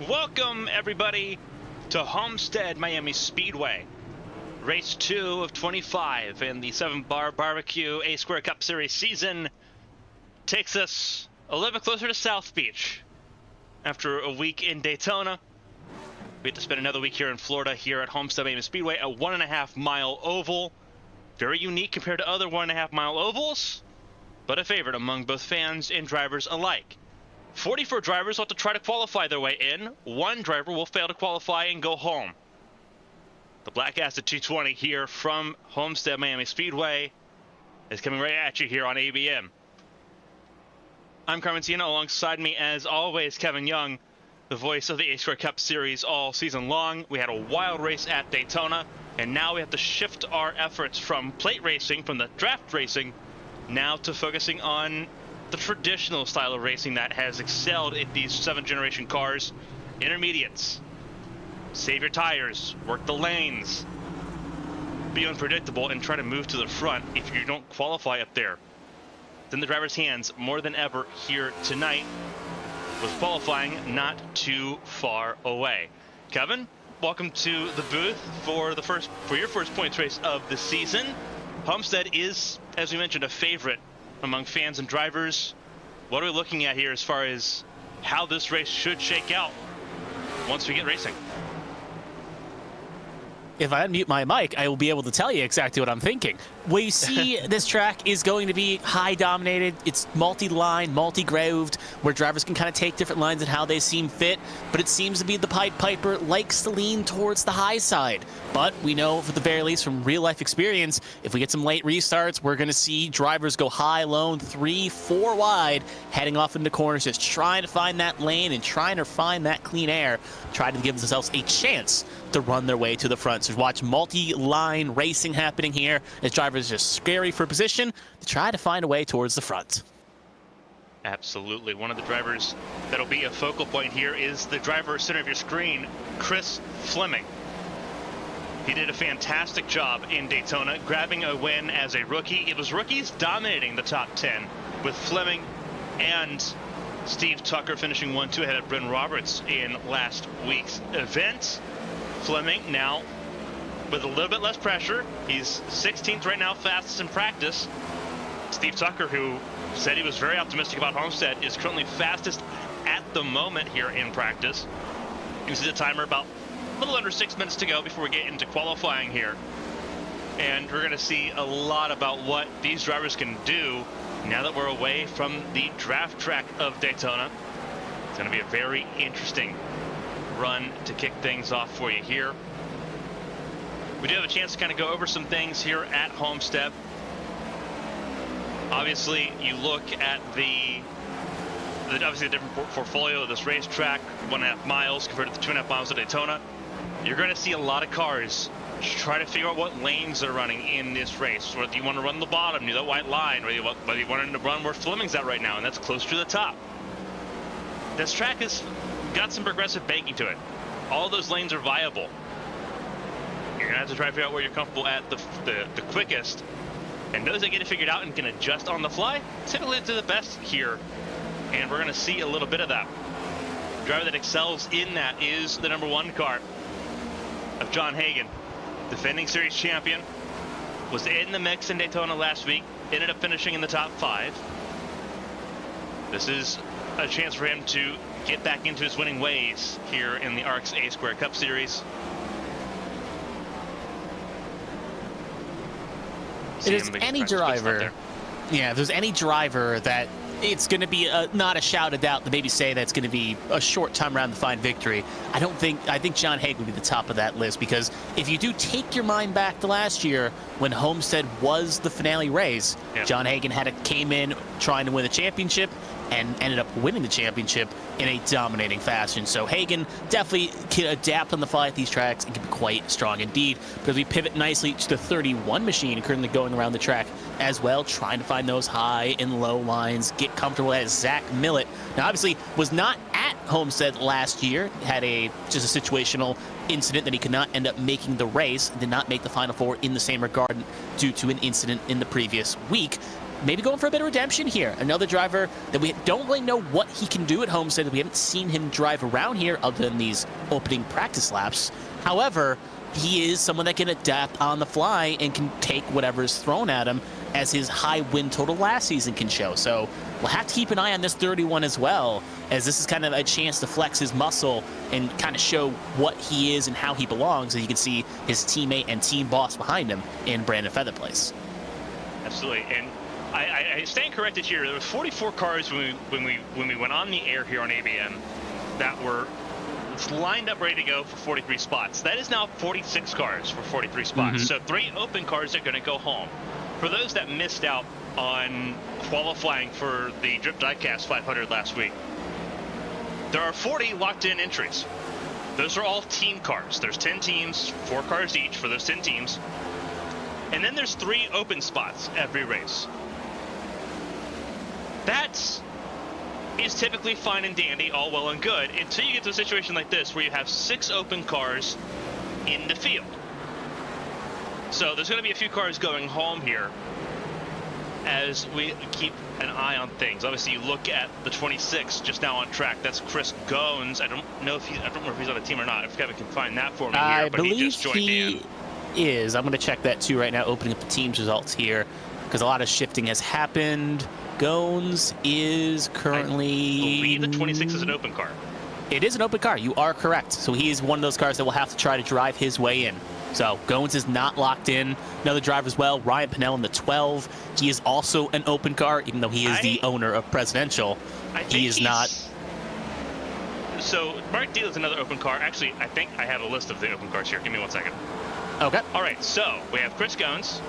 Welcome, everybody, to Homestead-Miami Speedway. Race 2 of 25 in the 7-Bar Barbecue A-Square Cup Series season takes us a little bit closer to South Beach. After a week in Daytona, we had to spend another week here in Florida, here at Homestead-Miami Speedway, a 1.5-mile oval. Very unique compared to other 1.5-mile ovals, but a favorite among both fans and drivers alike. 44 drivers will have to try to qualify their way in. One driver will fail to qualify and go home. The Black Acid 220 here from Homestead-Miami Speedway is coming right at you here on ABM. I'm Carmen, Sienna, alongside me, as always, Kevin Young, the voice of the A-Square Cup Series all season long. We had a wild race at Daytona, and now we have to shift our efforts from plate racing, from the draft racing, now to focusing on the traditional style of racing that has excelled at these 7th-generation cars. Intermediates. Save your tires. Work the lanes. Be unpredictable and try to move to the front if you don't qualify up there. It's in the driver's hands more than ever here tonight, with qualifying not too far away. Kevin, welcome to the booth for your first points race of the season. Homestead is, as we mentioned, a favorite among fans and drivers. What are we looking at here as far as how this race should shake out once we get racing? If I unmute my mic, I will be able to tell you exactly what I'm thinking. We see this track is going to be high dominated. It's multi-line, multi-grooved, where drivers can kind of take different lines and how they seem fit. But it seems to be the Pied Piper likes to lean towards the high side. But we know, for the very least, from real-life experience, if we get some late restarts, we're going to see drivers go high, low, 3, 4 wide, heading off into corners, just trying to find that lane and trying to find that clean air, trying to give themselves a chance to run their way to the front. So watch multi-line racing happening here as drivers just scary for position to try to find a way towards the front. Absolutely. One of the drivers that'll be a focal point here is the driver center of your screen, Chris Fleming. He did a fantastic job in Daytona, grabbing a win as a rookie. It was rookies dominating the top 10, with Fleming and Steve Tucker finishing 1-2 ahead of Bryn Roberts in last week's event. Fleming now with a little bit less pressure. He's 16th right now, fastest in practice. Steve Tucker, who said he was very optimistic about Homestead, is currently fastest at the moment here in practice. You see the timer about a little under 6 minutes to go before we get into qualifying here. And we're going to see a lot about what these drivers can do now that we're away from the draft track of Daytona. It's going to be a very interesting run to kick things off for you here. We do have a chance to kind of go over some things here at Homestead. Obviously, you look at the obviously a different portfolio of this racetrack, 1.5 miles compared to the 2.5 miles of Daytona. You're going to see a lot of cars try to figure out what lanes they're running in this race. Whether you want to run the bottom, do that white line, whether you want to run where Fleming's at right now, and that's close to the top. This track has got some progressive banking to it. All those lanes are viable. You're gonna have to try to figure out where you're comfortable at the quickest, and those that get it figured out and can adjust on the fly typically do the best here, and we're gonna see a little bit of that. The driver that excels in that is the #1 car of John Hagan, defending series champion, was in the mix in Daytona last week, ended up finishing in the top 5. This is a chance for him to get back into his winning ways here in the ARCS A-Square Cup Series. If there's any driver, if there's any driver that it's going to be not a shouted out to maybe say that's going to be a short time around to find victory, I think John Hagan would be the top of that list, because if you do take your mind back to last year when Homestead was the finale race, John Hagan came in trying to win the championship and ended up winning the championship in a dominating fashion. So Hagan definitely can adapt on the fly at these tracks and can be quite strong indeed, because we pivot nicely to the 31 machine currently going around the track as well, trying to find those high and low lines, get comfortable as Zach Millett. Now, obviously, was not at Homestead last year, had just a situational incident that he could not end up making the race, did not make the Final Four in the same regard due to an incident in the previous week. maybe going for a bit of redemption here. Another driver that we don't really know what he can do at Homestead. We haven't seen him drive around here other than these opening practice laps. However, he is someone that can adapt on the fly and can take whatever is thrown at him, as his high win total last season can show. So we'll have to keep an eye on this 31 as well, as this is kind of a chance to flex his muscle and kind of show what he is and how he belongs, so you can see his teammate and team boss behind him in Brandon Featherplace. Absolutely, and I stand corrected here. There were 44 cars when we went on the air here on ABM that were lined up ready to go for 43 spots. That is now 46 cars for 43 spots. So 3 open cars are going to go home. For those that missed out on qualifying for the Drip Diecast 500 last week, there are 40 locked-in entries. Those are all team cars. There's 10 teams, 4 cars each for those 10 teams. And then there's 3 open spots every race. That is typically fine and dandy, all well and good, until you get to a situation like this where you have 6 open cars in the field. So there's going to be a few cars going home here as we keep an eye on things. Obviously, you look at the 26 just now on track. That's Chris Gones. I don't know if he's on a team or not. I forget if we can find that for me here, but he just joined in. Is. I'm going to check that too right now, opening up the team's results here, because a lot of shifting has happened. Gones is currently... I believe the 26 is an open car. It is an open car. You are correct. So he is one of those cars that will have to try to drive his way in. So Gones is not locked in. Another driver as well, Ryan Pinnell in the 12. He is also an open car, even though he is the owner of Presidential. He is not... So Mark Deal is another open car. Actually, I think I have a list of the open cars here. Give me 1 second. Okay. All right, so we have Chris Gones,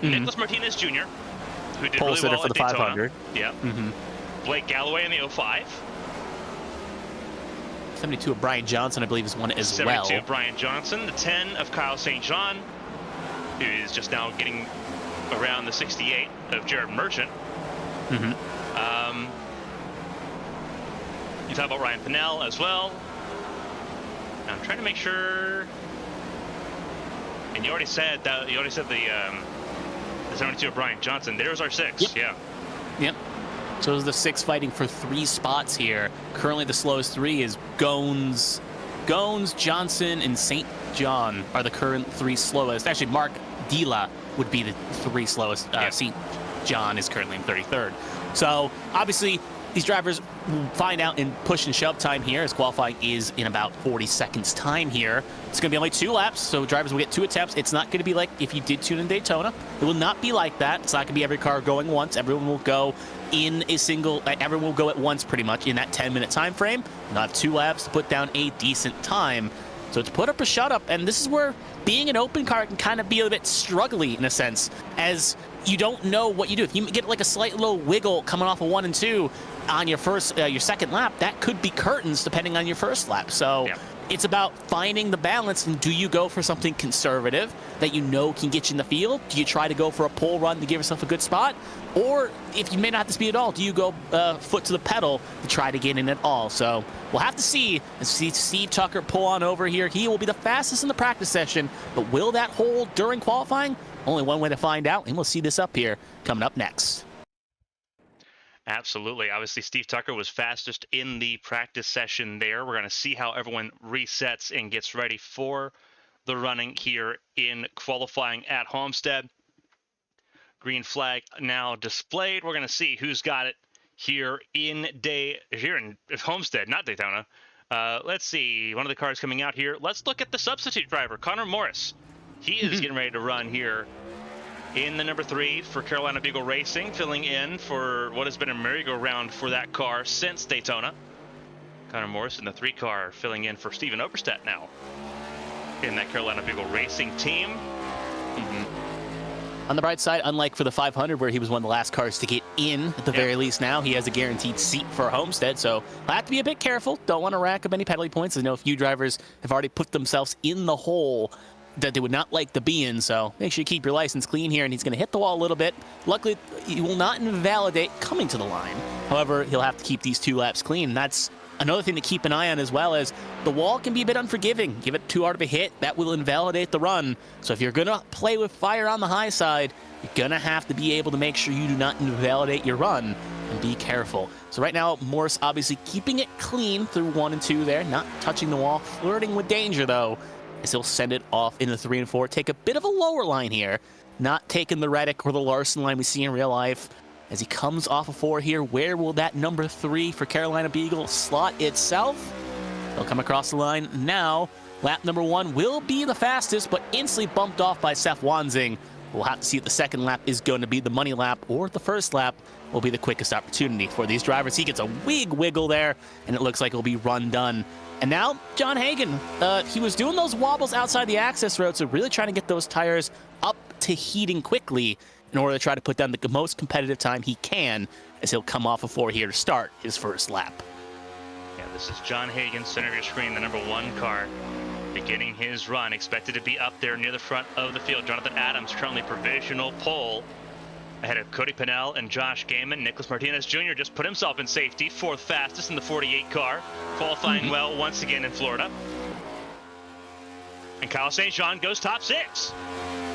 Nicholas Martinez Jr., who did really well for at the Daytona. 500. Yeah. Blake Galloway in the 05. 72 of Brian Johnson, I believe, is one as 72 well. 72 of Brian Johnson. The 10 of Kyle St. John, who is just now getting around the 68 of Jared Merchant. You talk about Ryan Pinnell as well. I'm trying to make sure. And you already said that. You already said the 72 of Brian Johnson. There's our 6. Yep. Yep. So those are the 6 fighting for 3 spots here. Currently, the slowest 3 is Gones, Johnson, and St. John are the current 3 slowest. Actually, Mark Dila would be the 3 slowest. St. John is currently in 33rd. So obviously, these drivers will find out in push and shove time here, as qualifying is in about 40 seconds time here. It's going to be only 2 laps, so drivers will get 2 attempts. It's not going to be like if you did tune in Daytona. It will not be like that. It's not going to be every car going once. Everyone will go in a single, everyone will go at once pretty much in that 10-minute time frame. You'll have 2 laps to put down a decent time. So it's put up or shut up, and this is where being an open car can kind of be a bit struggly in a sense, as you don't know what you do. If you get like a slight little wiggle coming off of 1 and 2 on your second lap, that could be curtains depending on your first lap. So it's about finding the balance, and do you go for something conservative that you know can get you in the field? Do you try to go for a pole run to give yourself a good spot? Or if you may not have the speed at all, do you go foot to the pedal to try to get in at all? So we'll have to see. Steve Tucker pull on over here. He will be the fastest in the practice session, but will that hold during qualifying? Only one way to find out, and we'll see this up here coming up next. Absolutely. Obviously, Steve Tucker was fastest in the practice session there. We're going to see how everyone resets and gets ready for the running here in qualifying at Homestead. Green flag now displayed. We're going to see who's got it here in Homestead, not Daytona. Let's see. One of the cars coming out here. Let's look at the substitute driver, Connor Morris. He is getting ready to run here in the number 3 for Carolina Bugle Racing, filling in for what has been a merry-go-round for that car since Daytona. Connor Morris in the 3 car, filling in for Steven Oberstadt now in that Carolina Bugle Racing team. On the bright side, unlike for the 500, where he was one of the last cars to get in, at the very least now, he has a guaranteed seat for Homestead, so I have to be a bit careful. Don't want to rack up any penalty points. I know a few drivers have already put themselves in the hole that they would not like to be in, so make sure you keep your license clean here, and he's going to hit the wall a little bit. Luckily, he will not invalidate coming to the line. However, he'll have to keep these 2 laps clean. That's another thing to keep an eye on as well is the wall can be a bit unforgiving. Give it too hard of a hit, that will invalidate the run. So if you're going to play with fire on the high side, you're going to have to be able to make sure you do not invalidate your run, and be careful. So right now, Morris obviously keeping it clean through 1 and 2 there, not touching the wall, flirting with danger though, as he'll send it off into 3 and 4. Take a bit of a lower line here, not taking the Reddick or the Larson line we see in real life. As he comes off of 4 here, where will that number 3 for Carolina Beagle slot itself? They'll come across the line now. Lap number 1 will be the fastest, but instantly bumped off by Seth Wanzing. We'll have to see if the second lap is going to be the money lap or the first lap will be the quickest opportunity for these drivers. He gets a wiggle there, and it looks like it'll be run done. And now, John Hagen, he was doing those wobbles outside the access road, so really trying to get those tires up to heating quickly in order to try to put down the most competitive time he can, as he'll come off of 4 here to start his first lap. Yeah, this is John Hagen, center of your screen, the number 1 car, beginning his run, expected to be up there near the front of the field. Jonathan Adams currently provisional pole ahead of Cody Pennell and Josh Gaiman. Nicholas Martinez Jr. just put himself in safety, 4th fastest in the 48 car, qualifying well once again in Florida. And Kyle St. Jean goes top 6.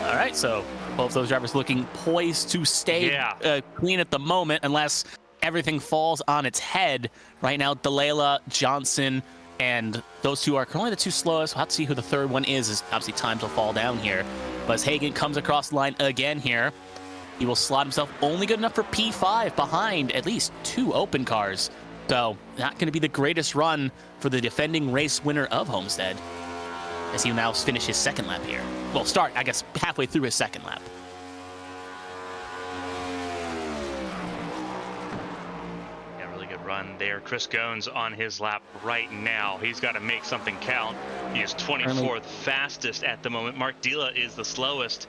All right, so both those drivers looking poised to stay clean at the moment, unless everything falls on its head. Right now, Delela, Johnson, and those 2 are currently the 2 slowest. We'll have to see who the third one is, as obviously times will fall down here. But as Hagen comes across the line again here, he will slot himself only good enough for P5 behind at least 2 open cars. So not going to be the greatest run for the defending race winner of Homestead, as he now finish his second lap here. Well, start, I guess, halfway through his second lap. Yeah, really good run there. Chris Goins on his lap right now. He's got to make something count. He is 24th fastest at the moment. Mark Dila is the slowest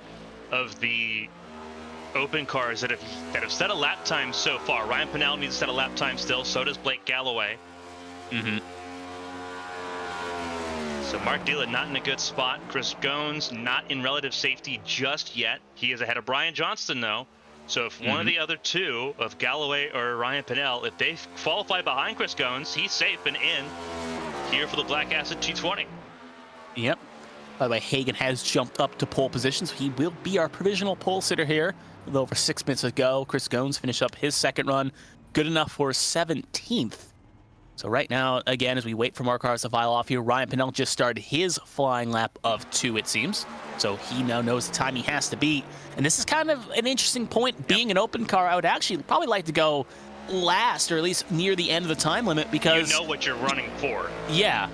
of the open cars that have set a lap time so far. Ryan Pennell needs to set a lap time still. So does Blake Galloway. So Mark Dila not in a good spot. Chris Goins not in relative safety just yet. He is ahead of Brian Johnston though. So if one of the other 2 of Galloway or Ryan Pennell, if they qualify behind Chris Goins, he's safe and in here for the Black Acid 220. Yep. By the way, Hagen has jumped up to pole position, so he will be our provisional pole sitter here. With over 6 minutes to go, Chris Goins finished up his second run, good enough for 17th. So right now, again, as we wait for more cars to file off here, Ryan Pennell just started his flying lap of 2, it seems. So he now knows the time he has to beat. And this is kind of an interesting point. Being an open car, I would actually probably like to go last, or at least near the end of the time limit, because you know what you're running for. Yeah.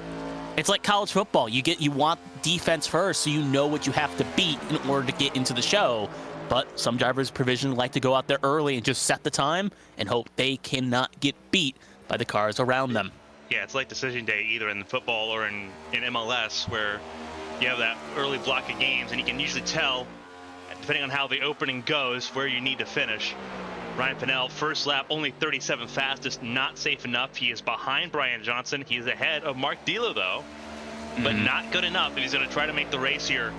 It's like college football. You want defense first, so you know what you have to beat in order to get into the show. But some drivers provisionally like to go out there early and just set the time and hope they cannot get beat by the cars around them. Yeah, it's like decision day either in football or in MLS, where you have that early block of games and you can usually tell, depending on how the opening goes, where you need to finish. Ryan Pennell, first lap, only 37 fastest, not safe enough. He is behind Brian Johnson. He's ahead of Mark Dila though, but not good enough if he's going to try to make the race here.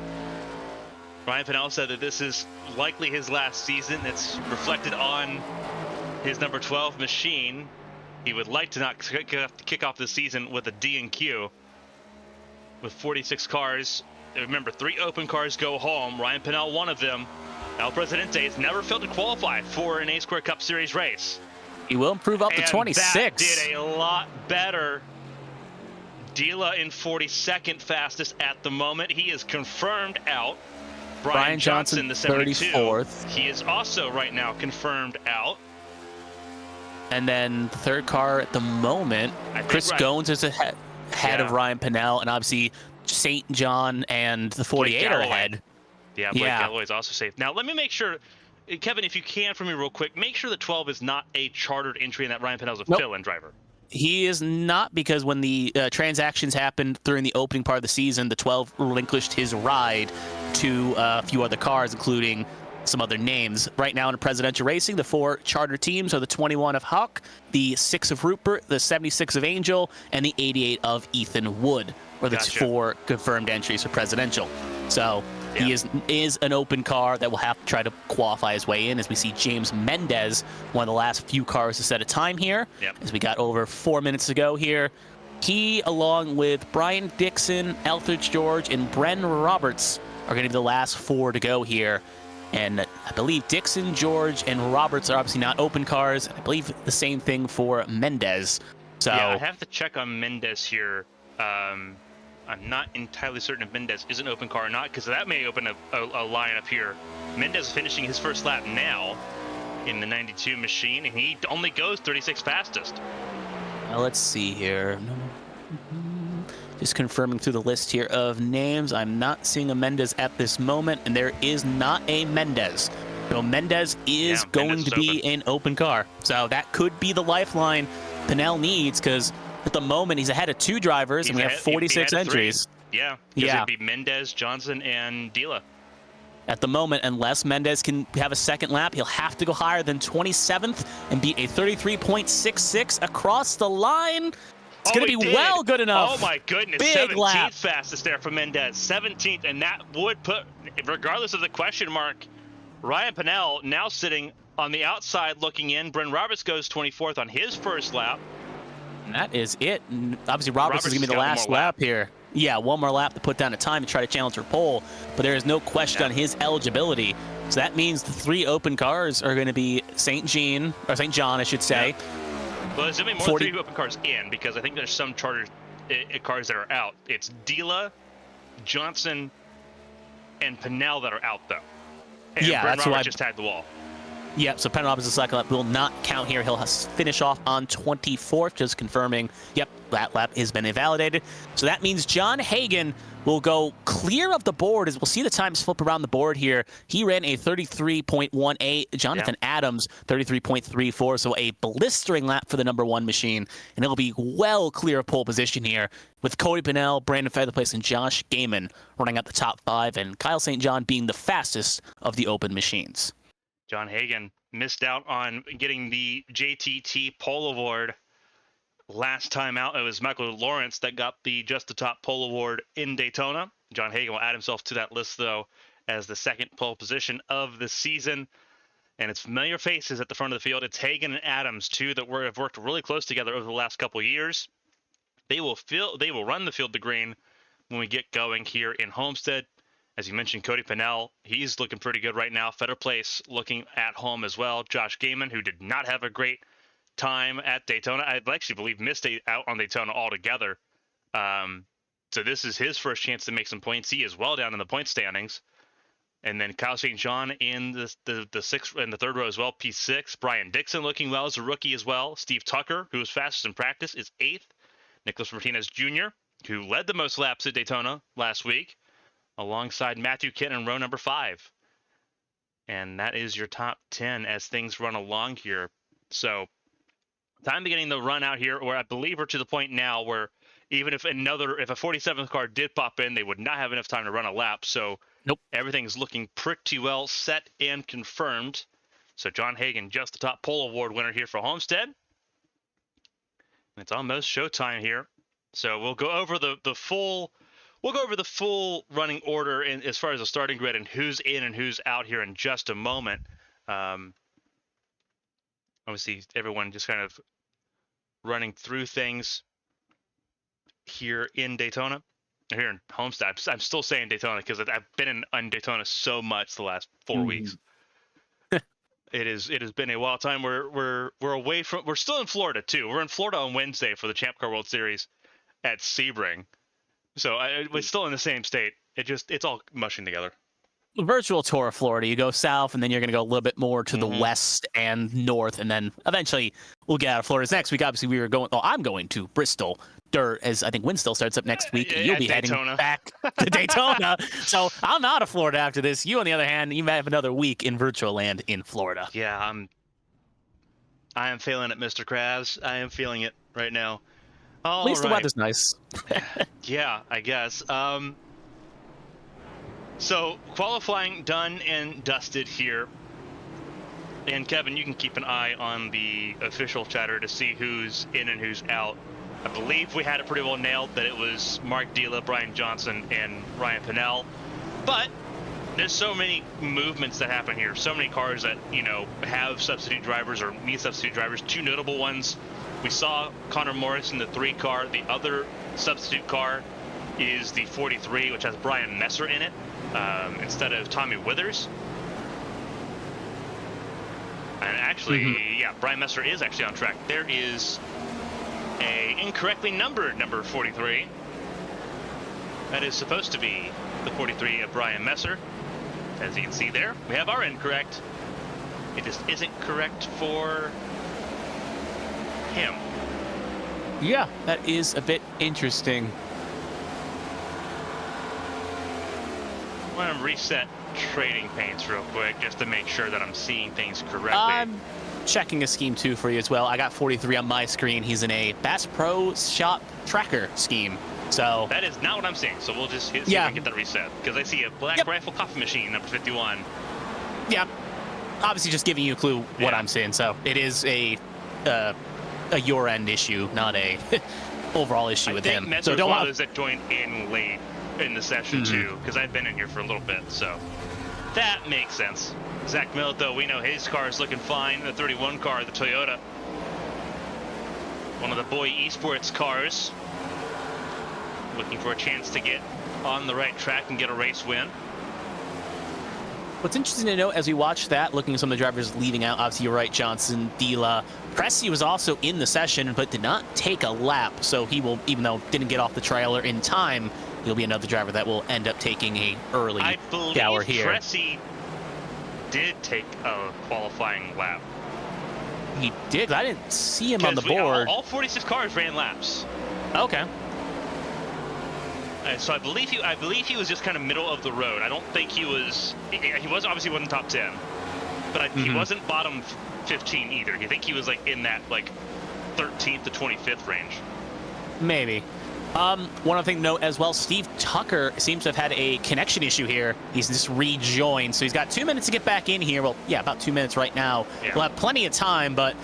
Ryan Pennell said that this is likely his last season. It's reflected on his number 12 machine. He would like to not kick off the season with a D&Q. With 46 cars, remember 3 open cars go home. Ryan Pennell, one of them. El Presidente has never failed to qualify for an A-Square Cup Series race. He will improve up to 26. That did a lot better. Dila in 42nd fastest at the moment. He is confirmed out. Brian Johnson, the 72. 34th. He is also right now confirmed out. And then the third car at the moment, Chris Goins is ahead of Ryan Pennell, and obviously St. John and the 48 are ahead. Yeah, Blake Galloway is also safe. Now, let me make sure, Kevin, if you can for me real quick, make sure the 12 is not a chartered entry and that Ryan Pennell is a fill-in driver. He is not, because when the transactions happened during the opening part of the season, the 12 relinquished his ride to a few other cars, including some other names. Right now in Presidential Racing, the 4 charter teams are the 21 of Huck, the 6 of Rupert, the 76 of Angel, and the 88 of Ethan Wood, or the 4 confirmed entries for Presidential. So He is an open car that will have to try to qualify his way in, as we see James Mendez, one of the last few cars to set a time here, as we got over 4 minutes to go here. He, along with Brian Dixon, Elthridge George, and Bren Roberts, are going to be the last 4 to go here. And I believe Dixon, George, and Roberts are obviously not open cars. I believe the same thing for Mendez. So yeah, I have to check on Mendez here. I'm not entirely certain if Mendez is an open car or not, because that may open a line up here. Mendez is finishing his first lap now in the 92 machine, and he only goes 36 fastest. Let's see here. Just confirming through the list here of names. I'm not seeing a Mendez at this moment, and there is not a Mendez. So Mendez is going to be an open car. So that could be the lifeline Pinnell needs, because at the moment he's ahead of 2 drivers, and we have 46 entries. Yeah, it'd be Mendez, Johnson, and Dila. At the moment, unless Mendez can have a second lap, he'll have to go higher than 27th and beat a 33.66 across the line. It's going to be well good enough. Oh, my goodness. Big 17th lap. fastest there for Mendez. 17th, and that would put, regardless of the question mark, Ryan Pinnell now sitting on the outside looking in. Bren Roberts goes 24th on his first lap. And that is it. And obviously, Roberts is going to be the last lap here. Yeah, one more lap to put down a time to try to challenge for pole, but there is no question on his eligibility. So that means the 3 open cars are going to be St. John, I should say. Yeah. Well, there's going to be more than 3 open cars in, because I think there's some charter cars that are out. It's Dila, Johnson, and Pinnell that are out, though. And yeah, Brent that's Roberts why. just tagged the wall. Yeah, so Penn Roberts' second lap will not count here. He'll finish off on 24th, just confirming, yep, that lap has been invalidated. So that means John Hagan will go clear of the board, as we'll see the times flip around the board here. He ran a 33.18. Jonathan Adams, 33.34, so a blistering lap for the #1 machine. And it'll be well clear of pole position here, with Cody Pinnell, Brandon Featherplace, and Josh Gaiman running out the top 5, and Kyle St. John being the fastest of the open machines. John Hagan missed out on getting the JTT pole award last time out. It was Michael Lawrence that got the Just the Top pole award in Daytona. John Hagan will add himself to that list, though, as the 2nd pole position of the season. And it's familiar faces at the front of the field. It's Hagan and Adams, too, that have worked really close together over the last couple of years. They will run the field to green when we get going here in Homestead. As you mentioned, Cody Pinnell, he's looking pretty good right now. Featherplace looking at home as well. Josh Gaiman, who did not have a great time at Daytona. I actually believe missed out on Daytona altogether. So this is his first chance to make some points. He is well down in the point standings. And then Kyle St. John in the 6th and the 3rd row as well, P6. Brian Dixon looking well as a rookie as well. Steve Tucker, who was fastest in practice, is 8th. Nicholas Martinez Jr., who led the most laps at Daytona last week, alongside Matthew Kitt in row number 5. And that is your top 10 as things run along here. So time beginning the run out here, where I believe we're to the point now where even if a 47th car did pop in, they would not have enough time to run a lap. So everything's looking pretty well set and confirmed. So John Hagan, Just the Top pole award winner here for Homestead. It's almost showtime here. So we'll go over the full running order in, as far as the starting grid and who's in and who's out here in just a moment. Obviously, everyone just kind of running through things here in Daytona, here in Homestead. I'm still saying Daytona because I've been on Daytona so much the last 4 weeks. It has been a wild time. We're away from. We're still in Florida too. We're in Florida on Wednesday for the Champ Car World Series at Sebring. So we're still in the same state. It's all mushing together. Virtual tour of Florida. You go south, and then you're going to go a little bit more to the west and north, and then eventually we'll get out of Florida. Next week, obviously, I'm going to Bristol, as I think Winstill starts up next week. You'll be heading back to Daytona. So I'm out of Florida after this. You, on the other hand, you may have another week in virtual land in Florida. Yeah, I am feeling it, Mr. Krabs. I am feeling it right now. At least the weather's nice. Yeah, I guess. So qualifying done and dusted here. And Kevin, you can keep an eye on the official chatter to see who's in and who's out. I believe we had it pretty well nailed that it was Mark Dila, Brian Johnson, and Ryan Pinnell. But there's so many movements that happen here. So many cars that, you know, have substitute drivers or need substitute drivers. Two notable ones. We saw Connor Morris in the 3 car. The other substitute car is the 43, which has Brian Messer in it instead of Tommy Withers. And actually, yeah, Brian Messer is actually on track. There is a incorrectly numbered number 43. That is supposed to be the 43 of Brian Messer. As you can see there, we have our incorrect. It just isn't correct for him. Yeah, that is a bit interesting. I want to reset trading paints real quick just to make sure that I'm seeing things correctly. I'm checking a scheme too for you as well. I got 43 on my screen. He's in a Bass Pro Shop Tracker scheme. So that is not what I'm seeing. So we'll just see if we can get that reset, because I see a black rifle coffee machine number 51. Yeah, obviously just giving you a clue what I'm seeing. So it is a your end issue, not a overall issue with him. So don't one of those that joined in late in the session too, because I've been in here for a little bit. So that makes sense. Zach Millet, though, we know his car is looking fine. The 31 car, the Toyota, one of the Boy Esports cars, looking for a chance to get on the right track and get a race win. What's interesting to note as we watch that, looking at some of the drivers leading out, obviously you're right, Johnson, Dila. Cressy was also in the session, but did not take a lap. So he will, even though didn't get off the trailer in time, he'll be another driver that will end up taking a early shower here. Cressy did take a qualifying lap. He did? I didn't see him on the board. All 46 cars ran laps. Okay. So I believe he was just kind of middle of the road. I don't think he was. He was obviously wasn't top 10, but he wasn't bottom 15 either. I think he was like in that like 13th to 25th range. Maybe. One other thing to note as well, Steve Tucker seems to have had a connection issue here. He's just rejoined, so he's got 2 minutes to get back in here. Well, yeah, about 2 minutes right now. Yeah. We'll have plenty of time, but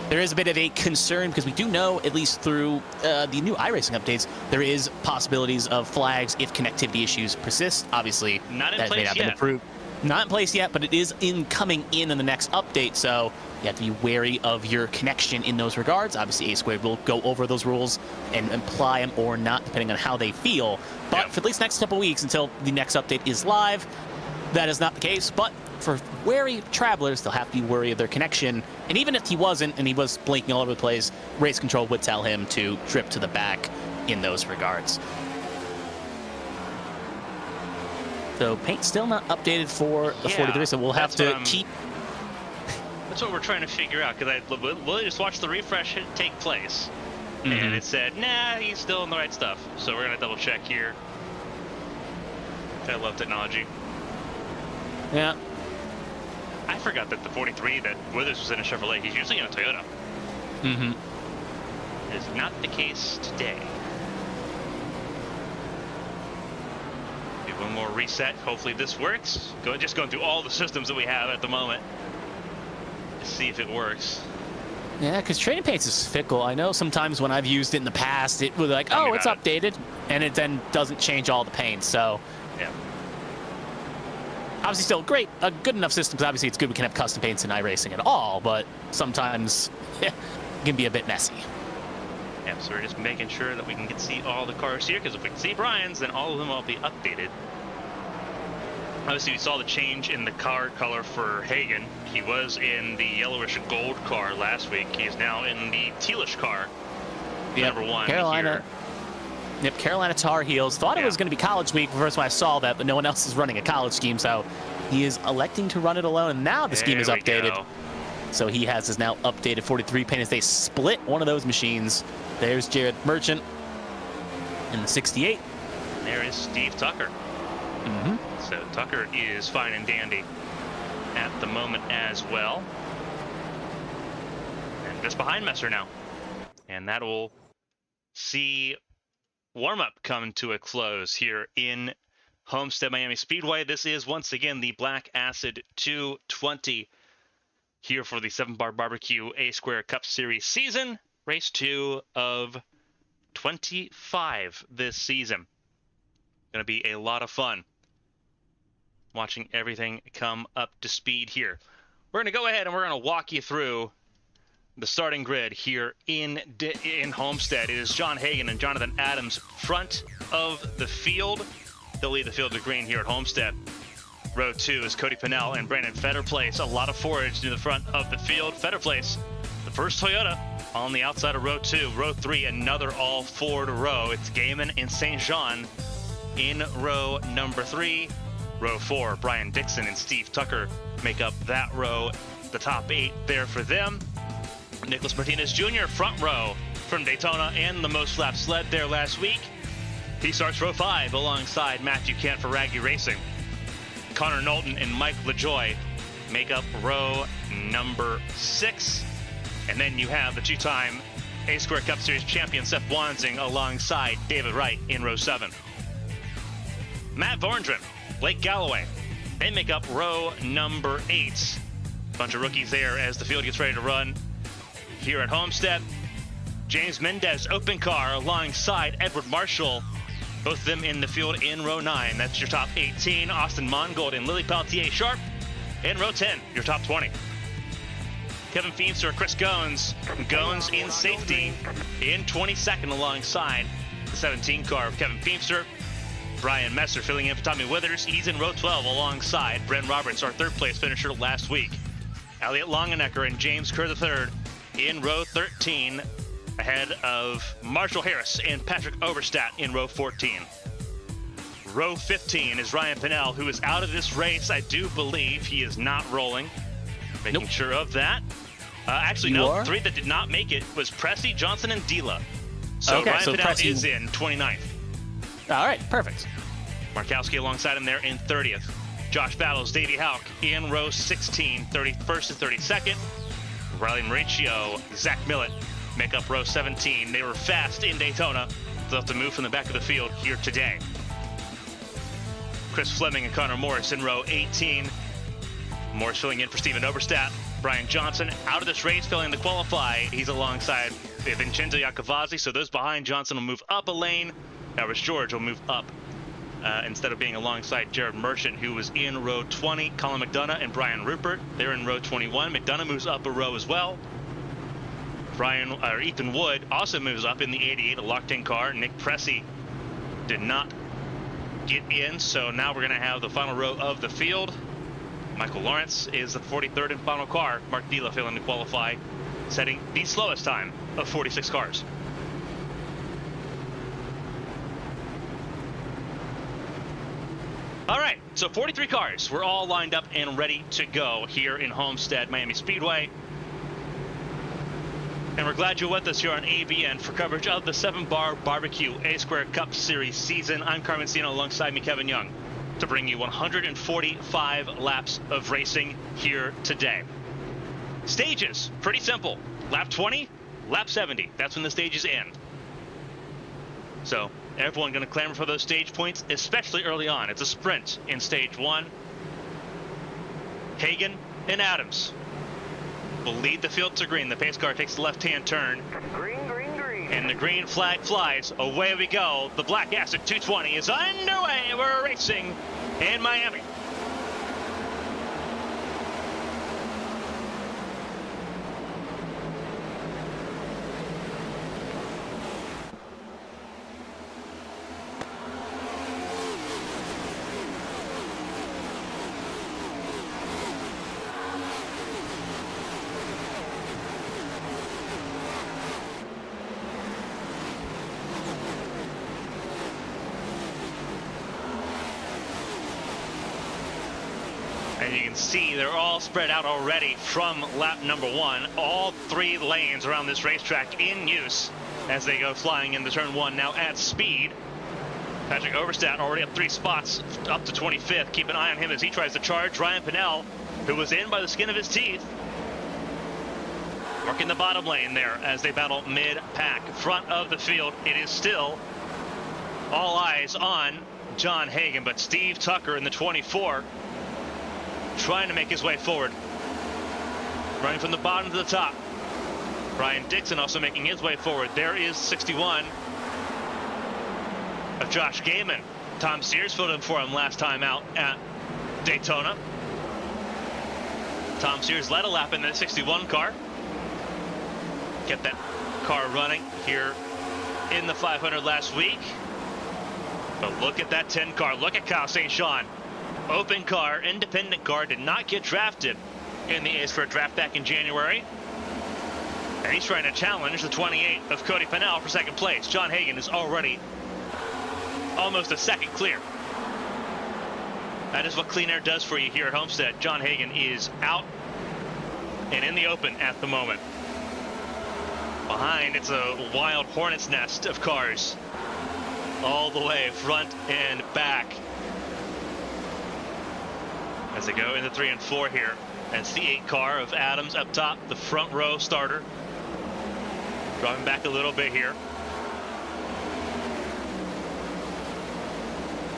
there is a bit of a concern because we do know, at least through the new iRacing updates, there is possibilities of flags if connectivity issues persist. Obviously, not in place yet. Been approved. Not in place yet, but it is coming in the next update, so you have to be wary of your connection in those regards. Obviously, A-Squared will go over those rules and apply them or not, depending on how they feel. But for at least the next couple weeks until the next update is live, that is not the case. But for wary travelers, they'll have to be wary of their connection. And even if he wasn't, and he was blinking all over the place, race control would tell him to trip to the back in those regards. So paint still not updated for the 43, so we'll have to keep. That's what we're trying to figure out, because I literally just watched the refresh take place, and it said, nah, he's still in the right stuff. So we're gonna double check here. I love technology. Yeah. I forgot that the 43 that Withers was in a Chevrolet. He's usually in a Toyota. It is not the case today. One more reset. Hopefully this works. Just going through all the systems that we have at the moment to see if it works. Yeah, because trading paints is fickle. I know sometimes when I've used it in the past, it was like, oh, it's updated, and it then doesn't change all the paints. So yeah, obviously still great, a good enough system. Because obviously it's good we can have custom paints in iRacing at all, but sometimes it can be a bit messy. Yeah, so we're just making sure that we can see all the cars here, because if we can see Brian's, then all of them will be updated. Obviously, we saw the change in the car color for Hagen. He was in the yellowish gold car last week. He is now in the tealish car, number 1 Carolina. Here. Yep, Carolina Tar Heels. Thought it was going to be college week first when I saw that, but no one else is running a college scheme, so he is electing to run it alone, and now the scheme is updated. So he has his now updated 43 paint as they split one of those machines. There's Jared Merchant in the 68. And there is Steve Tucker. So Tucker is fine and dandy at the moment as well. And just behind Messer now. And that will see warm-up come to a close here in Homestead-Miami Speedway. This is once again the Black Acid 220 here for the 7-Bar Barbecue A-Square Cup Series season. Race 2 of 25 this season. Going to be a lot of fun. watching everything come up to speed here. We're going to go ahead and we're going to walk you through the starting grid here in Homestead. It is John Hagan and Jonathan Adams front of the field. They'll lead the field to green here at Homestead. Row 2 is Cody Pinnell and Brandon Fetterplace. A lot of forage to the front of the field. Fetterplace, the first Toyota on the outside of row 2. Row 3, another all-Ford row. It's Gaiman and St. Jean in row number 3. Row 4, Brian Dixon and Steve Tucker make up that row. The top 8 there for them. Nicholas Martinez Jr., front row from Daytona and the most laps led there last week. He starts row 5 alongside Matthew Kent for Raggy Racing. Connor Knowlton and Mike LaJoy make up row number 6. And then you have the two-time A-Square Cup Series champion Seth Wansing alongside David Wright in row 7. Matt Vorndren, Blake Galloway, they make up row number 8. Bunch of rookies there as the field gets ready to run here at Homestead. James Mendez, open car alongside Edward Marshall. Both of them in the field in row 9. That's your top 18. Austin Mongold and Lily Pelletier Sharp in row 10, your top 20. Kevin Feenstra, Chris Goins. Goins in safety in 22nd alongside the 17 car of Kevin Feenstra. Brian Messer filling in for Tommy Withers. He's in row 12 alongside Bren Roberts, our third place finisher last week. Elliot Longenecker and James Kerr III in row 13. Ahead of Marshall Harris and Patrick Overstat in row 14. Row 15 is Ryan Pinnell, who is out of this race. I do believe he is not rolling. Making sure of that. Actually, no, 3 that did not make it was Pressy, Johnson, and Dila. So okay, Ryan Pinnell is in 29th. All right, perfect. Markowski alongside him there in 30th. Josh Battles, Davey Houck in row 16, 31st and 32nd. Riley Mauricio, Zach Millett make up row 17. They were fast in Daytona. They'll have to move from the back of the field here today. Chris Fleming and Connor Morris in row 18. Morris filling in for Steven Oberstadt. Brian Johnson out of this race, failing to qualify. He's alongside Vincenzo Iacovazzi, so those behind Johnson will move up a lane. Elvis George will move up instead of being alongside Jared Merchant, who was in row 20. Colin McDonough and Brian Rupert, they're in row 21. McDonough moves up a row as well. Ethan Wood also moves up in the 88, a locked-in car. Nick Pressy did not get in, so now we're going to have the final row of the field. Michael Lawrence is the 43rd and final car. Mark Dila failing to qualify, setting the slowest time of 46 cars. All right, so 43 cars. We're all lined up and ready to go here in Homestead-Miami Speedway. And we're glad you're with us here on ABN for coverage of the 7-Bar Barbecue A-Square Cup Series season. I'm Carmen Sienna, alongside me, Kevin Young, to bring you 145 laps of racing here today. Stages, pretty simple. Lap 20, lap 70. That's when the stages end. So everyone going to clamor for those stage points, especially early on. It's a sprint in stage 1. Hagan and Adams will lead the field to green. The pace car takes the left-hand turn. Green, green, green. And the green flag flies. Away we go. The Black Acid 220 is underway. We're racing in Miami. And you can see they're all spread out already from lap number 1. All 3 lanes around this racetrack in use as they go flying into turn 1 now at speed. Patrick Overstat already up 3 spots up to 25th. Keep an eye on him as he tries to charge Ryan Pinnell, who was in by the skin of his teeth. Working the bottom lane there as they battle mid-pack. Front of the field, it is still all eyes on John Hagan, but Steve Tucker in the 24 trying to make his way forward. Running from the bottom to the top. Brian Dixon also making his way forward. There is 61 of Josh Gaiman. Tom Sears filled in for him last time out at Daytona. Tom Sears led a lap in the 61 car. Kept that car running here in the 500 last week. But look at that 10 car. Look at Kyle St. Jean. Open car, independent car, did not get drafted in the A-Square draft back in January. And he's trying to challenge the 28 of Cody Pennell for second place. John Hagan is already almost a second clear. That is what clean air does for you here at Homestead. John Hagan is out and in the open at the moment. Behind, it's a wild hornet's nest of cars. All the way front and back. As they go into 3 and 4 here. And it's the 8 car of Adams up top, the front row starter. Driving back a little bit here.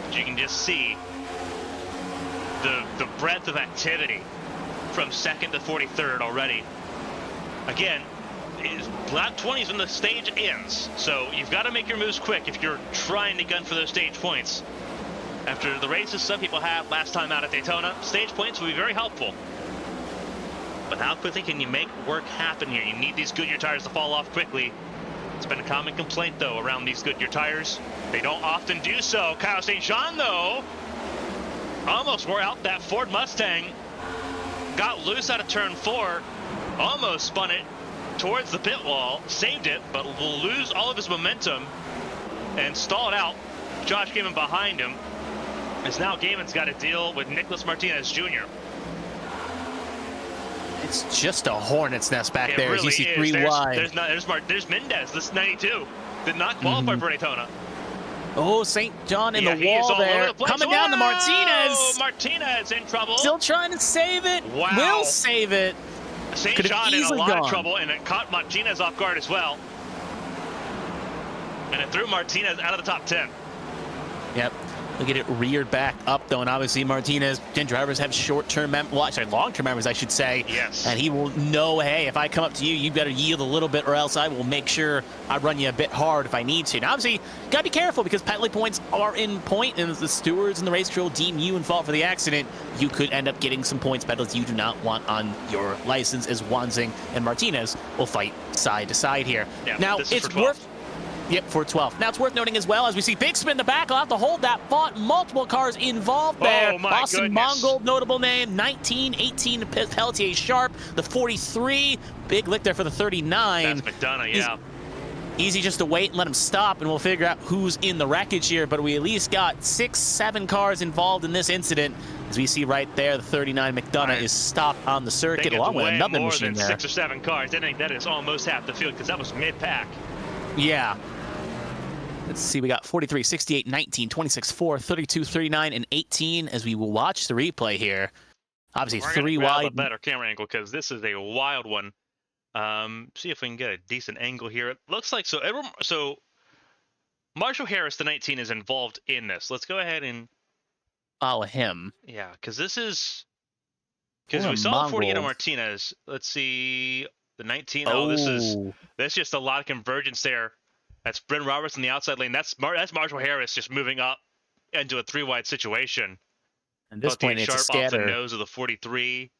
But you can just see the breadth of activity from 2nd to 43rd already. Again, lap 20 is when the stage ends, so you've got to make your moves quick if you're trying to gun for those stage points. After the races some people had last time out at Daytona, stage points will be very helpful. But how quickly can you make work happen here? You need these Goodyear tires to fall off quickly. It's been a common complaint, though, around these Goodyear tires. They don't often do so. Kyle St. Jean, though, almost wore out that Ford Mustang. Got loose out of turn 4. Almost spun it towards the pit wall. Saved it, but will lose all of his momentum and stall it out. Josh Gaiman behind him. As now Gaiman's got to deal with Nicholas Martinez Jr. It's just a hornet's nest back there. Really as you see is. 3 wide. There's Mendez. This is 92. Did not qualify for Daytona. Oh, St. John in the wall there. Coming down to Martinez. Martinez in trouble. Still trying to save it. Wow. Will save it. St. John in a lot of trouble, and it caught Martinez off guard as well. And it threw Martinez out of the top 10. Yep. Look at it reared back up, though, and obviously Martinez, drivers have short-term long-term memories, I should say. Yes. And he will know, hey, if I come up to you, you better yield a little bit, or else I will make sure I run you a bit hard if I need to. Now, obviously, got to be careful because penalty points are in point, and if the stewards and the race crew will deem you in fault for the accident, you could end up getting some points penalties you do not want on your license, as Wanzing and Martinez will fight side to side here. Yeah, now, it's worth... Yep, for 12. Now, it's worth noting as well, as we see Big Spin in the back, I'll have to hold that thought. Multiple cars involved there. Oh, my Austin goodness. Mongold, notable name. 19, 18, Pelletier Sharp. The 43, big lick there for the 39. That's McDonough, yeah. Easy just to wait and let him stop, and we'll figure out who's in the wreckage here. But we at least got 6, 7 cars involved in this incident. As we see right there, the 39 McDonough is stopped on the circuit, along with another machine there. More than 6 or 7 cars. I think that is almost half the field, because that was mid-pack. Yeah. Let's see, we got 43, 68, 19, 26, 4, 32, 39, and 18 as we will watch the replay here. Obviously, We're 3 wide. a better camera angle because this is a wild one. See if we can get a decent angle here. It looks like so Marshall Harris, the 19, is involved in this. Let's go ahead and follow him. Yeah, because this is we saw 48 on Martinez. Let's see the 19. Oh, that's just a lot of convergence there. That's Bryn Roberts in the outside lane. That's Marshall Harris just moving up into a 3-wide situation. At this point, it's a scatter. Off the nose of the 43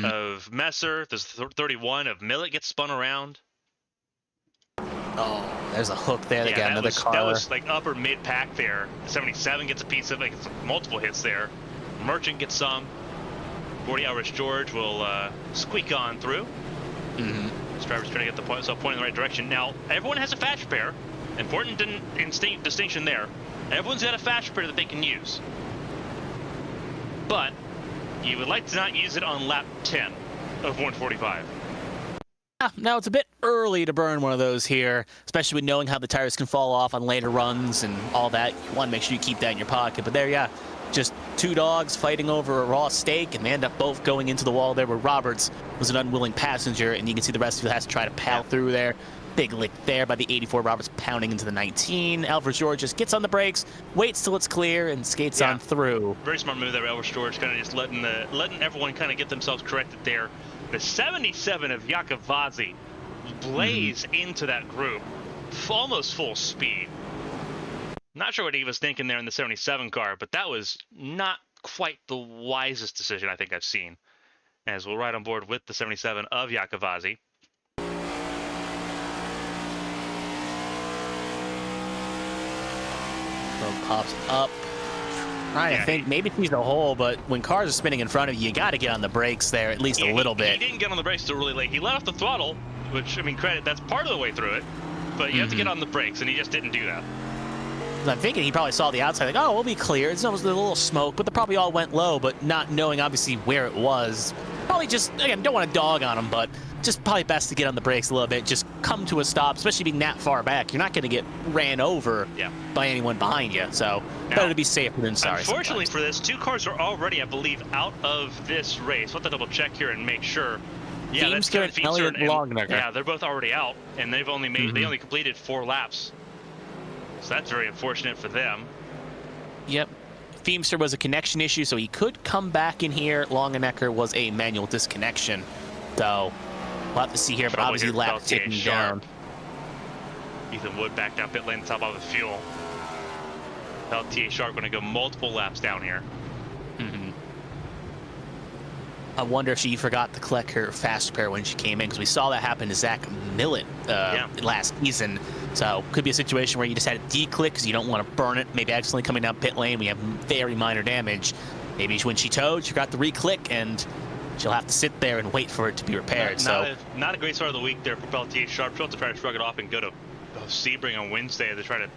of Messer. There's 31 of Millett gets spun around. Oh, there's a hook there. They got another car. That was like upper mid-pack there. 77 gets a piece of it. Gets multiple hits there. Merchant gets some. 40 Hours George will squeak on through. This driver's trying to get the point in the right direction. Now, everyone has a fast repair. Important distinction there. Everyone's got a fast repair that they can use. But you would like to not use it on lap 10 of 145. Now, it's a bit early to burn one of those here, especially with knowing how the tires can fall off on later runs and all that. You want to make sure you keep that in your pocket. But there, yeah, just 2 dogs fighting over a raw steak, and they end up both going into the wall there where Roberts was an unwilling passenger, and you can see the rest of it has to try to pal through there. Big lick there by the 84. Roberts pounding into the 19. Alvarez George just gets on the brakes, waits till it's clear, and skates on through. Very smart move there, Alvarez George, kind of just letting everyone kind of get themselves corrected there. The 77 of Yakovadze blaze into that group, almost full speed. Not sure what he was thinking there in the 77 car, but that was not quite the wisest decision I think I've seen. As we'll ride on board with the 77 of Iacovazzi. Pops up. I think maybe he's a hole, but when cars are spinning in front of you, you got to get on the brakes there at least a little bit. He didn't get on the brakes until really late. He let off the throttle, which, I mean, credit, that's part of the way through it. But you have to get on the brakes, and he just didn't do that. I'm thinking he probably saw the outside, like, oh, we'll be clear. It's almost a little smoke, but they probably all went low, but not knowing, obviously, where it was. Probably just, again, don't want to dog on him, but just probably best to get on the brakes a little bit. Just come to a stop, especially being that far back. You're not going to get ran over by anyone behind you, so better to be safer than sorry. Unfortunately for this, 2 cars are already, I believe, out of this race. We'll have to double check here and make sure. Yeah, that's Feimster and yeah, they're both already out, and they've only made they only completed 4 laps. So that's very unfortunate for them. Yep. Feimster was a connection issue, so he could come back in here. Longenecker was a manual disconnection. So we'll have to see here, but obviously lap ticking down. Ethan Wood back down pit lane, top of the fuel. LTA Sharp going to go multiple laps down here. I wonder if she forgot to collect her fast repair when she came in, because we saw that happen to Zach Millett last season. So could be a situation where you just had to declick because you don't want to burn it. Maybe accidentally coming down pit lane, we have very minor damage. Maybe when she towed, she forgot to re-click, and she'll have to sit there and wait for it to be repaired. Not a great start of the week there for LTA Sharp. She'll have to try to shrug it off and go to Sebring on Wednesday to try to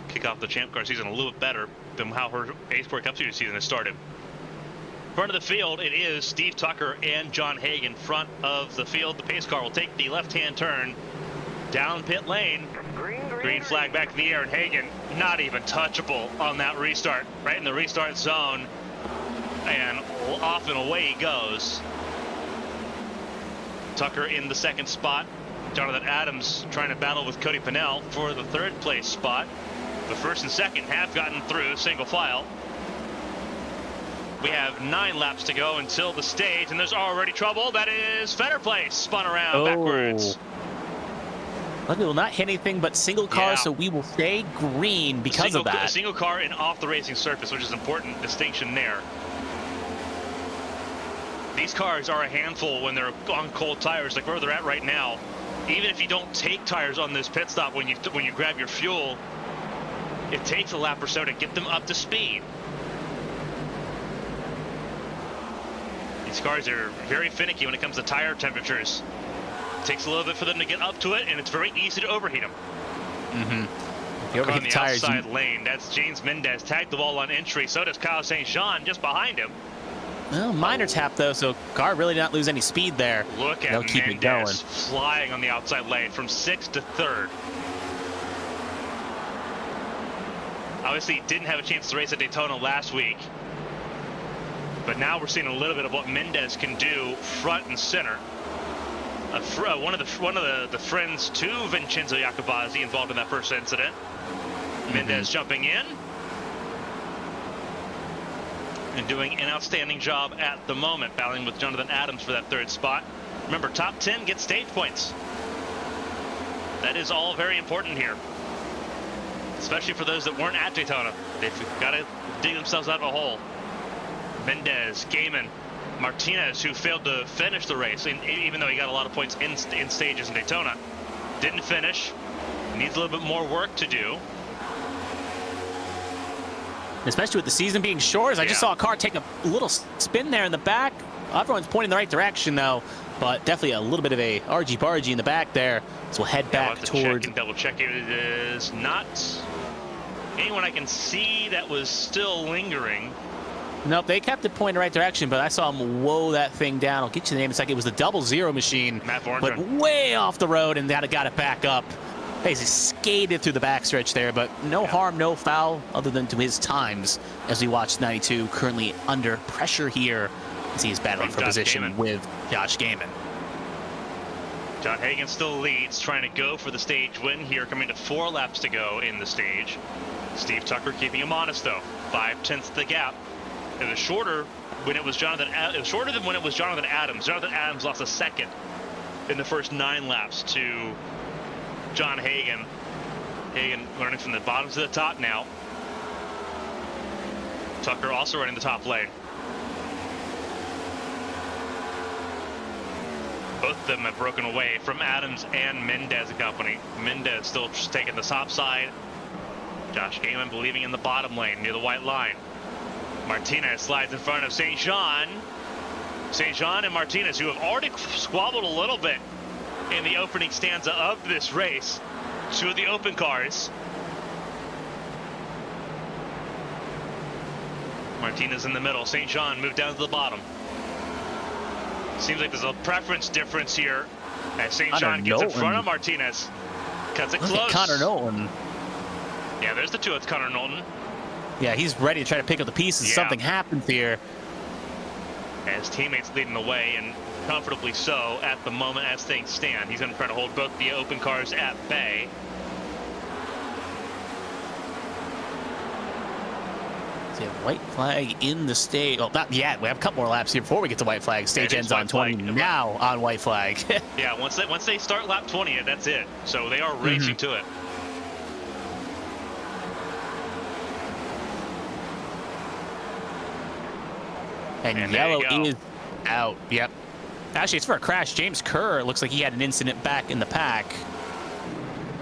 kick off the Champ Car season a little bit better than how her A-Sport Cup Series season has started. Front of the field, it is Steve Tucker and John Hagen. Front of the field, the pace car will take the left-hand turn down pit lane. Green flag back in the air, and Hagen not even touchable on that restart. Right in the restart zone, and off and away he goes. Tucker in the 2nd spot. Jonathan Adams trying to battle with Cody Pennell for the 3rd place spot. The 1st and 2nd have gotten through single file. We have 9 laps to go until the stage, and there's already trouble. That is Fenner Place, spun around backwards. Luckily, we'll not hit anything but single cars, so we will stay green because of that. Single car and off the racing surface, which is an important distinction there. These cars are a handful when they're on cold tires, like where they're at right now. Even if you don't take tires on this pit stop when you grab your fuel, it takes a lap or so to get them up to speed. These cars are very finicky when it comes to tire temperatures. It takes a little bit for them to get up to it, and it's very easy to overheat them. On the outside lane, that's James Mendez. Tagged the ball on entry. So does Kyle St. Jean just behind him. Well, minor tap, though, so car really did not lose any speed there. Look at Mendez flying on the outside lane from 6th to 3rd. Obviously, he didn't have a chance to race at Daytona last week. But now we're seeing a little bit of what Mendez can do front and center. One of the friends to Vincenzo Iacovazzi involved in that first incident. Mendez jumping in and doing an outstanding job at the moment, battling with Jonathan Adams for that 3rd spot. Remember, top 10 get stage points. That is all very important here, especially for those that weren't at Daytona. They've got to dig themselves out of a hole. Mendez, Gaiman, Martinez, who failed to finish the race, even though he got a lot of points in stages in Daytona, didn't finish. Needs a little bit more work to do. Especially with the season being short, I just saw a car take a little spin there in the back. Everyone's pointing in the right direction, though, but definitely a little bit of a argy-bargy in the back there. So we'll head back towards... double check it. It is not anyone I can see that was still lingering. Nope, they kept it pointing the right direction, but I saw him woe that thing down. I'll get you the name in a second. It was the 00 machine, but way off the road, and got it back up. Basically skated through the backstretch there, but no harm, no foul, other than to his times, as we watch 92 currently under pressure here as he is battling for position with Josh Gaiman. John Hagen still leads, trying to go for the stage win here, coming to 4 laps to go in the stage. Steve Tucker keeping him honest, though. 0.5 the gap. It was shorter when it was Jonathan. It was shorter than when it was Jonathan Adams. Jonathan Adams lost a 2nd in the first 9 laps to John Hagen. Hagen running from the bottom to the top now. Tucker also running the top lane. both of them have broken away from Adams and Mendez and company. Mendez still just taking the top side. Josh Gaiman believing in the bottom lane near the white line. Martinez slides in front of St. Jean. St. Jean and Martinez, who have already squabbled a little bit in the opening stanza of this race. Two of the open cars. Martinez in the middle. St. Jean moved down to the bottom. Seems like there's a preference difference here as St. Jean gets in front of Martinez. Cuts it close. Connor Knowlton. Yeah, there's the two. It's Connor Knowlton. Yeah, he's ready to try to pick up the pieces. Yeah. Something happens here. And his teammates leading the way, and comfortably so at the moment as things stand. He's going to try to hold both the open cars at bay. White flag in the stage. Well, not yet. We have a couple more laps here before we get to white flag. Stage ends on 20. Now on white flag. Yeah, once they start lap 20, that's it. So they are racing to it. And yellow is out. Yep. Actually, it's for a crash. James Kerr looks like he had an incident back in the pack.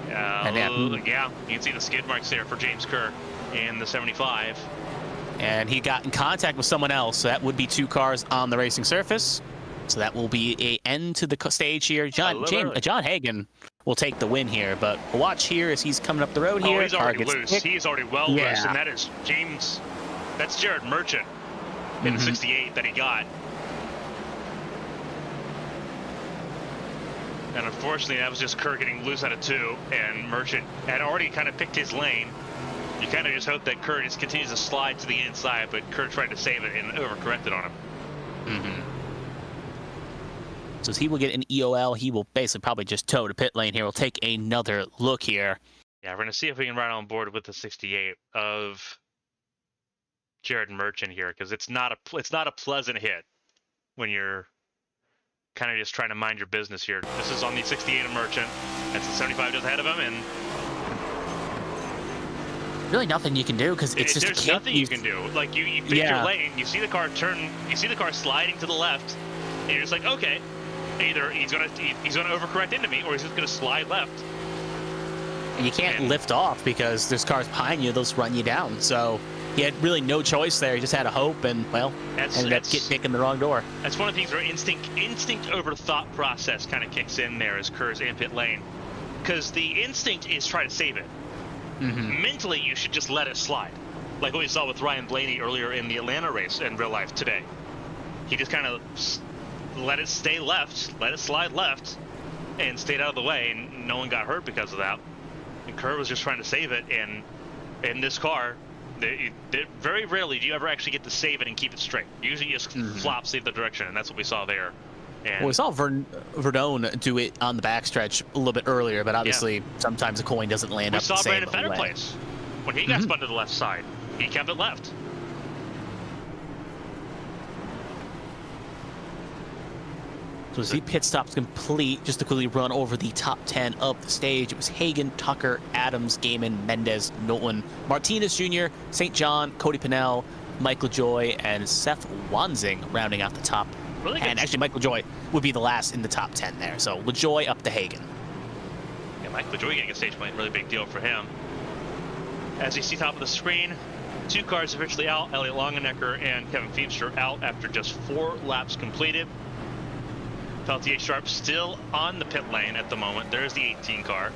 Yeah, you can see the skid marks there for James Kerr in the 75. And he got in contact with someone else, so that would be two cars on the racing surface. So that will be an end to the stage here. John Hagen will take the win here, but watch here as he's coming up the road here. Oh, he's already loose. He's already well loose, and that is James. That's Jared Merchant in the 68 that he got. And unfortunately, that was just Kerr getting loose out of two, and Merchant had already kind of picked his lane. You kind of just hope that Kerr just continues to slide to the inside, but Kerr tried to save it and overcorrected on him. So he will get an EOL. He will basically probably just tow to pit lane here. We'll take another look here. Yeah, we're going to see if we can ride on board with the 68 of Jared Merchant here, because it's not a pleasant hit when you're kind of just trying to mind your business here. This is on the 68 of Merchant. That's the 75 just ahead of him, and really nothing you can do because it's just there's nothing you can do. Like you pick your lane, you see the car turn, you see the car sliding to the left, and you're just like, okay, either he's gonna overcorrect into me or he's just gonna slide left. And you can't lift off because there's cars behind you; those run you down. So he had really no choice there. He just had a hope, and well, ended up picking the wrong door. That's one of the things where instinct over thought process kind of kicks in there as Kerr's in pit lane, because the instinct is try to save it. Mentally, you should just let it slide, like what we saw with Ryan Blaney earlier in the Atlanta race in real life today. He just kind of let it stay left, let it slide left, and stayed out of the way, and no one got hurt because of that. And Kerr was just trying to save it, and in this car, very rarely do you ever actually get to save it and keep it straight. Usually you just flops the other direction, and that's what we saw there. And well, we saw Verdone do it on the backstretch a little bit earlier, but obviously sometimes a coin doesn't land up the same way. We saw Brandon Fennerplace when he got spun to the left side. He kept it left. So as the pit stops complete, just to quickly run over the top 10 of the stage, it was Hagen, Tucker, Adams, Gaiman, Mendez, Knowlton, Martinez Jr., St. John, Cody Pinnell, Mike LaJoy, and Seth Wanzing rounding out the top. Really good. And actually, Mike LaJoy would be the last in the top 10 there. So LaJoy up to Hagen. Yeah, Mike LaJoy getting a stage point, really big deal for him. As you see top of the screen, two cars officially out. Elliot Longenecker and Kevin Feebster out after just 4 laps completed. Peltier Sharp still on the pit lane at the moment. There's the 18 car.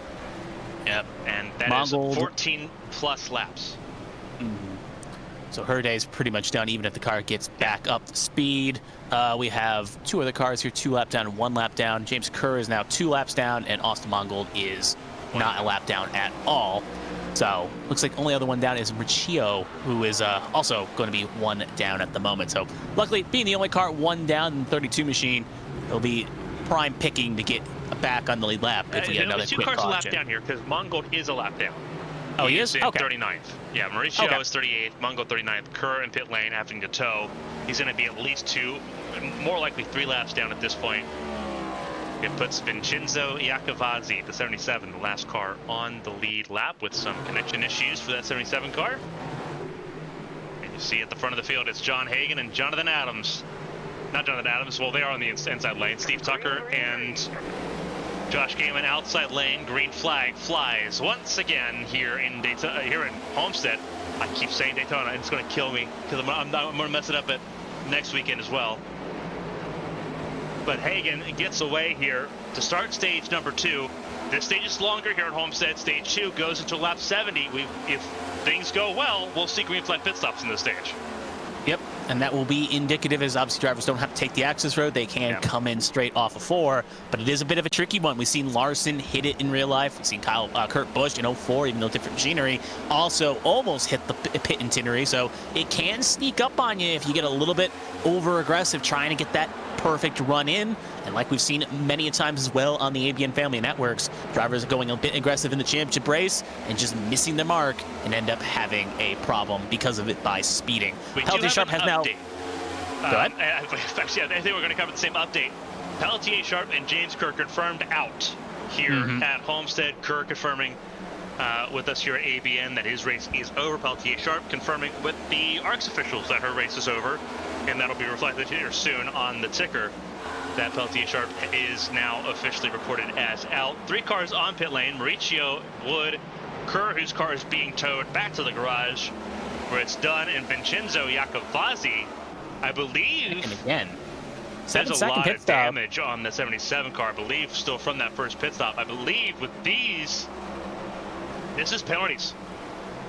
Yep, and that is 14 plus laps. So her day is pretty much done, even if the car gets back up to speed. We have 2 other cars here, 2 lap down, 1 lap down. James Kerr is now 2 laps down, and Austin Mongold is not a lap down at all. So looks like only other one down is Riccio, who is also going to be 1 down at the moment. So luckily, being the only car 1 down in the 32 machine, it'll be prime picking to get back on the lead lap if we get another quick caution. 2 cars a lap down here because Mongold is a lap down. Oh, he is? In Okay. 39th. Yeah, Mauricio is 38th, Mongold 39th, Kerr in pit lane having to tow. He's going to be at least 2, more likely 3 laps down at this point. It puts Vincenzo Iacovazzi, the 77, the last car on the lead lap with some connection issues for that 77 car. And you see at the front of the field, it's John Hagen and Jonathan Adams not Jonathan Adams. Well, they are on the inside lane. Steve Tucker and Josh Gaiman outside lane. Green flag flies once again here in Daytona, here in Homestead. I keep saying Daytona, and it's going to kill me because I'm going to mess it up at next weekend as well. But Hagan gets away here to start stage number 2. This stage is longer here at Homestead. Stage 2 goes into lap 70. If things go well, we'll see green flag pit stops in this stage. Yep, and that will be indicative, as obviously drivers don't have to take the access road. They can come in straight off of 4, but it is a bit of a tricky one. We've seen Larson hit it in real life. We've seen Kurt Busch in 04, even though different machinery, also almost hit the pit itinerary. So it can sneak up on you if you get a little bit over-aggressive trying to get that perfect run in. And like we've seen many a times as well on the ABN family networks, drivers are going a bit aggressive in the championship race and just missing the mark and end up having a problem because of it by speeding. Peltier Sharp has now... Go ahead. Actually, I think we're going to cover the same update. Peltier Sharp and James Kerr confirmed out here at Homestead. Kerr confirming with us here at ABN that his race is over. Peltier Sharp confirming with the ARCS officials that her race is over, and that'll be reflected here soon on the ticker that Peltier Sharp is now officially reported as out. 3 cars on pit lane. Mauricio, Wood, Kerr, whose car is being towed back to the garage where it's done, and Vincenzo Iacovazzi, I believe. And again, there's a lot of damage on the 77 car, I believe, still from that first pit stop. I believe with these, this is penalties.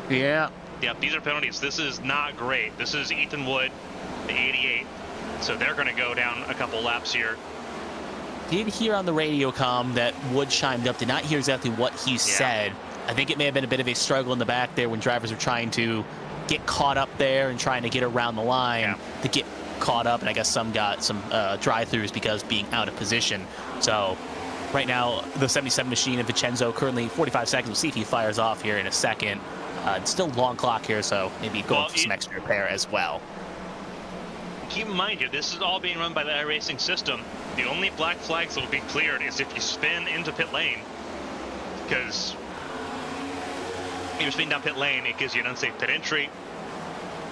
Yeah. Yep, these are penalties. This is not great. This is Ethan Wood, the 88. So they're going to go down a couple laps here. Did hear on the radio comm that Wood chimed up. Did not hear exactly what he said. I think it may have been a bit of a struggle in the back there when drivers were trying to get caught up there and trying to get around the line to get caught up. And I guess some got some drive-throughs because being out of position. So right now, the 77 machine of Vincenzo currently 45 seconds. We'll see if he fires off here in a second. It's still long clock here, so maybe going for some extra repair as well. Keep in mind here, this is all being run by the iRacing system. The only black flags that will be cleared is if you spin into pit lane, because if you're spinning down pit lane, it gives you an unsafe pit entry.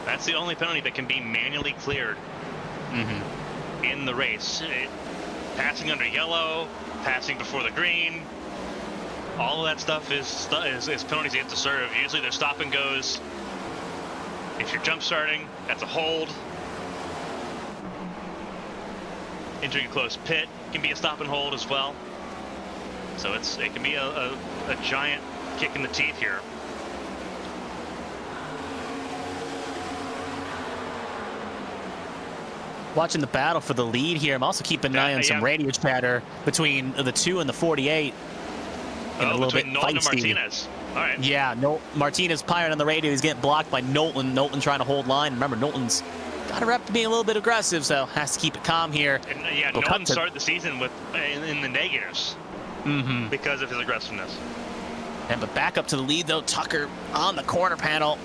That's the only penalty that can be manually cleared in the race. Passing under yellow, passing before the green, all of that stuff is penalties you have to serve. Usually they're stop and goes. If you're jump starting, that's a hold. Entering a closed pit can be a stop and hold as well. So it can be a giant kick in the teeth here. Watching the battle for the lead here. I'm also keeping an eye on some radio chatter between the 2 and the 48. And a little bit Knowlton and Martinez. All right. Yeah, Martinez piring on the radio. He's getting blocked by Knowlton. Knowlton trying to hold line. Remember, Knowlton's got a rep to being a little bit aggressive, so has to keep it calm here. And Knowlton started the season with in the negatives because of his aggressiveness. But back up to the lead, though. Tucker on the corner panel.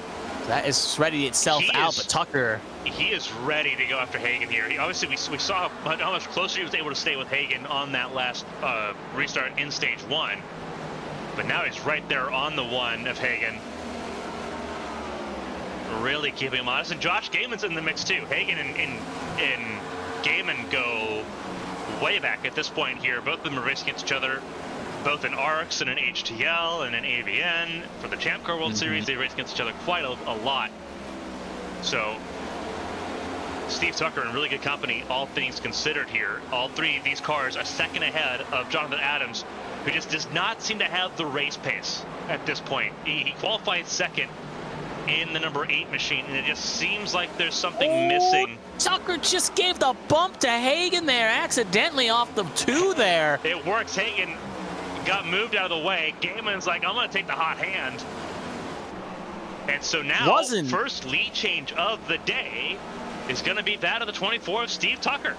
That is ready itself out, but Tucker... He is ready to go after Hagan here. Obviously, we saw how much closer he was able to stay with Hagan on that last restart in stage 1. But now he's right there on the 1 of Hagan. Really keeping him honest. And Josh Gaiman's in the mix, too. Hagan and Gaiman go way back at this point here. Both of them are racing against each other, both in ARCS and in HTL and in AVN. For the Champ Car World Series, they race against each other quite a lot. So Steve Tucker in really good company, all things considered here. All 3 of these cars a second ahead of Jonathan Adams, who just does not seem to have the race pace at this point. He qualified second in the number 8 machine, and it just seems like there's something missing. Tucker just gave the bump to Hagan there, accidentally off the 2 there. It works. Hagan got moved out of the way. Gaiman's like, I'm going to take the hot hand. And so now, first lead change of the day is going to be that of the 24 of Steve Tucker.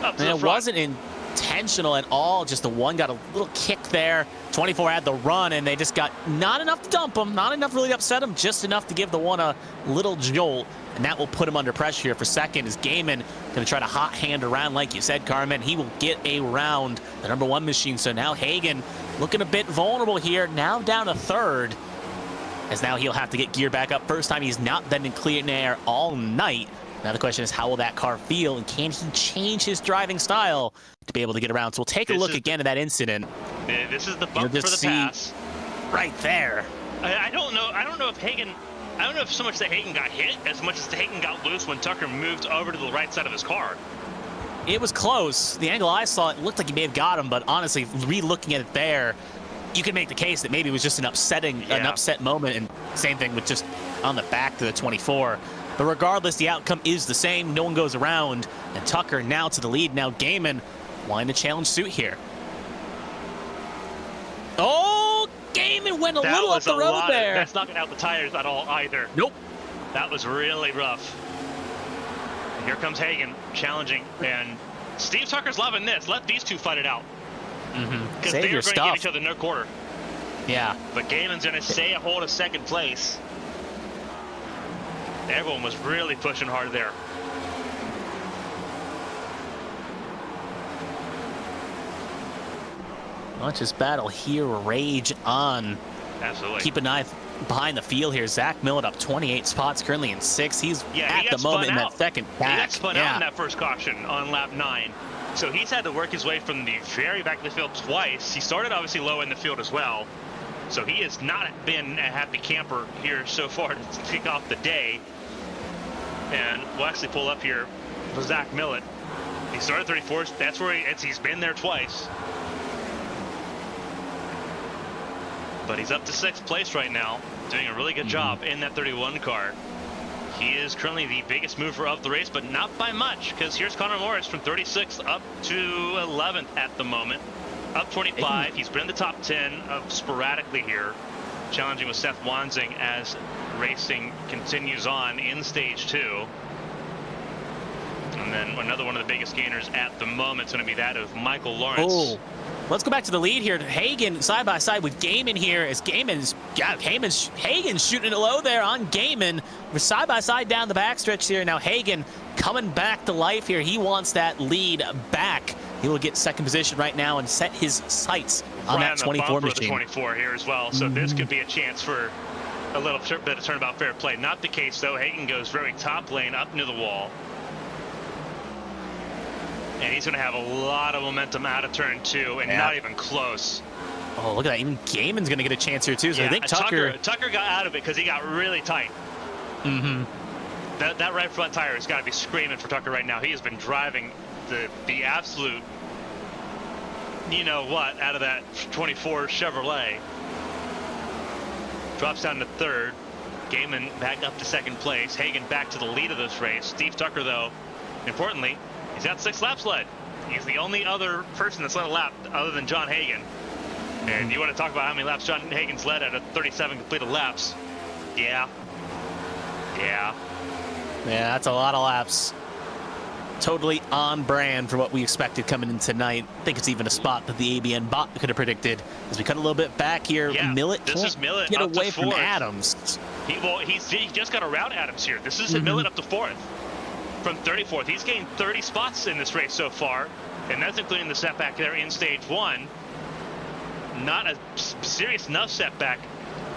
Up to the front. It wasn't intentional at all. Just the 1 got a little kick there. 24 had the run, and they just got not enough to dump him, not enough really to upset him, just enough to give the 1 a little jolt. And that will put him under pressure here for second. Is Gaiman going to try to hot hand around, like you said, Carmen? He will get around the number 1 machine. So now Hagan looking a bit vulnerable here. Now down to 3rd. As now he'll have to get gear back up. First time he's not been in clear air all night. Now the question is, how will that car feel, and can he change his driving style to be able to get around? So we'll take a look again at that incident. This is the bump for the pass. Right there. I don't know. I don't know if Hagan. I don't know if so much that Hagan got hit as much as the Hagan got loose when Tucker moved over to the right side of his car. It was close. The angle I saw, it looked like he may have got him, but honestly, re-looking at it there, you could make the case that maybe it was just an upset moment, and same thing with just on the back to the 24. But regardless, the outcome is the same. No one goes around, and Tucker now to the lead. Now Gaiman wanting to challenge suit here. Oh, Gaiman went a little up the road there. That's not going to help the tires at all either. Nope. That was really rough. And here comes Hagan challenging, and Steve Tucker's loving this. Let these two fight it out. Because they're going to give each other no quarter. Yeah. But Gaiman's going to stay a hold of second place. Everyone was really pushing hard there. Watch this battle here rage on. Absolutely. Keep an eye behind the field here. Zach Millett up 28 spots, currently in 6th. He's at the moment in that second back. He got spun out in that first caution on lap 9. So he's had to work his way from the very back of the field twice. He started obviously low in the field as well. So he has not been a happy camper here so far to kick off the day. And we'll actually pull up here for Zach Millett. He started 34th. That's where he's been there twice. But he's up to 6th place right now, doing a really good job in that 31 car. He is currently the biggest mover of the race, but not by much, because here's Connor Morris from 36th up to 11th at the moment. Up 25. He's been in the top 10 sporadically here, challenging with Seth Wanzing as racing continues on in stage 2. And then another one of the biggest gainers at the moment is going to be that of Michael Lawrence. Oh. Let's go back to the lead here. Hagan side by side with Gaiman here, as Hagan's shooting it low there on Gaiman. We're side by side down the backstretch here. Now Hagan coming back to life here. He wants that lead back. He will get second position right now and set his sights on that 24 machine. The 24 here as well. So this could be a chance for a little bit of turnabout fair play. Not the case though. Hagan goes very top lane up near the wall. And he's going to have a lot of momentum out of turn 2, and not even close. Oh, look at that. Even Gaiman's going to get a chance here, too. So I think Tucker got out of it because he got really tight. That right front tire has got to be screaming for Tucker right now. He has been driving the absolute, you know what, out of that 24 Chevrolet. Drops down to 3rd. Gaiman back up to 2nd place. Hagan back to the lead of this race. Steve Tucker, though, importantly, he's got 6 laps led. He's the only other person that's led a lap other than John Hagan. And you want to talk about how many laps John Hagan's led out of 37 completed laps. Yeah, that's a lot of laps. Totally on brand for what we expected coming in tonight. I think it's even a spot that the ABN bot could have predicted. As we cut a little bit back here, Millett can't get away from Adams. He just got around Adams here. This is Millett up to 4th. From 34th. He's gained 30 spots in this race so far, and that's including the setback there in stage 1. Not a serious enough setback.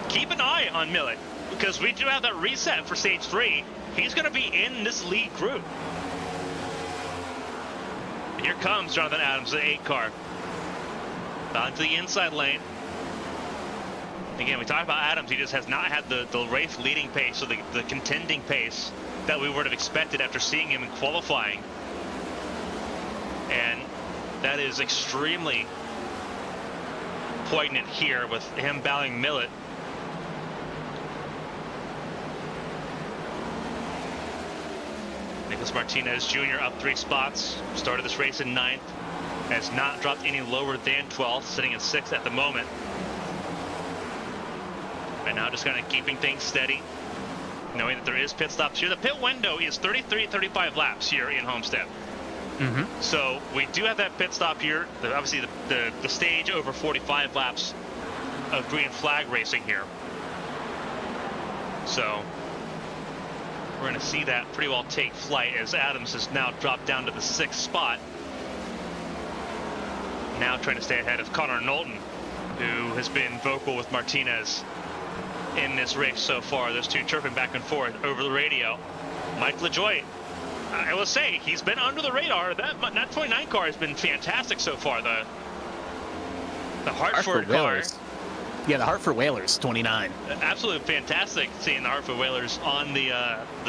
Keep an eye on Millett, because we do have that reset for stage 3. He's going to be in this lead group. Here comes Jonathan Adams, the 8 car. Onto the inside lane. Again, we talked about Adams. He just has not had the race leading pace, or the contending pace that we would have expected after seeing him in qualifying. And that is extremely poignant here with him battling Millett. Nicholas Martinez Jr. up 3 spots. Started this race in 9th. Has not dropped any lower than 12th, sitting in 6th at the moment. Right now just kind of keeping things steady, knowing that there is pit stops here. The pit window is 35 laps here in Homestead. So we do have that pit stop here. Obviously the stage over 45 laps of green flag racing here. So we're going to see that pretty well take flight as Adams has now dropped down to the 6th spot. Now trying to stay ahead of Connor Knowlton, who has been vocal with Martinez in this race so far. Those two chirping back and forth over the radio. Mike LaJoy I will say, he's been under the radar. That 29 car has been fantastic so far. The Hartford car. Yeah, the Hartford Whalers, 29. Absolutely fantastic seeing the Hartford Whalers on the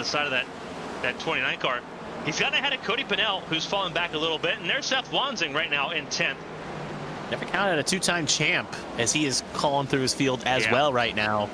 side of that 29 car. He's gotten ahead of Cody Pinnell, who's fallen back a little bit, and there's Seth Wansing right now in 10th. Never counted a two-time champ, as he is calling through his field as well right now.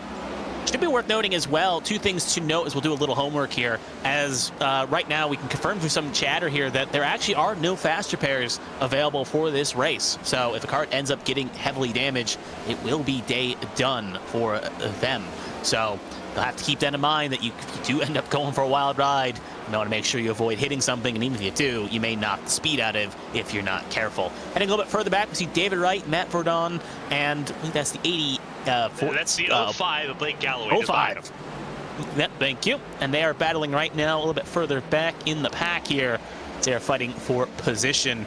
Should be worth noting as well, two things to note as we'll do a little homework here, as right now we can confirm through some chatter here that there actually are no fast repairs available for this race. So if the car ends up getting heavily damaged, it will be day done for them. So you'll have to keep that in mind, that if you do end up going for a wild ride, you want to make sure you avoid hitting something, and even if you do, you may knock the speed out of if you're not careful. Heading a little bit further back, we see David Wright, Matt Verdon, and I think that's the 80. That's the 05 of Blake Galloway. 05. Yep, thank you. And they are battling right now a little bit further back in the pack here. They're fighting for position,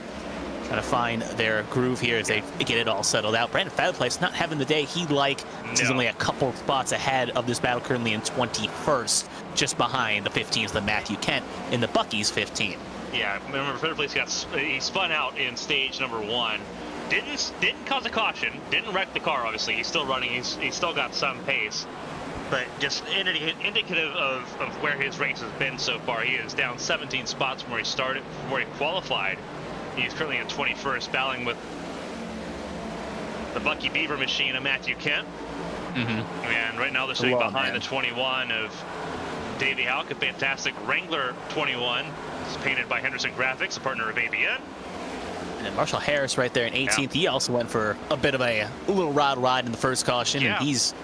trying to find their groove here as they get it all settled out. Brandon Fadlerplace not having the day he'd like. He's only a couple spots ahead of this battle, currently in 21st, just behind the 15th of Matthew Kent in the Bucky's 15. Yeah, remember Fadlerplace he spun out in stage number 1. Didn't cause a caution, didn't wreck the car, obviously. He's still running, he's still got some pace, but just indicative of where his race has been so far. He is down 17 spots from where he started, from where he qualified. He's currently in 21st, battling with the Bucky Beaver machine of Matthew Kent. And right now they're sitting behind the 21 of Davey Houck, a fantastic Wrangler 21. It's painted by Henderson Graphics, a partner of ABN. And Marshall Harris right there in 18th. He also went for a bit of a little ride in the first caution, and he's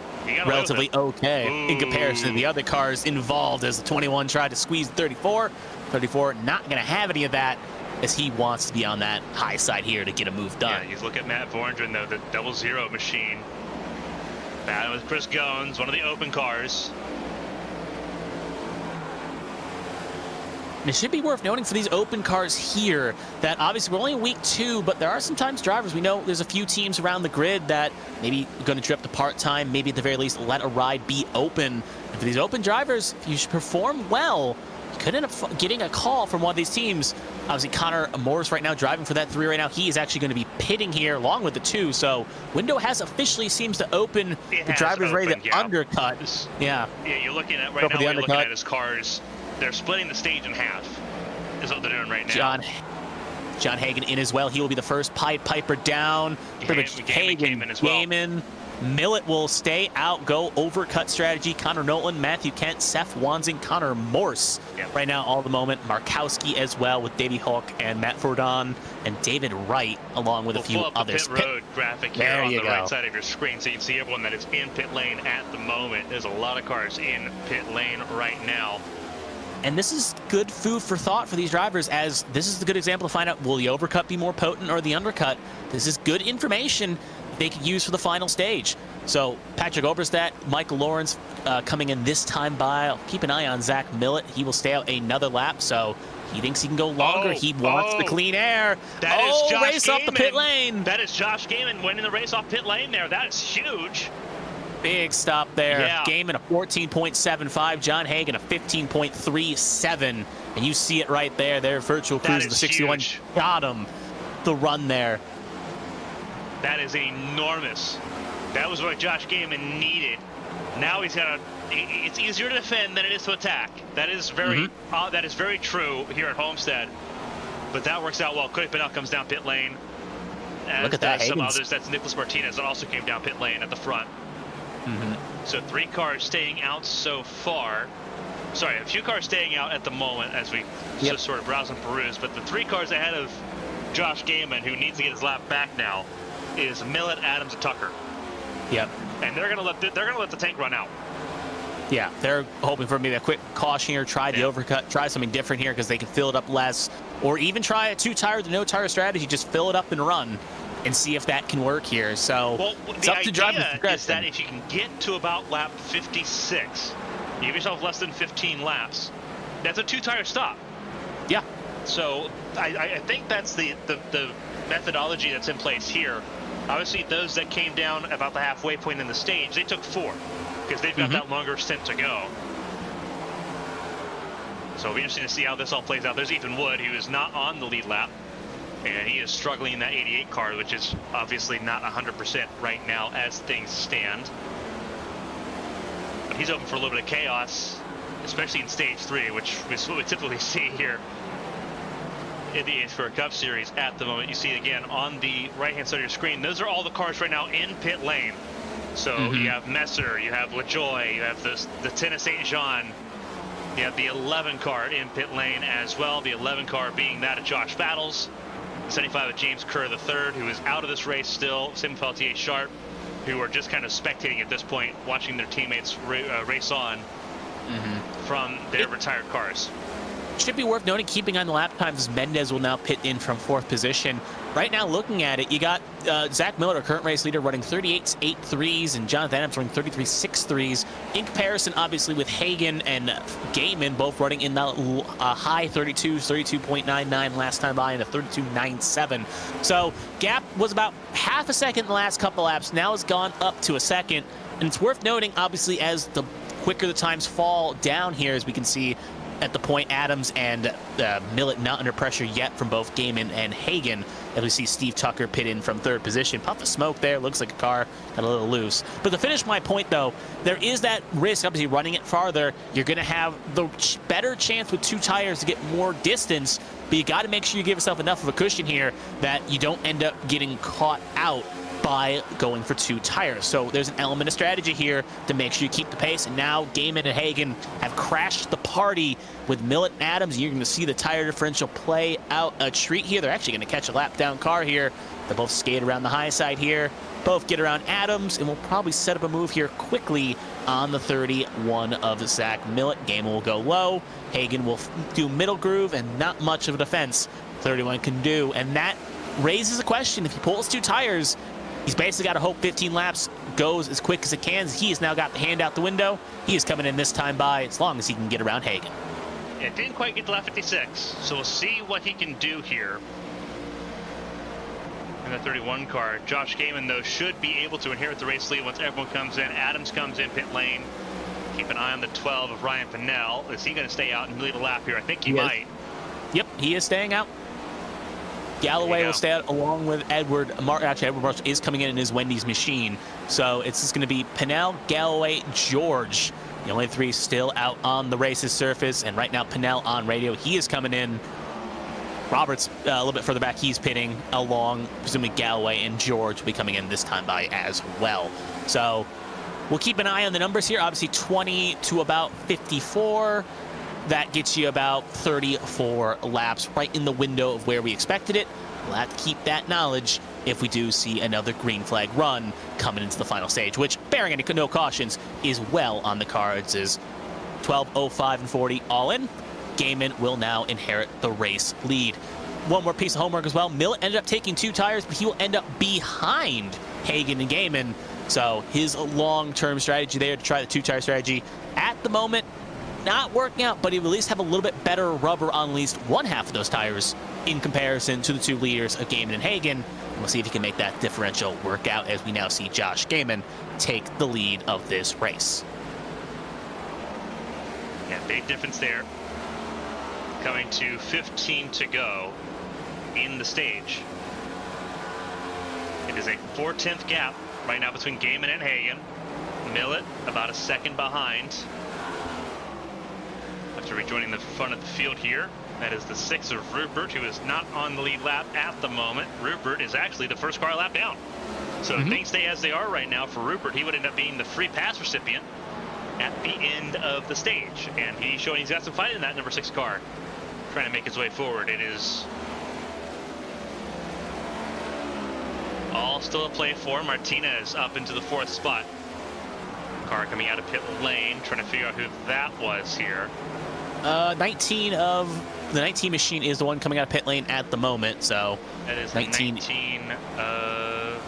relatively okay in comparison to the other cars involved, as the 21 tried to squeeze 34. 34 not going to have any of that, as he wants to be on that high side here to get a move done. Yeah, you look at Matt Vorndren, though, the 00 machine. Battling with Chris Goins, one of the open cars. And it should be worth noting for these open cars here that obviously we're only in week 2, but there are sometimes drivers. We know there's a few teams around the grid that maybe going to trip to part-time, maybe at the very least let a ride be open. And for these open drivers, if you should perform well, you could end up getting a call from one of these teams. Obviously, Connor Morris right now driving for that 3 right now. He is actually going to be pitting here along with the 2. So window has officially seems to open. The driver's ready to undercut. Yeah, you're looking at right now, you're looking at his cars. They're splitting the stage in half, is what they're doing right now. John Hagen in as well. He will be the first Pied Piper down. Hagen as well. Millet will stay out, go overcut strategy. Connor Nolan, Matthew Kent, Seth Wansing, Connor Morse. Right now, all the moment. Markowski as well with Davey Hawk and Matt Fordon and David Wright, along with a few others. The pit road graphic here on the right side of your screen, so you can see everyone that is in pit lane at the moment. There's a lot of cars in pit lane right now. And this is good food for thought for these drivers, as this is the good example to find out, will the overcut be more potent or the undercut? This is good information they could use for the final stage. So Patrick Oberstadt, Michael Lawrence coming in this time by. I'll keep an eye on Zach Millett. He will stay out another lap, so he thinks he can go longer. He wants the clean air. That is Josh race Gaiman. Off the pit lane. That is Josh Gaiman winning the race off pit lane there. That is huge. Big stop there. Gaiman a 14.75. John Hagen a 15.37. And you see it right there. Their virtual cruise of the 61 got him the run there. That is enormous. That was what Josh Gaiman needed. Now he's got it's easier to defend than it is to attack. That is very that is very true here at Homestead. But that works out well. Cody Pinnell comes down pit lane. Look at that. Some others. That's Nicholas Martinez that also came down pit lane at the front. So 3 cars staying out so far. Sorry, a few cars staying out at the moment as we just sort of browse and peruse. But the 3 cars ahead of Josh Gaiman, who needs to get his lap back now, is Millett, Adams, and Tucker. And they're gonna let the tank run out. Yeah, they're hoping for maybe a quick caution here, try the overcut, try something different here because they can fill it up less, or even try a 2-tire to no-tire strategy, just fill it up and run and see if that can work here. So it's up to drivers. The idea is that if you can get to about lap 56, you give yourself less than 15 laps, that's a 2-tire stop. Yeah. So I think that's the methodology that's in place here. Obviously, those that came down about the halfway point in the stage, they took 4 because they've got that longer stint to go. So it'll be interesting to see how this all plays out. There's Ethan Wood, who is not on the lead lap, and he is struggling in that 88 car, which is obviously not 100% right now as things stand. But he's open for a little bit of chaos, especially in stage 3, which is what we typically see here in the A-Square Cup Series at the moment. You see again on the right-hand side of your screen, those are all the cars right now in pit lane. So you have Messer, you have LaJoy, you have the 10 of St. Jean, you have the 11 car in pit lane as well, the 11 car being that of Josh Battles, the 75 of James Kerr III, who is out of this race still, same with LTA Sharp, who are just kind of spectating at this point, watching their teammates race on from their retired cars. Should be worth noting, keeping on the lap times, Mendez will now pit in from 4th position. Right now, looking at it, you got Zach Miller, current race leader, running 38.83s, and Jonathan Adams running 33.63s. In comparison, obviously, with Hagan and Gaiman both running in the high 32s, 32.99 last time by, and a 32.97. So gap was about half a second in the last couple laps. Now it's gone up to a second. And it's worth noting, obviously, as the quicker the times fall down here, as we can see at the point, Adams and Millett not under pressure yet from both Gaiman and Hagan. As we see Steve Tucker pit in from 3rd position. Puff of smoke there. Looks like a car got a little loose. But to finish my point, though, there is that risk, obviously, running it farther. You're going to have the better chance with 2 tires to get more distance, but you got to make sure you give yourself enough of a cushion here that you don't end up getting caught out by going for 2 tires. So there's an element of strategy here to make sure you keep the pace. And now Gaiman and Hagan have crashed the party with Millett and Adams. You're going to see the tire differential play out a treat here. They're actually going to catch a lap down car here. They both skate around the high side here. Both get around Adams, and we'll probably set up a move here quickly on the 31 of Zach Millett. Gaiman will go low. Hagan will do middle groove, and not much of a defense 31 can do. And that raises a question. If he pulls 2 tires, he's basically got to hope 15 laps goes as quick as it can. He has now got the hand out the window. He is coming in this time by as long as he can get around Hagan. Yeah, didn't quite get to lap 56, so we'll see what he can do here in the 31 car. Josh Gaiman, though, should be able to inherit the race lead once everyone comes in. Adams comes in pit lane. Keep an eye on the 12 of Ryan Pinnell. Is he going to stay out and lead a lap here? I think he might. Yep, he is staying out. Galloway will stay out along with Edward. Actually, Edward Marshall is coming in his Wendy's machine. So it's just going to be Pinnell, Galloway, George. The only 3 still out on the race's surface. And right now, Pinnell on radio. He is coming in. Roberts a little bit further back. He's pitting along, presumably Galloway and George will be coming in this time by as well. So we'll keep an eye on the numbers here. Obviously, 20 to about 54. That gets you about 34 laps, right in the window of where we expected it. We'll have to keep that knowledge if we do see another green flag run coming into the final stage, which, bearing any no cautions, is well on the cards. Is 12, 05, and 40 all in. Gaiman will now inherit the race lead. One more piece of homework as well. Millett ended up taking 2 tires, but he will end up behind Hagan and Gaiman. So his long-term strategy there to try the 2-tire strategy at the moment, not working out, but he will at least have a little bit better rubber on at least one half of those tires in comparison to the 2 leaders of Gaiman and Hagan. And we'll see if he can make that differential work out as we now see Josh Gaiman take the lead of this race. Yeah, big difference there. Coming to 15 to go in the stage. It is a 4/10 gap right now between Gaiman and Hagan. Millett about a second behind. After rejoining the front of the field here, that is the 6 of Rupert, who is not on the lead lap at the moment. Rupert is actually the first car lap down. So if things stay as they are right now for Rupert, he would end up being the free pass recipient at the end of the stage. And he's showing he's got some fight in that number 6 car, trying to make his way forward. It is all still a play for Martinez up into the 4th spot. Car coming out of pit lane, trying to figure out who that was here. 19 of the 19 machine is the one coming out of pit lane at the moment. So that is 19 of.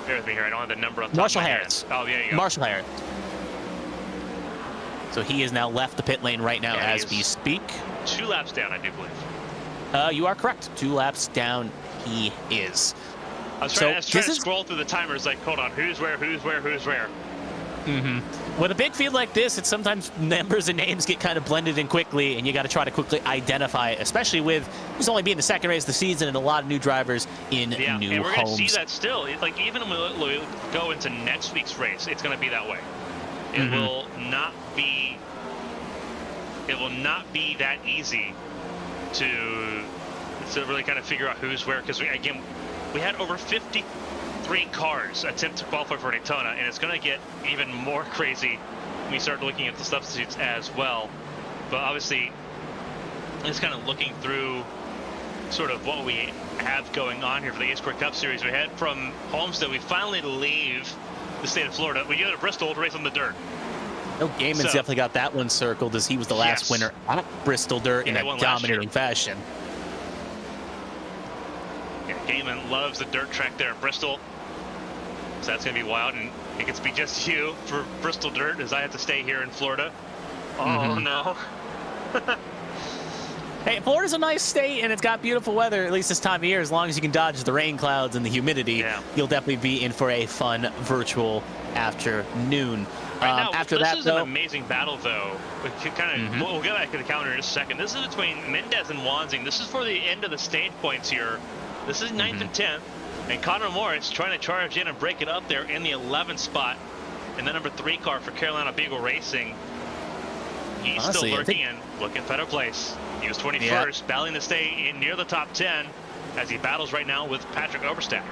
Bear with me here. I don't have the number on top Marshall of my Harris. Head. Oh, yeah, you go. Marshall Harris. So he has now left the pit lane right now as we speak. 2 laps down, I do believe. You are correct. 2 laps down he is. I was trying to scroll through the timers, like, hold on, who's where, who's where, who's where. With a big field like this, it's sometimes numbers and names get kind of blended in quickly, and you got to try to quickly identify it, especially with this only being the second race of the season and a lot of new drivers in new homes. And we're going to see that still. Like, even when we go into next week's race, it's going to be that way. It will not be. It will not be that easy to really kind of figure out who's where, because we had over 53 cars attempt to qualify for Daytona, and it's going to get even more crazy when we start looking at the substitutes as well. But obviously, just kind of looking through sort of what we have going on here for the A-Square Cup Series. We head from Homestead. We finally leave the state of Florida. We go to Bristol to race on the dirt. No, Gaiman's definitely got that one circled, as he was the last winner on Bristol dirt in a dominating fashion. Yeah, Gaiman loves the dirt track there in Bristol. So that's going to be wild, and it gets to be just you for Bristol dirt, as I have to stay here in Florida. Oh, no. Hey, Florida's a nice state, and it's got beautiful weather, at least this time of year. As long as you can dodge the rain clouds and the humidity, you'll definitely be in for a fun virtual afternoon. Right now, after this that, is an amazing battle, though. We can kind of we'll get back to the calendar in a second. This is between Mendez and Wanzing. This is for the end of the stage points here. This is 9th and 10th, and Connor Morris trying to charge in and break it up there in the 11th spot. And the number 3 car for Carolina Beagle Racing. He's still lurking and looking better place. He was 21st, battling to stay in near the top 10 as he battles right now with Patrick Oberstadt.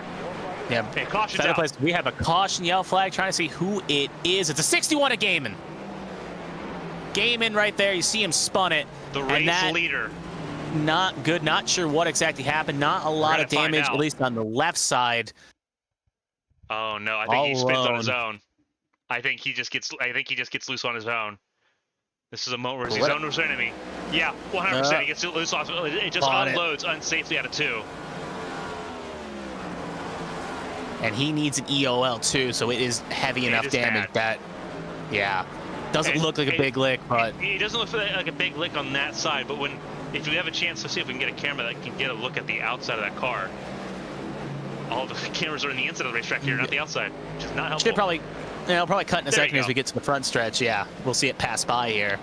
Yeah, caution's out. Place. We have a caution yellow flag, trying to see who it is. It's a 61 of Gaiman. Gaiman right there. You see him spun it. The race leader. Not good. Not sure what exactly happened. Not a lot of damage, at least on the left side. Oh no! I think he spins on his own. I think he just gets loose on his own. This is a moment where he's his own worst enemy. Yeah, 100%. He gets loose off. It just unloads unsafely out of 2. And he needs an EOL too, so it is heavy enough damage that, doesn't look like a big lick, but it doesn't look like a big lick on that side. But if we have a chance to see if we can get a camera that can get a look at the outside of that car, all the cameras are in the inside of the racetrack here, not the outside, which is not helpful. Should probably cut in a second as we get to the front stretch. Yeah, we'll see it pass by here.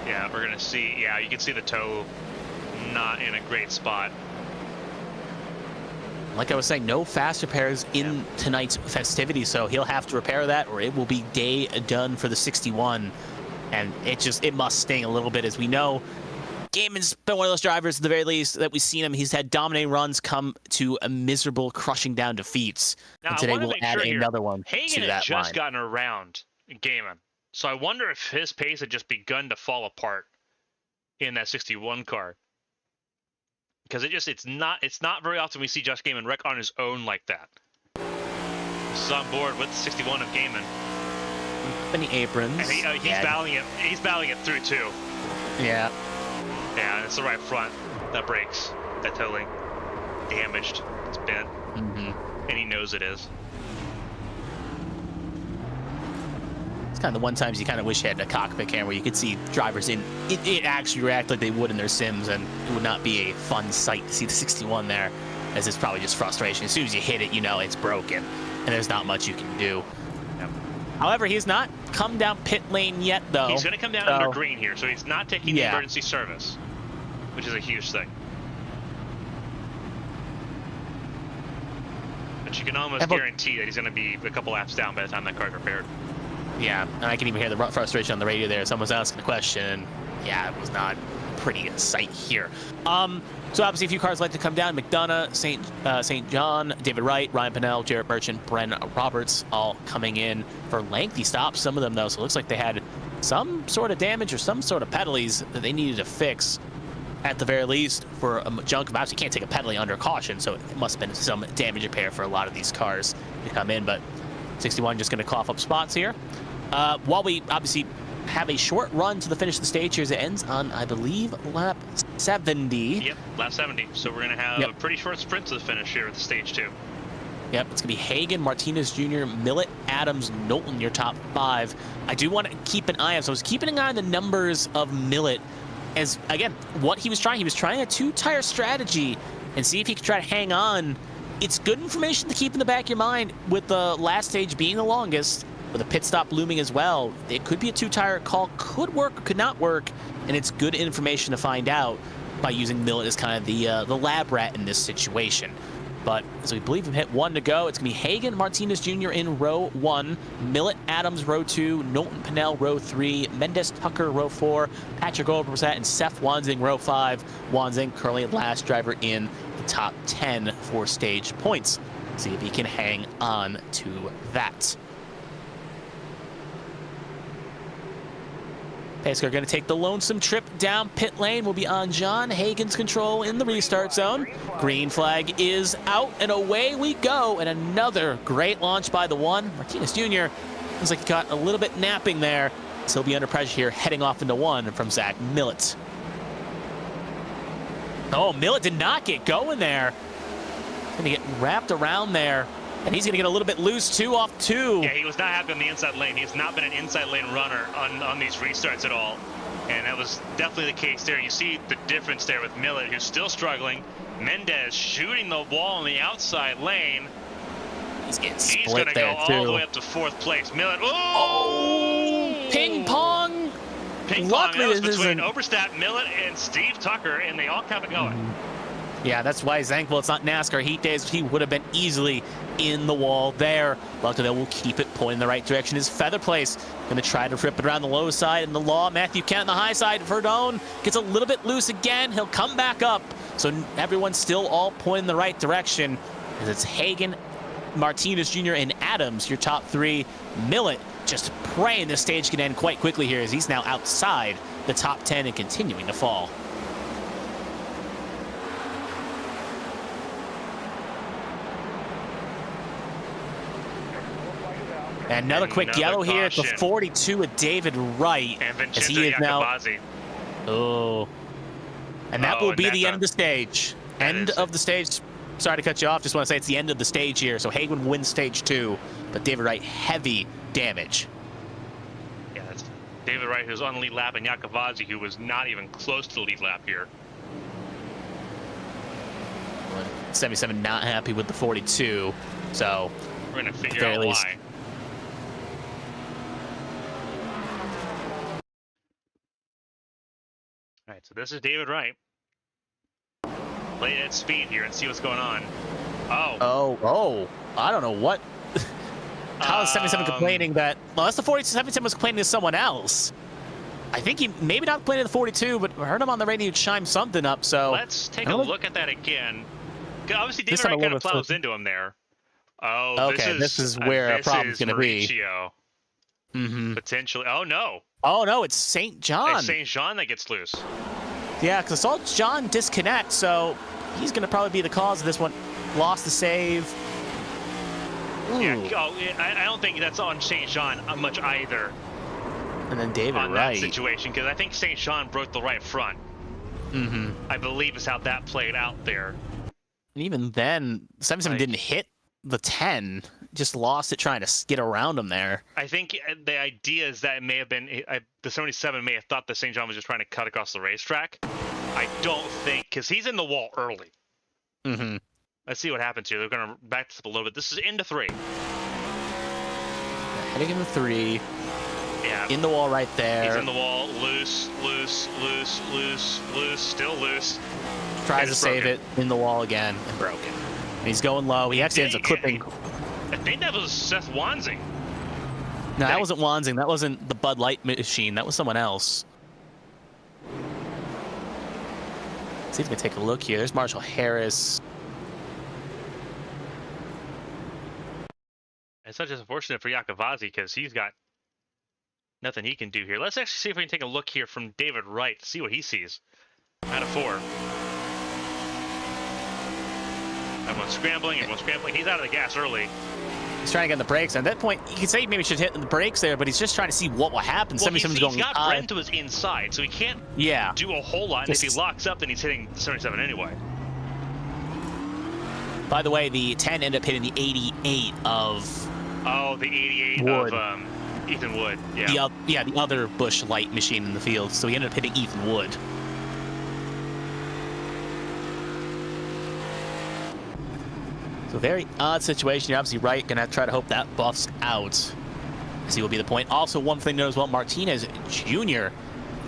Yeah, we're gonna see. Yeah, you can see the toe not in a great spot. Like I was saying, no fast repairs in tonight's festivities, so he'll have to repair that, or it will be day done for the 61. And it must sting a little bit, as we know. Gaiman's been one of those drivers, at the very least, that we've seen him. He's had dominating runs come to a miserable, crushing down defeats. Now, and today we'll add another one Hagan to that had just line. gotten around Gaiman, so I wonder if his pace had just begun to fall apart in that 61 car. Because it's not very often we see Josh Gaiman wreck on his own like that. This is on board with the 61 of Gaiman. Many aprons. And he's battling it. He's battling it through too. Yeah. Yeah, it's the right front that breaks. That totally damaged. It's bent. And he knows it is. It's kind of the one times you kind of wish you had a cockpit camera where you could see drivers it actually react like they would in their sims, and it would not be a fun sight to see the 61 there, as it's probably just frustration. As soon as you hit it, you know it's broken, and there's not much you can do. Yep. However, he's not come down pit lane yet, though. He's going to come down under green here, so he's not taking the emergency service, which is a huge thing. But you can almost guarantee that he's going to be a couple laps down by the time that car's repaired. Yeah, and I can even hear the frustration on the radio there. Someone's asking a question, and yeah, it was not pretty sight here. So obviously a few cars like to come down. McDonough, St. John, David Wright, Ryan Pinnell, Jarrett Merchant, Bren Roberts all coming in for lengthy stops. Some of them, though, so it looks like they had some sort of damage or some sort of penalties that they needed to fix at the very least for a junk. Obviously, you can't take a penalty under caution, so it must have been some damage repair for a lot of these cars to come in. But 61 just going to cough up spots here. While we obviously have a short run to the finish of the stage here, as it ends on, I believe, lap 70. Yep, lap 70. So we're going to have a pretty short sprint to the finish here at the stage 2. Yep, it's going to be Hagan, Martinez Jr., Millett, Adams, Knowlton, your top 5. I do want to keep an eye on, so I was keeping an eye on the numbers of Millett, as, again, what he was trying a 2-tire strategy and see if he could try to hang on. It's good information to keep in the back of your mind with the last stage being the longest. with a pit stop looming as well. It could be a two-tire call, could work, could not work, and it's good information to find out by using Millet as kind of the lab rat in this situation. But as we believe we've hit 1 to go, it's going to be Hagan Martinez Jr. in row 1, Millet Adams row 2, Knowlton Pinnell row 3, Mendez Tucker row 4, Patrick Oversat and Seth Wanzing row 5. Wanzing currently last driver in the top 10 for stage points. See if he can hang on to that. Pace car going to take the lonesome trip down pit lane. Will be on John Hagan's control in the restart zone. Green flag is out, and away we go. And another great launch by the 1. Martinez Jr. looks like he got a little bit napping there. So he'll be under pressure here, heading off into 1 from Zach Millet. Oh, Millet did not get going there. Going to get wrapped around there. And he's going to get a little bit loose, too, off 2. Yeah, he was not happy on the inside lane. He has not been an inside lane runner on these restarts at all. And that was definitely the case there. You see the difference there with Millet, who's still struggling. Mendez shooting the wall in the outside lane. He's getting split. He's going to go all the way up to 4th place. Millet, oh! Ping pong! Ping pong, that was between Oberstadt, Millet, and Steve Tucker, and they all kept it going. Yeah, that's why he's thankful it's not NASCAR heat days. He would have been easily in the wall there. Luckily, they will keep it pointing in the right direction. His feather place going to try to rip it around the low side and the law. Matthew Kent on the high side. Verdone gets a little bit loose again. He'll come back up. So everyone's still all pointing in the right direction. As it's Hagan, Martinez Jr., and Adams, your top 3. Millet just praying this stage can end quite quickly here as he's now outside the top 10 and continuing to fall. And another quick yellow here at the 42 with David Wright. And Vincenzo Iacobazzi. Oh. And that will be the end of the stage. End of the stage. Sorry to cut you off. Just want to say it's the end of the stage here. So Hagan wins stage 2. But David Wright, heavy damage. Yeah, that's David Wright, who's on the lead lap, and Iacobazzi, who was not even close to the lead lap here. 77 not happy with the 42. So we're going to figure out why. All right, so this is David Wright. Play it at speed here and see what's going on. Oh, I don't know what. How is 77 complaining that? Well, that's the 42. 77 was complaining to someone else. I think he maybe not complaining to the 42, but I heard him on the radio chime something up. So let's take a look at that again. Obviously, David Wright kind of plows into him there. Oh, okay, this is where a problem's going to be. Potentially. Oh no. Oh no, it's St. John. It's St. John that gets loose. Yeah, because I saw John disconnect, so he's going to probably be the cause of this one. Lost the save. Ooh. Yeah, I don't think that's on St. John much either. And then David on Wright. That situation, because I think St. John broke the right front. I believe is how that played out there. And even then, 77 didn't hit the 10. Just lost it trying to get around him there. I think the idea is that it may have been the 77 may have thought that St. John was just trying to cut across the racetrack. I don't think, because he's in the wall early. Let's see what happens here. They're going to back this up a little bit. This is into 3. Heading into 3. Yeah. In the wall right there. He's in the wall. Loose, loose, loose, loose, loose, still loose. Tries to save it in the wall again and broken. And he's going low. He actually ends up clipping. I think that was Seth Wanzing. No, that wasn't Wanzing. That wasn't the Bud Light machine. That was someone else. Let's see if we can take a look here. There's Marshall Harris. It's such unfortunate for Iacobazzi because he's got nothing he can do here. Let's actually see if we can take a look here from David Wright to see what he sees. Out of 4. Everyone's scrambling. He's out of the gas early. He's trying to get in the brakes. At that point, you could say he maybe should hit in the brakes there, but he's just trying to see what will happen. Well, he's got Brent to his inside, so he can't do a whole lot. And if he locks up, then he's hitting 77 anyway. By the way, the 10 ended up hitting the 88 of... Oh, the 88 Wood. Of Ethan Wood. Yeah. The other Busch Light machine in the field. So he ended up hitting Ethan Wood. So very odd situation. You're obviously right. Gonna have to try to hope that buffs out. as he will be the point. Also, one thing to note as well, Martinez Jr.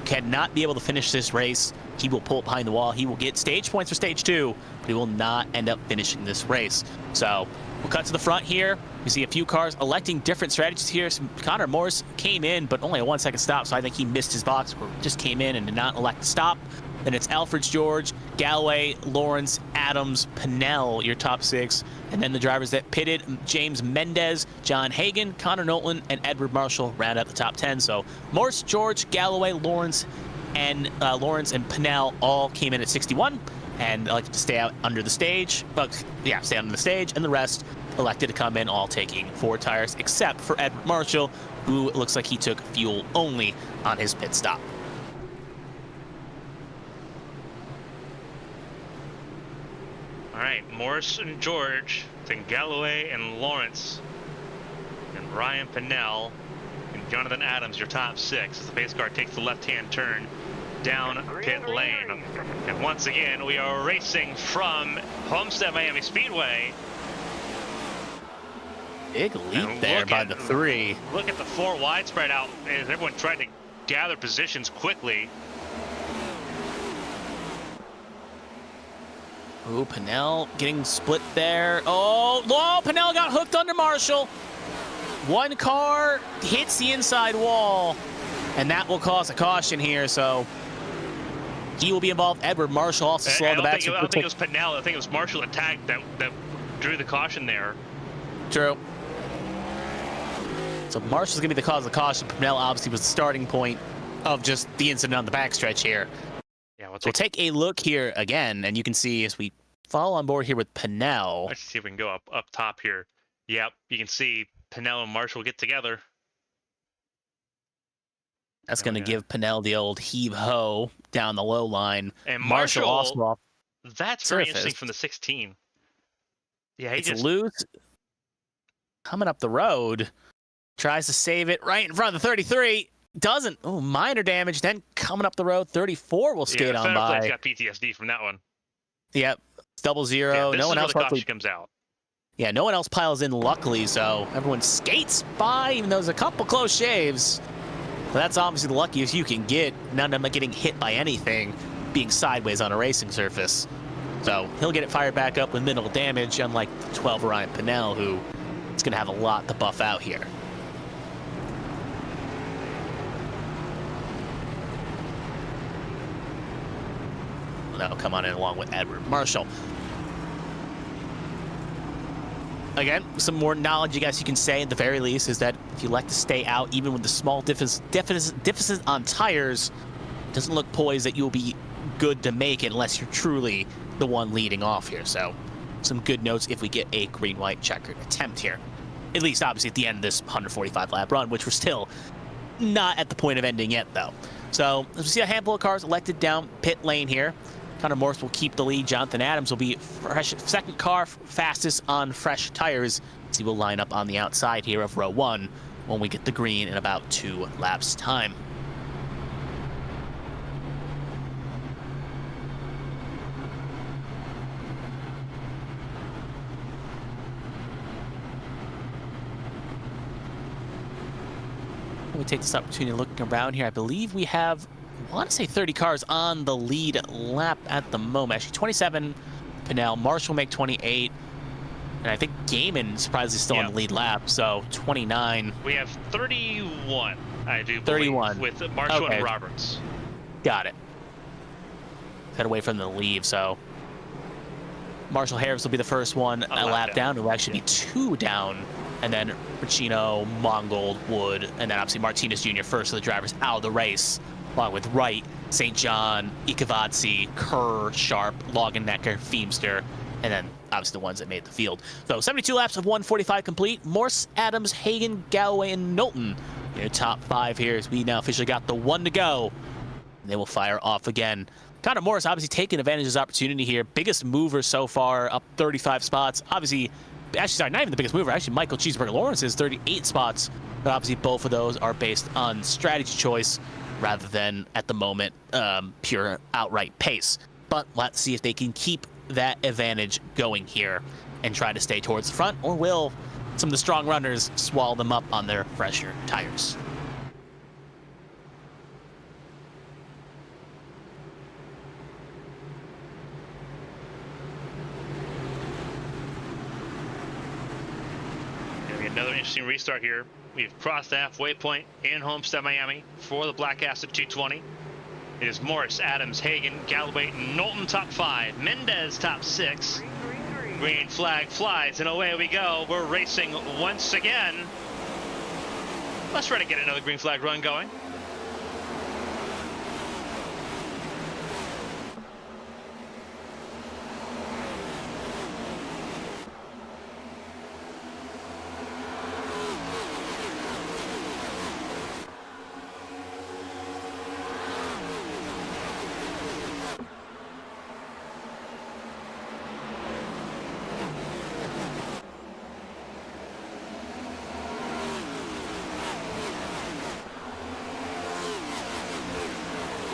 cannot be able to finish this race. He will pull it behind the wall. He will get stage points for stage 2, but he will not end up finishing this race. So we'll cut to the front here. We see a few cars electing different strategies here. Connor Morris came in, but only a 1-second stop, so I think he missed his box or just came in and did not elect to stop. Then it's Alfred George, Galloway, Lawrence, Adams, Pennell, your top 6. And then the drivers that pitted, James Mendez, John Hagan, Connor Knowlton, and Edward Marshall round out the top 10. So Morris, George, Galloway, Lawrence, and Pennell all came in at 61 and elected to stay out under the stage. Stay under the stage, and the rest elected to come in, all taking 4 tires, except for Edward Marshall, who looks like he took fuel only on his pit stop. All right, Morris and George, then Galloway and Lawrence, and Ryan Pennell, and Jonathan Adams, your top 6, as the pace car takes the left-hand turn down pit lane. And once again, we are racing from Homestead-Miami Speedway. Big lead there by the 3. Look at the 4 wide spread out as everyone tried to gather positions quickly. Ooh, Pennell getting split there. Oh, Pennell got hooked under Marshall. One car hits the inside wall, and that will cause a caution here, so he will be involved. Edward Marshall also slow on the back. I don't think it was Pennell. I think it was Marshall that tagged that drew the caution there. True. So Marshall's going to be the cause of the caution. Pennell obviously was the starting point of just the incident on the backstretch here. Yeah, we'll take a look here again, and you can see as we follow on board here with Pennell. Let's see if we can go up top here. Yep, you can see Pennell and Marshall get together. That's going to give Pennell the old heave-ho down the low line. And Marshall also off that's very interesting from the 16. Yeah, it's loose. Coming up the road. Tries to save it right in front of the 33. Doesn't. Oh, minor damage. Then coming up the road, 34 will skate on by. He's got PTSD from that one. Yep. It's 0-0. Yeah, no one else comes out. Yeah, no one else piles in, luckily, so everyone skates by, even though there's a couple close shaves. But that's obviously the luckiest you can get. None of them getting hit by anything, being sideways on a racing surface. So he'll get it fired back up with minimal damage, unlike the 12 Ryan Pennell, who is going to have a lot to buff out here. That'll come on in along with Edward Marshall. Again, some more knowledge, you guys, you can say at the very least is that if you like to stay out, even with the small deficit on tires, it doesn't look poised that you'll be good to make it unless you're truly the one leading off here. So some good notes if we get a green-white checkered attempt here. At least, obviously, at the end of this 145-lap run, which we're still not at the point of ending yet, though. So as we see a handful of cars elected down pit lane here. Connor Morris will keep the lead. Jonathan Adams will be second car fastest on fresh tires. So he will line up on the outside here of row 1 when we get the green in about 2 laps time. We take this opportunity looking around here. I believe we have, I want to say 30 cars on the lead lap at the moment. Actually, 27 Pennell. Marshall will make 28. And I think Gaiman surprisingly still on the lead lap, so 29. We have 31, I do believe, 31. With Marshall and Roberts. Got it. Cut away from the lead, so Marshall Harris will be the first one a lap down. It will actually be 2 down. And then Ricino, Mongold, Wood, and then obviously Martinez Jr. first of the drivers out of the race, along with Wright, St. John, Ikavadze, Kerr, Sharp, Longenecker, Feemster, and then obviously the ones that made the field. So 72 laps of 145 complete. Morse, Adams, Hagan, Galloway, and Knowlton. Your top 5 here as we now officially got the 1 to go. And they will fire off again. Connor Morris obviously taking advantage of his opportunity here. Biggest mover so far, up 35 spots. Obviously, sorry, not even the biggest mover. Actually, Michael Cheeseburger Lawrence is 38 spots. But obviously, both of those are based on strategy choice rather than, at the moment, pure outright pace. But let's see if they can keep that advantage going here and try to stay towards the front, or will some of the strong runners swallow them up on their fresher tires. Another interesting restart here. We've crossed the halfway point in Homestead-Miami for the Black Acid 220. It is Morris, Adams, Hagan, Galloway, Knowlton top 5, Mendez top 6. Green flag flies, and away we go. We're racing once again. Let's try to get another green flag run going.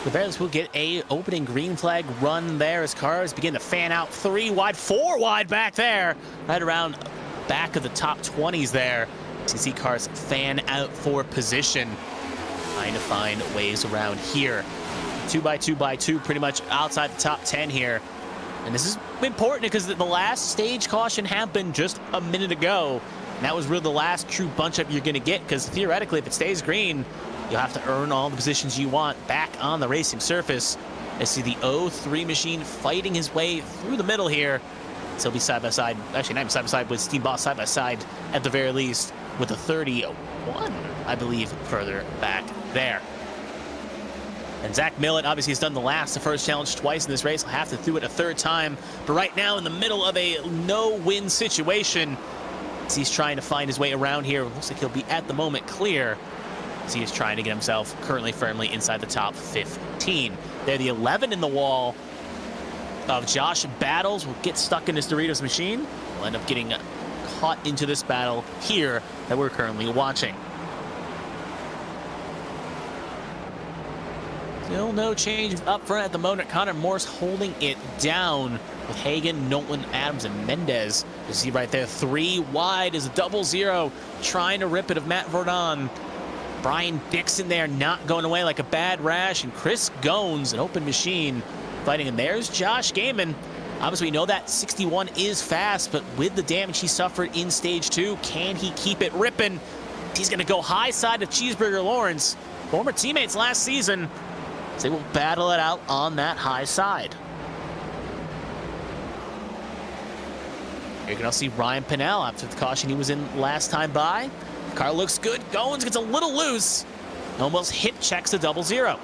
The Bears will get a opening green flag run there as cars begin to fan out 3 wide, 4 wide back there, right around back of the top 20s there. You can see cars fan out for position, trying to find ways around here. 2x2x2, pretty much outside the top 10 here. And this is important because the last stage caution happened just a minute ago. And that was really the last true bunch up you're going to get, because theoretically, if it stays green, you'll have to earn all the positions you want back on the racing surface. I see the 03 machine fighting his way through the middle here. So he'll be side by side, actually not even side by side, with Steam Boss side by side at the very least, with a 31, I believe, further back there. And Zach Millett obviously has done the first challenge twice in this race. He'll have to do it a third time. But right now, in the middle of a no-win situation, as he's trying to find his way around here, looks like he'll be at the moment clear, as he is trying to get himself currently firmly inside the top 15. They're the 11 in the wall of Josh Battles. Will get stuck in his Doritos machine. Will end up getting caught into this battle here that we're currently watching. Still no change up front at the moment. Connor Morse holding it down with Hagan, Knowlton, Adams, and Mendez. You see right there, 3 wide is a 0-0, trying to rip it of Matt Verdon. Brian Dixon there not going away like a bad rash, and Chris Gones, an open machine, fighting. And there's Josh Gaiman. Obviously, we know that 61 is fast, but with the damage he suffered in stage 2, can he keep it ripping? He's going to go high side of Cheeseburger Lawrence, former teammates last season. So they will battle it out on that high side. Here you can also see Ryan Pinnell after the caution he was in last time by. Car looks good. Goins gets a little loose. Almost hit checks the 0-0.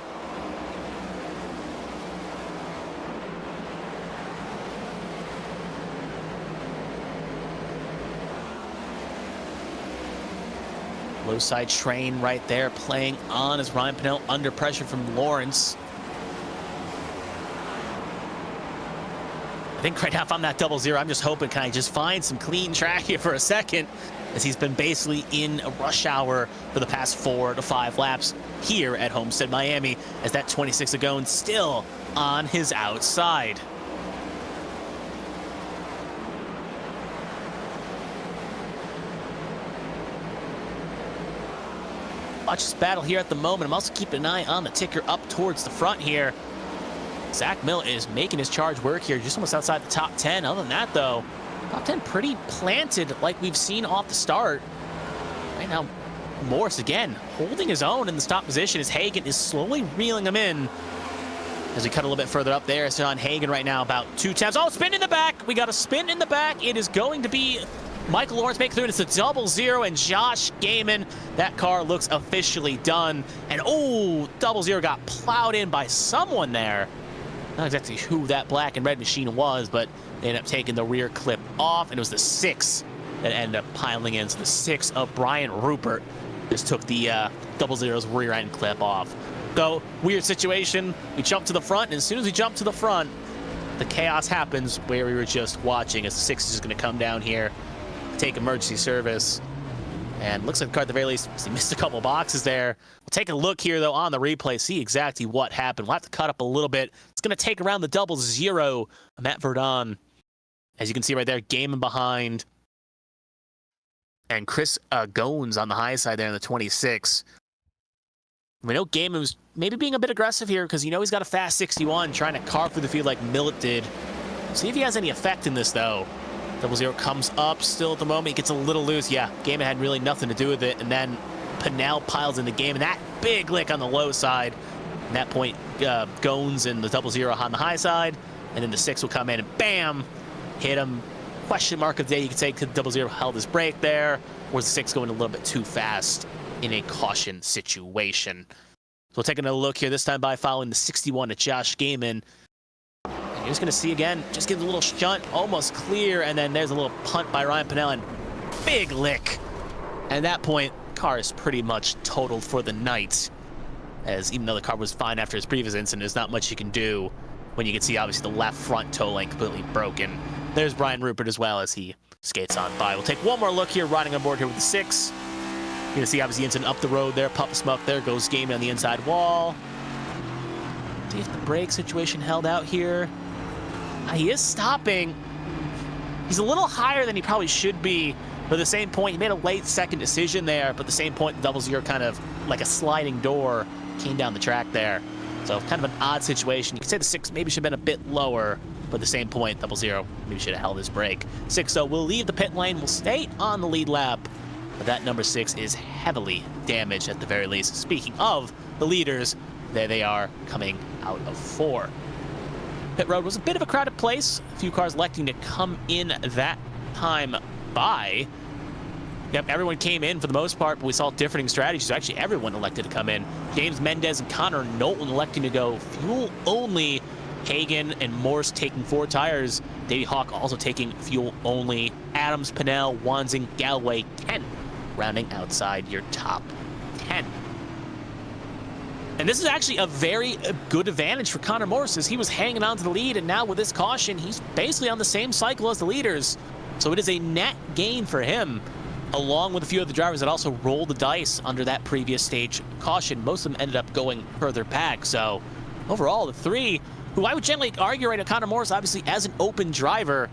Low side train right there playing on as Ryan Pinnell under pressure from Lawrence. I think right now if I'm that 0-0, I'm just hoping, can I just find some clean track here for a second, as he's been basically in a rush hour for the past 4 to 5 laps here at Homestead-Miami, as that 26 Agone still on his outside. Watch this battle here at the moment. I'm also keeping an eye on the ticker up towards the front here. Zach Millett is making his charge work here, just almost outside the top 10. Other than that, though, top 10 pretty planted like we've seen off the start. Right now, Morse again holding his own in the top position as Hagan is slowly reeling him in. As we cut a little bit further up there, it's on Hagan right now about 2 times. Oh, spin in the back. We got a spin in the back. It is going to be Michael Lawrence making through, and it's a 0-0, and Josh Gaiman, that car looks officially done. And oh, 0-0 got plowed in by someone there. Not exactly who that black and red machine was, but they ended up taking the rear clip off, and it was the 6 that ended up piling in. So the 6 of Brian Rupert just took the 0-0's rear end clip off. So, weird situation. We jump to the front, and as soon as we jump to the front, the chaos happens where we were just watching, as the 6 is just going to come down here, take emergency service. And looks like the car at the very least, he missed a couple boxes there. We'll take a look here, though, on the replay, see exactly what happened. We'll have to cut up a little bit. It's going to take around the 0-0. Matt Verdon, as you can see right there, Gaiman behind. And Chris Gones on the high side there in the 26. We know Gaiman was maybe being a bit aggressive here because you know he's got a fast 61 trying to carve through the field like Millet did. See if he has any effect in this, though. 00 comes up still at the moment. He gets a little loose. Yeah, Gaiman had really nothing to do with it. And then Pinnell piles in the game. And that big lick on the low side. At that point, Gones and the 00 on the high side. And then the 6 will come in and bam, hit him. Question mark of the day, you could say, could 00 held his brake there? Or is the 6 going a little bit too fast in a caution situation? So we'll take another look here, this time by following the 61 to Josh Gaiman. And you're just going to see again, just get a little shunt, almost clear, and then there's a little punt by Ryan Pinnell, and big lick. And at that point, car is pretty much totaled for the night. As even though the car was fine after his previous incident, there's not much you can do when you can see, obviously, the left front toe link completely broken. There's Brian Rupert as well as he skates on by. We'll take one more look here, riding on board here with the 6. You're going to see, obviously, incident up the road there. Puff of smoke. There goes Gaiman on the inside wall. See if the brake situation held out here. He is stopping. He's a little higher than he probably should be. But at the same point, he made a late second decision there. But at the same point, the 00 kind of like a sliding door came down the track there. So kind of an odd situation. You could say the 6 maybe should have been a bit lower. But at the same point, 00 maybe should have held his brake. 6, though, will leave the pit lane. Will stay on the lead lap. But that number 6 is heavily damaged at the very least. Speaking of the leaders, there they are coming out of 4. Pit road was a bit of a crowded place. A few cars electing to come in that time by. Yep, everyone came in for the most part, but we saw differing strategies. So actually, everyone elected to come in. James Mendez and Connor Knowlton electing to go fuel only. Hagan and Morse taking 4 tires. Davey Hawk also taking fuel only. Adams, Pinnell, Wanzing, Galloway, 10. Rounding outside your top 10. And this is actually a very good advantage for Connor Morse as he was hanging on to the lead, and now with this caution, he's basically on the same cycle as the leaders. So it is a net gain for him, along with a few of the drivers that also rolled the dice under that previous stage caution. Most of them ended up going further back. So overall, the 3, who I would generally argue right now, Connor Morse, obviously as an open driver,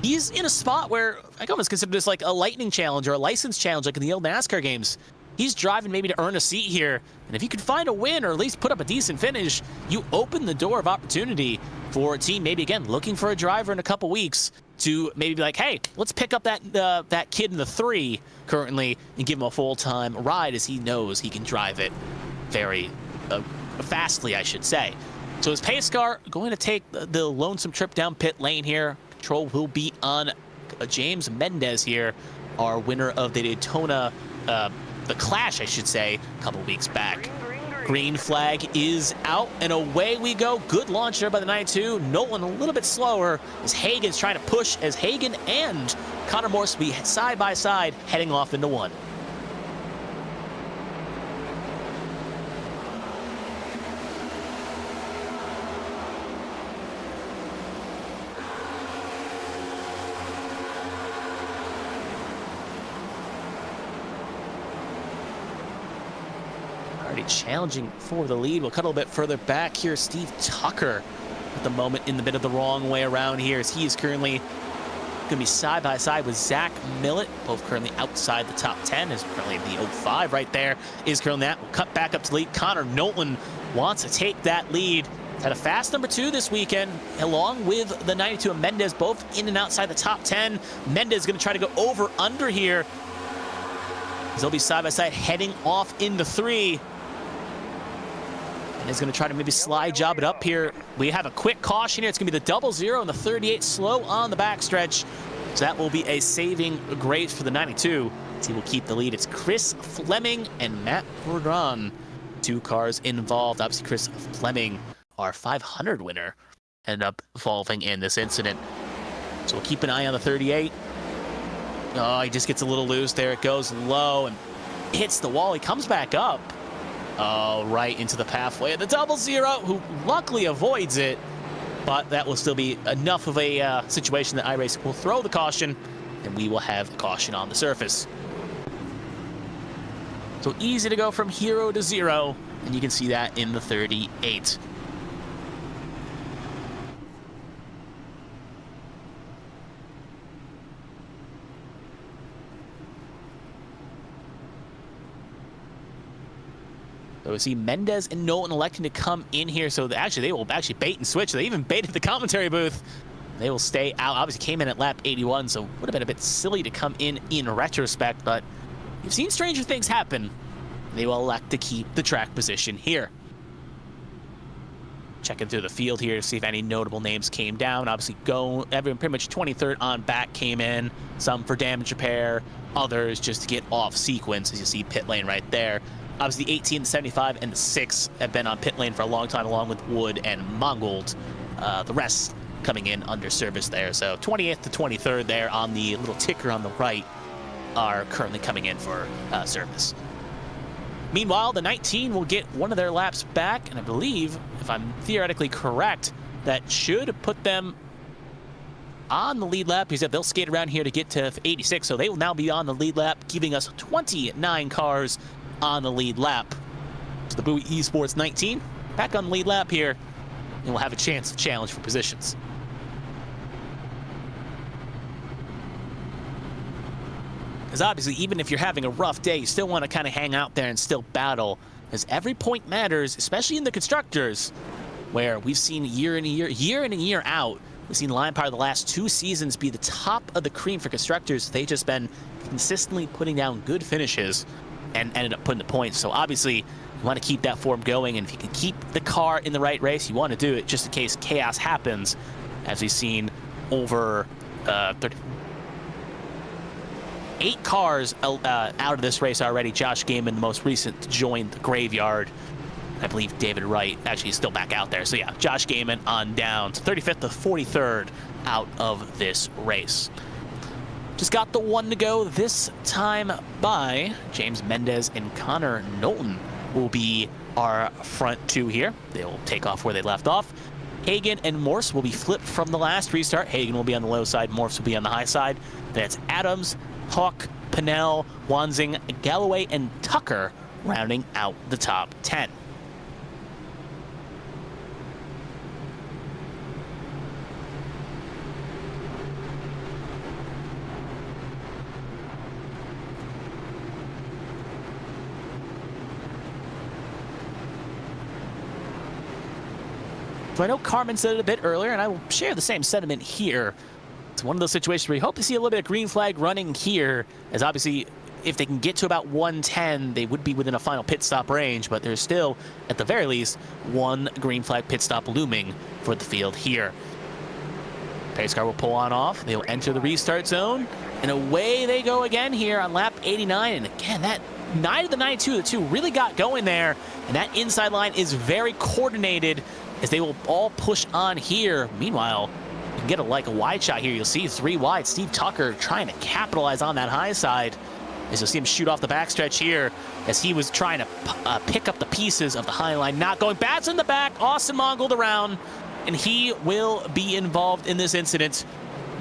he's in a spot where I almost consider this like a lightning challenge or a license challenge like in the old NASCAR games. He's driving maybe to earn a seat here, and if you could find a win or at least put up a decent finish, you open the door of opportunity for a team maybe, again, looking for a driver in a couple weeks to maybe be like, hey, let's pick up that kid in the 3 currently and give him a full-time ride as he knows he can drive it very fastly, I should say. So his pace car going to take the lonesome trip down pit lane here. Control will be on James Mendez here, our winner of the Daytona, the Clash, I should say, a couple weeks back. Green flag is out, and away we go. Good launch there by the 92. Nolan a little bit slower as Hagan's trying to push, as Hagan and Connor Morse will be side by side heading off into 1. Challenging for the lead. We'll cut a little bit further back here. Steve Tucker at the moment in the bit of the wrong way around here as he is currently going to be side by side with Zach Millett, both currently outside the top 10. Is currently the 05 right there. Is currently that. We'll cut back up to lead. Connor Knowlton wants to take that lead. Had a fast number 2 this weekend, along with the 92 of Mendez, both in and outside the top 10. Mendez is going to try to go over under here. They'll be side by side heading off into 3. And he's going to try to maybe slide job it up here. We have a quick caution here. It's going to be the 00 and the 38 slow on the backstretch. So that will be a saving grace for the 92. He will keep the lead. It's Chris Fleming and Matt Bourdon. 2 cars involved. Obviously, Chris Fleming, our 500 winner, ended up involving in this incident. So we'll keep an eye on the 38. Oh, he just gets a little loose there. It goes low and hits the wall. He comes back up. Oh, right into the pathway of the 00, who luckily avoids it. But that will still be enough of a situation that iRace will throw the caution, and we will have a caution on the surface. So easy to go from 0 to 0, and you can see that in the 38. we see Mendez and Nolan electing to come in here. So they will actually bait and switch. They even baited the commentary booth. They will stay out. Obviously came in at lap 81, so would have been a bit silly to come in retrospect, but you've seen stranger things happen. They will elect to keep the track position here. Checking through the field here to see if any notable names came down. Obviously, everyone pretty much 23rd on back came in. Some for damage repair, others just to get off sequence, as you see pit lane right there. Obviously, the 18, the 75, and the 6 have been on pit lane for a long time, along with Wood and Mongold. The rest coming in under service there. So 20th to 23rd there on the little ticker on the right are currently coming in for service. Meanwhile, the 19 will get one of their laps back, and I believe, if I'm theoretically correct, that should put them on the lead lap, because they'll skate around here to get to 86, so they will now be on the lead lap, giving us 29 cars on the lead lap. So the Bowie Esports 19 back on the lead lap here, and we'll have a chance to challenge for positions. Because obviously, even if you're having a rough day, you still want to kind of hang out there and still battle, as every point matters, especially in the constructors, where we've seen year in and year out, we've seen Lion Power the last 2 seasons be the top of the cream for constructors. They've just been consistently putting down good finishes and ended up putting the points. So obviously, you want to keep that form going, and if you can keep the car in the right race, you want to do it just in case chaos happens, as we've seen over 8 cars out of this race already. Josh Gaiman, the most recent, joined the graveyard. I believe David Wright actually is still back out there. So yeah, Josh Gaiman on down to 35th to 43rd out of this race. Just got the 1 to go this time by James Mendez, and Connor Knowlton will be our front 2 here. They'll take off where they left off. Hagen and Morse will be flipped from the last restart. Hagen will be on the low side, Morse will be on the high side. That's Adams, Hawk, Pinnell, Wanzing, Galloway, and Tucker rounding out the top 10. So I know Carmen said it a bit earlier, and I will share the same sentiment here. It's one of those situations where you hope to see a little bit of green flag running here, as obviously if they can get to about 110, they would be within a final pit stop range, but there's still, at the very least, 1 green flag pit stop looming for the field here. Pace car will pull on off. They'll enter the restart zone, and away they go again here on lap 89. And again, that 9 of the 92, the 2 really got going there, and that inside line is very coordinated as they will all push on here. Meanwhile, you can get a wide shot here. You'll see 3 wide. Steve Tucker trying to capitalize on that high side, as you'll see him shoot off the backstretch here, as he was trying to pick up the pieces of the high line. Not going. Bats in the back. Austin Mongold around, and he will be involved in this incident.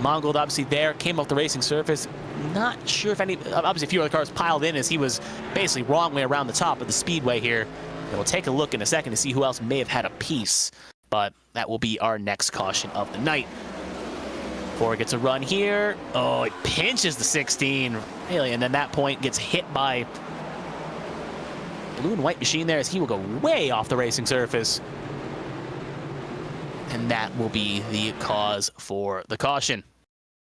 Mongold obviously there, came off the racing surface. Not sure if obviously a few other cars piled in, as he was basically wrong way around the top of the speedway here. And we'll take a look in a second to see who else may have had a piece, but that will be our next caution of the night. Ford gets a run here. Oh, it pinches the 16, really, and then that point gets hit by blue and white machine there, as he will go way off the racing surface. And that will be the cause for the caution.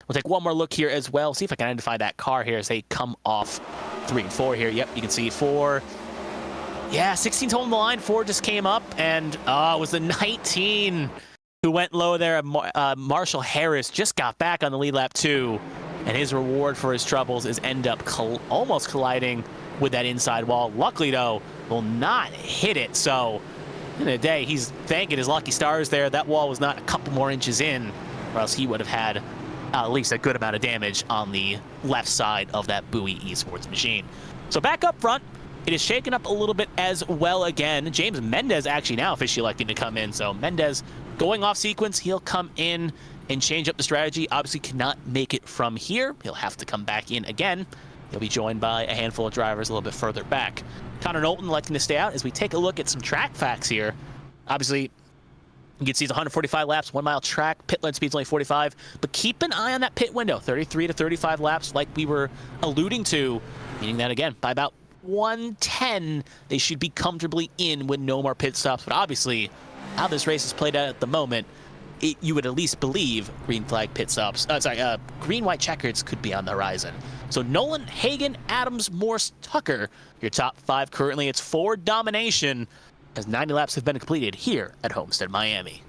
We'll take one more look here as well, see if I can identify that car here as they come off 3 and 4 here. Yep, you can see 4. Yeah, 16 holding the line. 4 just came up, and it was the 19 who went low there. Marshall Harris just got back on the lead lap 2, and his reward for his troubles is end up almost colliding with that inside wall. Luckily, though, will not hit it. So, in the day, he's thanking his lucky stars there. That wall was not a couple more inches in, or else he would have had at least a good amount of damage on the left side of that Bowie Esports machine. So back up front, it is shaken up a little bit as well again. James Mendez actually now officially electing to come in. So Mendez going off sequence, he'll come in and change up the strategy. Obviously cannot make it from here. He'll have to come back in again. He'll be joined by a handful of drivers a little bit further back. Connor Knowlton electing to stay out as we take a look at some track facts here. Obviously, you can see it's 145 laps, 1 mile track, pit lane speed's only 45, but keep an eye on that pit window, 33 to 35 laps like we were alluding to, meaning that again, by about 110, they should be comfortably in with no more pit stops. But obviously, how this race is played out at the moment, you would at least believe green flag pit stops. Green-white checkers could be on the horizon. So Nolan, Hagan, Adams, Morse, Tucker, your top 5 currently. It's Ford domination as 90 laps have been completed here at Homestead-Miami.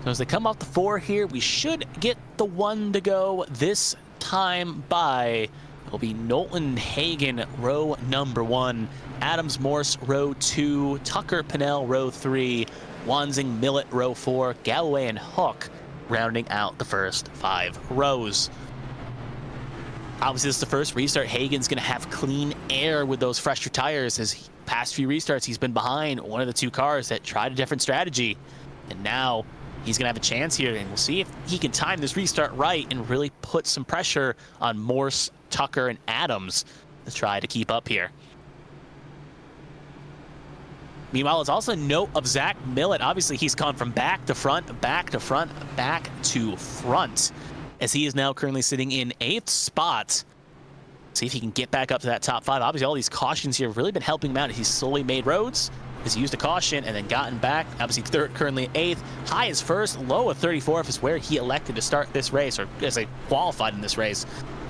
So as they come off the 4 here, we should get the 1 to go this time by. It'll be Knowlton Hagan, row number 1. Adams Morse, row 2. Tucker Pinnell, row 3. Wansing Millet, row 4. Galloway and Hook rounding out the first 5 rows. Obviously, this is the first restart. Hagan's going to have clean air with those fresher tires. His past few restarts, he's been behind one of the 2 cars that tried a different strategy. And now he's going to have a chance here, and we'll see if he can time this restart right and really put some pressure on Morse, Tucker, and Adams to try to keep up here. Meanwhile, it's also a note of Zach Millett. Obviously, he's gone from back to front, back to front, back to front, as he is now currently sitting in 8th spot. See if he can get back up to that top 5. Obviously, all these cautions here have really been helping him out as he's slowly made roads. Has used a caution and then gotten back. Obviously, third, currently 8th. High is 1st, low of 34th is where he elected to start this race, or as I qualified in this race,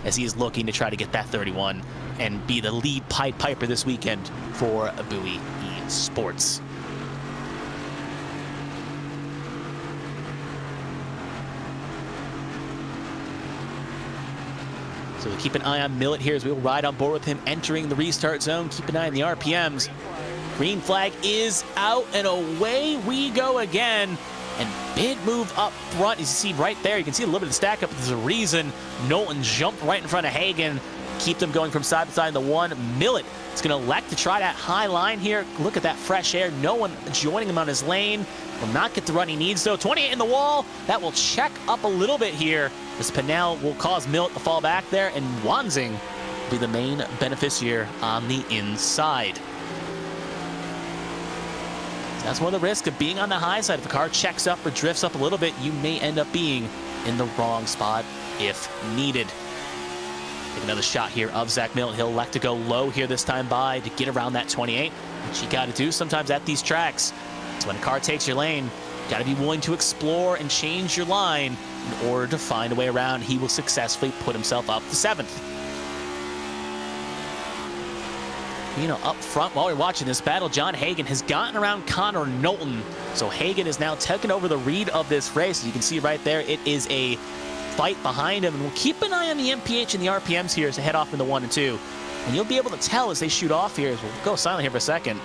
as he is looking to try to get that 31 and be the lead Pied Piper this weekend for Bowie Esports. So we'll keep an eye on Millett here as we'll ride on board with him entering the restart zone. Keep an eye on the RPMs. Green flag is out, and away we go again. And big move up front. As you see right there, you can see a little bit of the stack up. There's a reason Knowlton jumped right in front of Hagan. Keep them going from side to side in the 1. Millett is going to elect to try that high line here. Look at that fresh air. No one joining him on his lane. Will not get the run he needs, though. 28 in the wall. That will check up a little bit here, as Pinnell will cause Millett to fall back there, and Wansing will be the main beneficiary on the inside. That's one of the risks of being on the high side. If a car checks up or drifts up a little bit, you may end up being in the wrong spot if needed. Take another shot here of Zach Millett. He'll elect to go low here this time by to get around that 28, which you got to do sometimes at these tracks. So when a car takes your lane, you got to be willing to explore and change your line in order to find a way around. He will successfully put himself up to 7th. You know, up front, while we're watching this battle, John Hagan has gotten around Connor Knowlton. So Hagan is now taking over the lead of this race. As you can see right there, it is a fight behind him. And we'll keep an eye on the MPH and the RPMs here as they head off in the 1 and 2. And you'll be able to tell as they shoot off here. As we'll go silent here for a second.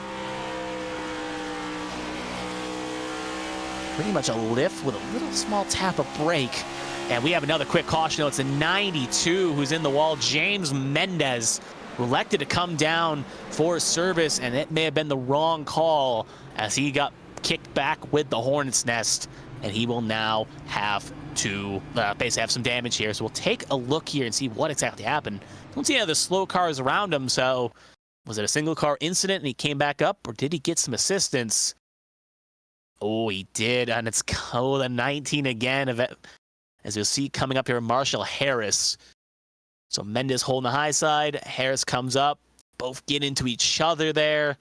Pretty much a lift with a little small tap of brake. And we have another quick caution. It's a 92 who's in the wall. James Mendez elected to come down for service, and it may have been the wrong call as he got kicked back with the Hornet's Nest, and he will now have to basically have some damage here. So we'll take a look here and see what exactly happened. Don't see any other slow cars around him, so was it a single car incident and he came back up, or did he get some assistance? Oh, he did, and it's the 19 again, as you'll see coming up here, Marshall Harris. So Mendez holding the high side, Harris comes up, both get into each other there.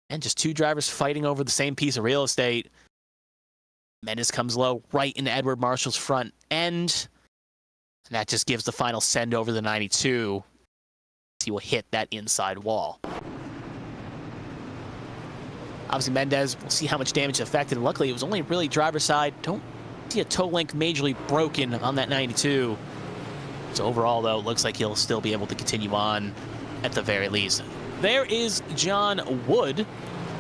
And just 2 drivers fighting over the same piece of real estate. Mendez comes low right into Edward Marshall's front end. And that just gives the final send over the 92. He will hit that inside wall. Obviously Mendez, we'll see how much damage it affected. Luckily, it was only really driver's side. Don't see a toe link majorly broken on that 92. So overall, though, it looks like he'll still be able to continue on at the very least. There is John Wood.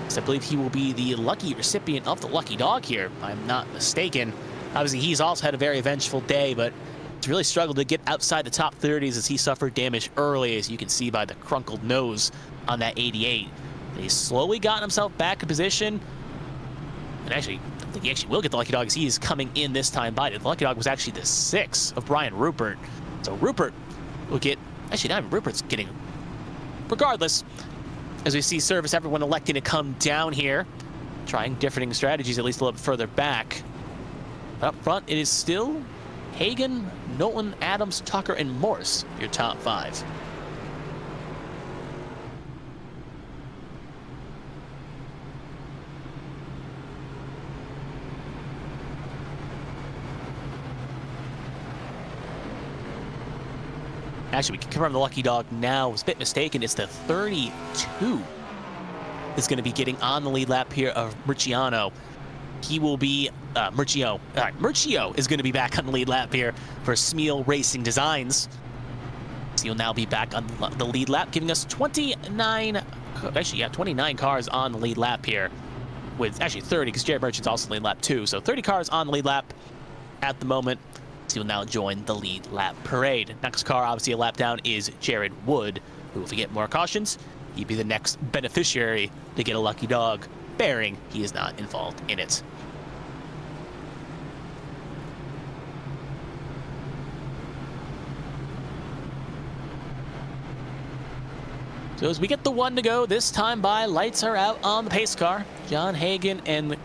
So I believe he will be the lucky recipient of the lucky dog here, if I'm not mistaken. Obviously, he's also had a very vengeful day, but he's really struggled to get outside the top 30s as he suffered damage early, as you can see by the crunkled nose on that 88. He's slowly gotten himself back in position. And actually, I think he actually will get the Lucky Dog as he is coming in this time by. The Lucky Dog was actually the 6 of Brian Rupert. So Rupert will get, actually not even Rupert's getting, regardless, as we see service, everyone electing to come down here, trying differing strategies at least a little bit further back. Up front, it is still Hagan, Knowlton, Adams, Tucker, and Morse, your top 5. Actually, we can confirm the Lucky Dog now. I was a bit mistaken. It's the 32 is going to be getting on the lead lap here of Murciano. He will be, Murcio is going to be back on the lead lap here for Smeal Racing Designs. So he'll now be back on the lead lap, giving us 29 cars on the lead lap here. With actually 30, because Jared Merchant's also lead lap 2. So 30 cars on the lead lap at the moment. So he will now join the lead lap parade. Next car, obviously a lap down, is Jared Wood, who, if we get more cautions, he'd be the next beneficiary to get a Lucky Dog, bearing he is not involved in it. So as we get the 1 to go, this time by, lights are out on the pace car. John Hagan and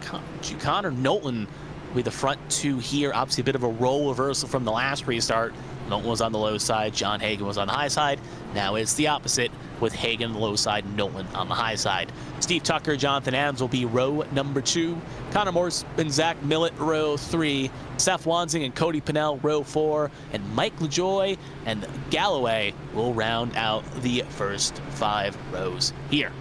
Connor Knowlton with the front 2 here. Obviously a bit of a role reversal from the last restart. Knowlton was on the low side, John Hagan was on the high side. Now it's the opposite, with Hagan on the low side, Knowlton on the high side. Steve Tucker, Jonathan Adams will be row number 2. Connor Morse and Zach Millett, row 3. Seth Wansing and Cody Pinnell, row 4. And Mike LaJoy and Galloway will round out the first 5 rows here.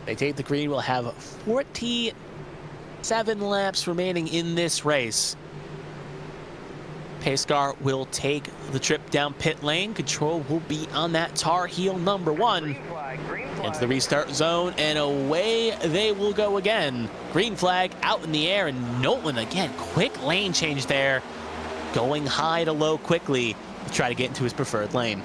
They take the green. We'll have 47 laps remaining in this race. Pace car will take the trip down pit lane. Control will be on that Tar Heel number 1. Green flag. Into the restart zone, and away they will go again. Green flag out in the air, and Knowlton again, quick lane change there. Going high to low quickly to try to get into his preferred lane.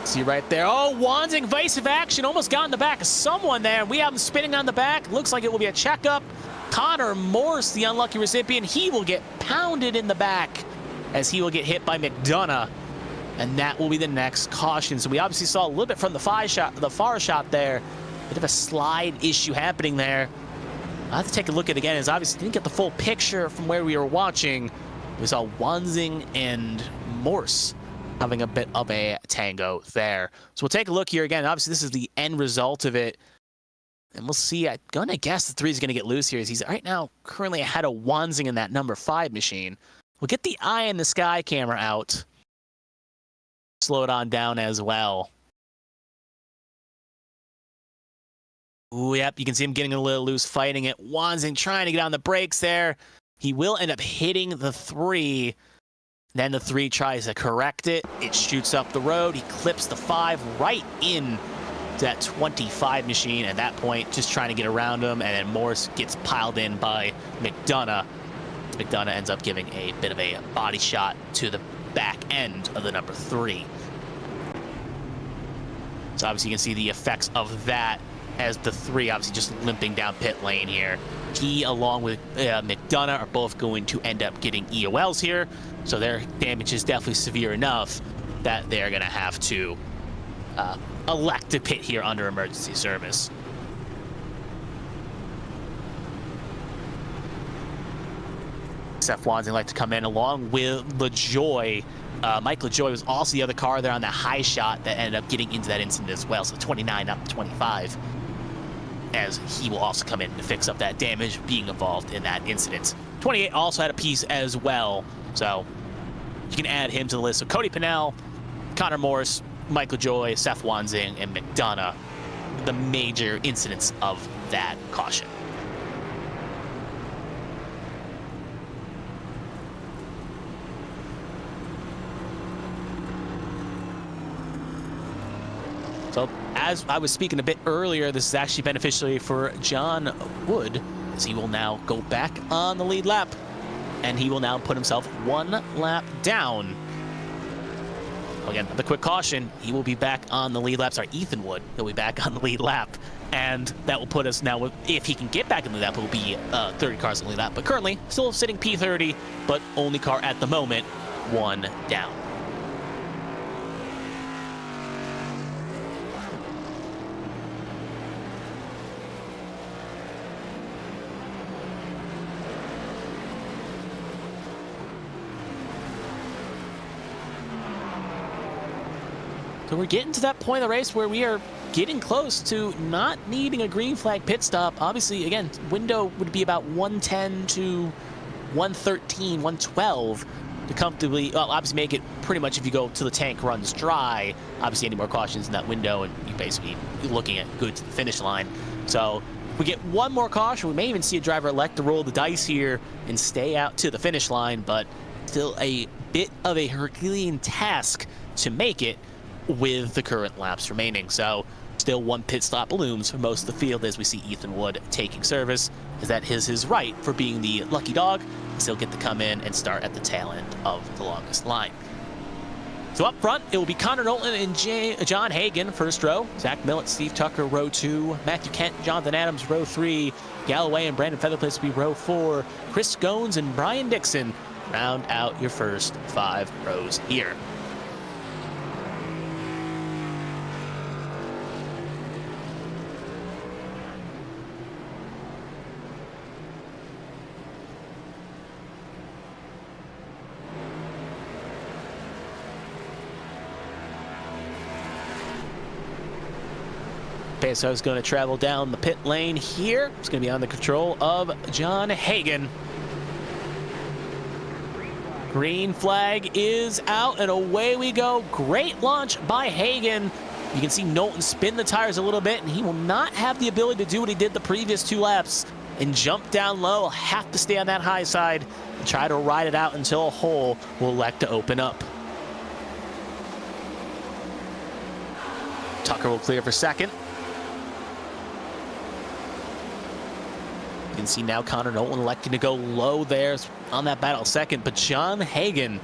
See right there. Oh, Wansing, evasive action. Almost got in the back of someone there. We have him spinning on the back. Looks like it will be a checkup. Connor Morse, the unlucky recipient, he will get pounded in the back as he will get hit by McDonough. And that will be the next caution. So we obviously saw a little bit from the far shot there. Bit of a slide issue happening there. I'll have to take a look at it again, as obviously didn't get the full picture from where we were watching. We saw Wansing and Morse having a bit of a tango there. So we'll take a look here again. Obviously, this is the end result of it. And we'll see. I'm going to guess the 3 is going to get loose here, as he's right now currently ahead of Wansing in that number 5 machine. We'll get the eye in the sky camera out. Slow it on down as well. Ooh, yep, you can see him getting a little loose, fighting it. Wansing trying to get on the brakes there. He will end up hitting the 3. Then the 3 tries to correct it. It shoots up the road. He clips the 5 right in to that 25 machine. At that point, just trying to get around him, and then Morse gets piled in by McDonough. McDonough ends up giving a bit of a body shot to the back end of the number 3. So obviously you can see the effects of that as the 3 obviously just limping down pit lane here. He, along with McDonough, are both going to end up getting EOLs here. So their damage is definitely severe enough that they're going to have to elect to pit here under emergency service. Seth Wansing like to come in along with LaJoy. Mike LaJoy was also the other car there on that high shot that ended up getting into that incident as well. So 29 up to 25, as he will also come in to fix up that damage being involved in that incident. 28 also had a piece as well, so you can add him to the list. So Cody Pennell, Connor Morris, Mike LaJoy, Seth Wansing, and McDonough, the major incidents of that caution. So, as I was speaking a bit earlier, this is actually beneficial for John Wood, as he will now go back on the lead lap, and he will now put himself 1 lap down. Again, the quick caution, he will be back on the lead lap. Sorry, Ethan Wood, he'll be back on the lead lap, and that will put us now, if he can get back in the lap, it will be 30 cars in the lead lap, but currently still sitting P30, but only car at the moment, 1 down. So we're getting to that point of the race where we are getting close to not needing a green flag pit stop. Obviously, again, window would be about 110 to 113, 112 to comfortably, well, obviously make it pretty much if you go to the tank runs dry. Obviously, any more cautions in that window, and you basically looking at good to the finish line. So if we get one more caution, we may even see a driver elect to roll the dice here and stay out to the finish line, but still a bit of a Herculean task to make it with the current laps remaining. So still 1 pit stop looms for most of the field as we see Ethan Wood taking service, as that is his right for being the lucky dog. He'll get to come in and start at the tail end of the longest line. So up front, it will be Connor Knowlton and John Hagan, first row. Zach Millett, Steve Tucker, row 2. Matthew Kent, Jonathan Adams, row 3. Galloway and Brandon Featherplace will be row 4. Chris Gones and Brian Dixon round out your first 5 rows here. So is going to travel down the pit lane here. It's going to be on the control of John Hagan. Green flag is out, and away we go. Great launch by Hagan. You can see Knowlton spin the tires a little bit, and he will not have the ability to do what he did the previous 2 laps and jump down low. He'll have to stay on that high side and try to ride it out until a hole will elect to open up. Tucker will clear for second. You can see now Connor Knowlton electing to go low there on that battle second, but John Hagan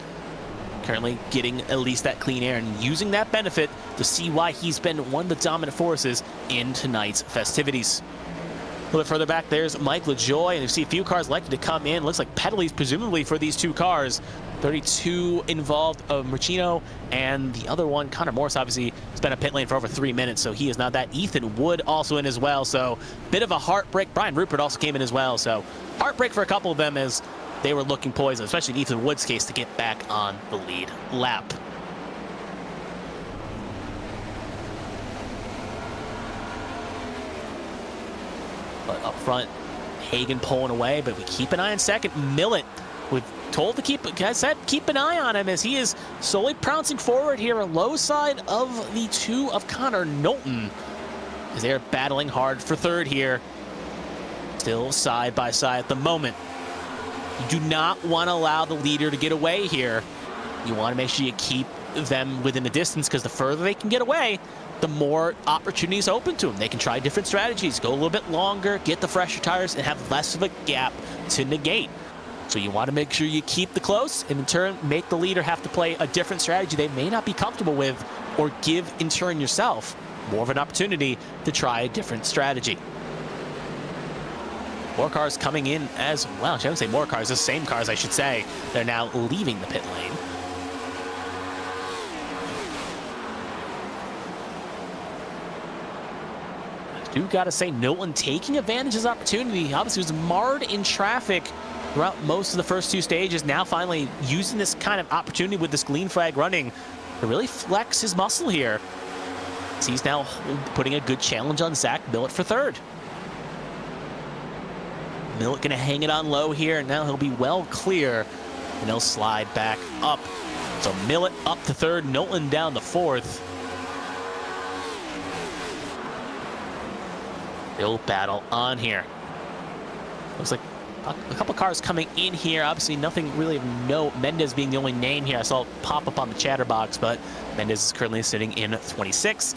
currently getting at least that clean air and using that benefit to see why he's been one of the dominant forces in tonight's festivities. A little bit further back, there's Mike LaJoy, and you see a few cars elected to come in. Looks like penalties presumably for these 2 cars. 32 involved of Murchino, and the other one, Connor Morris, obviously has been a pit lane for over 3 minutes, so he is not that. Ethan Wood also in as well, so bit of a heartbreak. Brian Rupert also came in as well, so heartbreak for a couple of them as they were looking poised, especially in Ethan Wood's case, to get back on the lead lap. But up front, Hagan pulling away, but we keep an eye on second. Millett, we've told to keep an eye on him as he is slowly pouncing forward here, a low side of the 2 of Connor Knowlton, as they're battling hard for third here. Still side by side at the moment. You do not want to allow the leader to get away here. You want to make sure you keep them within the distance, because the further they can get away, the more opportunities open to them. They can try different strategies, go a little bit longer, get the fresher tires, and have less of a gap to negate. So you want to make sure you keep the close, and in turn make the leader have to play a different strategy they may not be comfortable with, or give in turn yourself more of an opportunity to try a different strategy. More cars coming in as well. I shouldn't say more cars, the same cars I should say. They're now leaving the pit lane. I do gotta say, Knowlton taking advantage of his opportunity. Obviously was marred in traffic throughout most of the first two stages. Now finally using this kind of opportunity with this green flag running to really flex his muscle here. So he's now putting a good challenge on Zach Millett for third. Millett gonna hang it on low here, and now he'll be well clear, and he'll slide back up. So Millett up to third, Nolan down to fourth. They'll battle on here. Looks like a couple cars coming in here. Obviously nothing really of note. Mendez being the only name here. I saw it pop up on the chatter box, but Mendez is currently sitting in 26.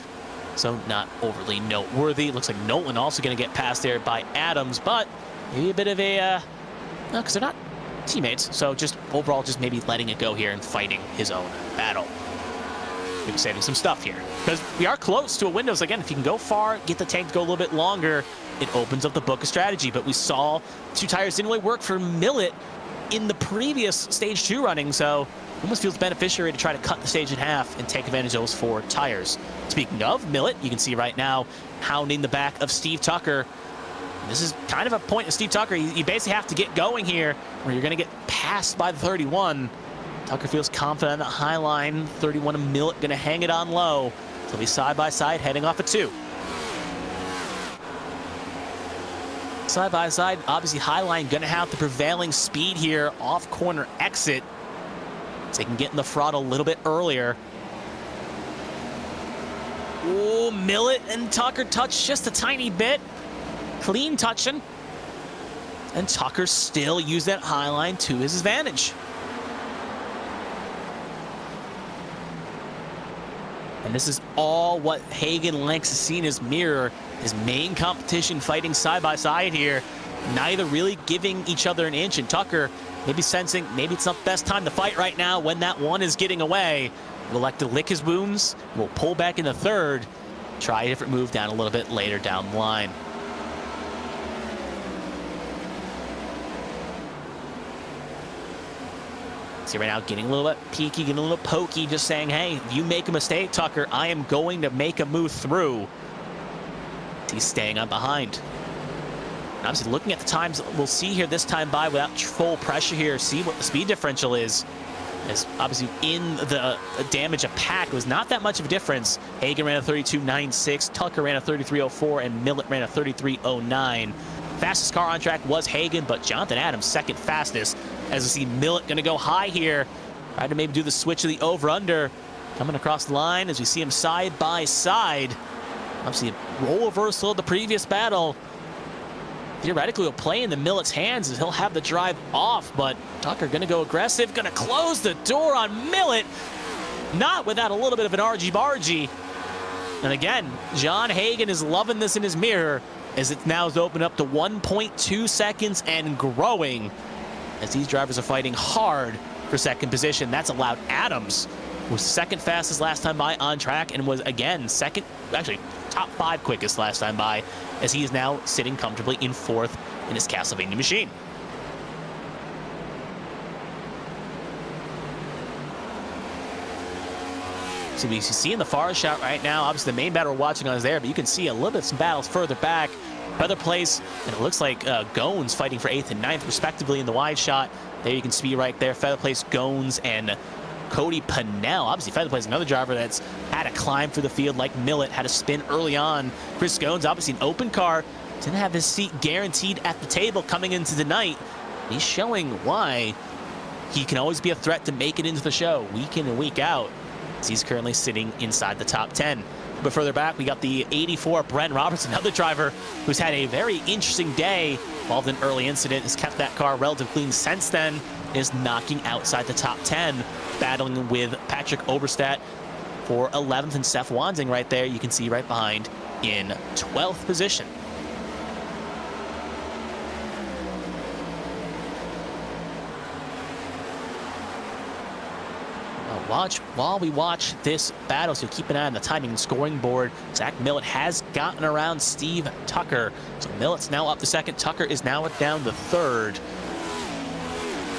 So not overly noteworthy. Looks like Nolan also going to get passed there by Adams, but maybe a bit of a, no, because they're not teammates. So just overall, just maybe letting it go here and fighting his own battle. Maybe saving some stuff here, because we are close to a window. So again, if you can go far, get the tank to go a little bit longer, it opens up the book of strategy. But we saw two tires didn't really work for Millett in the previous stage 2 running, so almost feels beneficiary to try to cut the stage in half and take advantage of those 4 tires. Speaking of Millett, you can see right now hounding the back of Steve Tucker. This is kind of a point of Steve Tucker. You basically have to get going here, where you're going to get passed by the 31. Tucker feels confident on the high line. 31 of Millett going to hang it on low. So they'll be side by side heading off at 2. Side by side, obviously Highline going to have the prevailing speed here off corner exit, so they can get in the throttle a little bit earlier. Oh, Millett and Tucker touch just a tiny bit. Clean touching. And Tucker still use that Highline to his advantage. And this is all what Hagan likes to see in his mirror. His main competition fighting side by side here. Neither really giving each other an inch. And Tucker maybe sensing maybe it's not the best time to fight right now when that one is getting away. Will like to lick his wounds. Will pull back into third. Try a different move down a little bit later down the line. See right now getting a little bit peeky, getting a little pokey, just saying, hey, if you make a mistake, Tucker, I am going to make a move through. He's staying on behind. And obviously looking at the times we'll see here this time by without full pressure here, see what the speed differential is. As obviously in the damage of pack, it was not that much of a difference. Hagan ran a 32.96, Tucker ran a 33.04, and Millett ran a 33.09. Fastest car on track was Hagan, but Jonathan Adams second fastest. As we see Millett going to go high here. Try to maybe do the switch of the over-under. Coming across the line as we see him side by side. Obviously a role reversal of the previous battle. Theoretically will play in the Millett's hands as he'll have the drive off, but Tucker going to go aggressive, going to close the door on Millett. Not without a little bit of an argy-bargy. And again, John Hagan is loving this in his mirror, as it now is opened up to 1.2 seconds and growing, as these drivers are fighting hard for second position. That's allowed Adams, who was second fastest last time by on track and was again second, actually top 5 quickest last time by, as he is now sitting comfortably in 4th in his Castlevania machine. So we see in the far shot right now, obviously the main battle we're watching on is there, but you can see a little bit of some battles further back. Feather Place, and it looks like Gones fighting for 8th and 9th respectively in the wide shot. There you can see right there, Feather Place, Gones, and Cody Pannell. Obviously Feather Place, another driver that's had to climb through the field like Millett, had to spin early on. Chris Gones, obviously an open car, didn't have his seat guaranteed at the table coming into the night. He's showing why he can always be a threat to make it into the show week in and week out, as he's currently sitting inside the top 10. But further back, we got the 84 Brent Roberts, another driver who's had a very interesting day, involved in an early incident, has kept that car relatively clean since then, is knocking outside the top 10, battling with Patrick Oberstadt for 11th, and Seth Wansing right there, you can see right behind in 12th position. While we watch this battle, so keep an eye on the timing and scoring board. Zach Millett has gotten around Steve Tucker. So Millett's now up to second. Tucker is now down to third.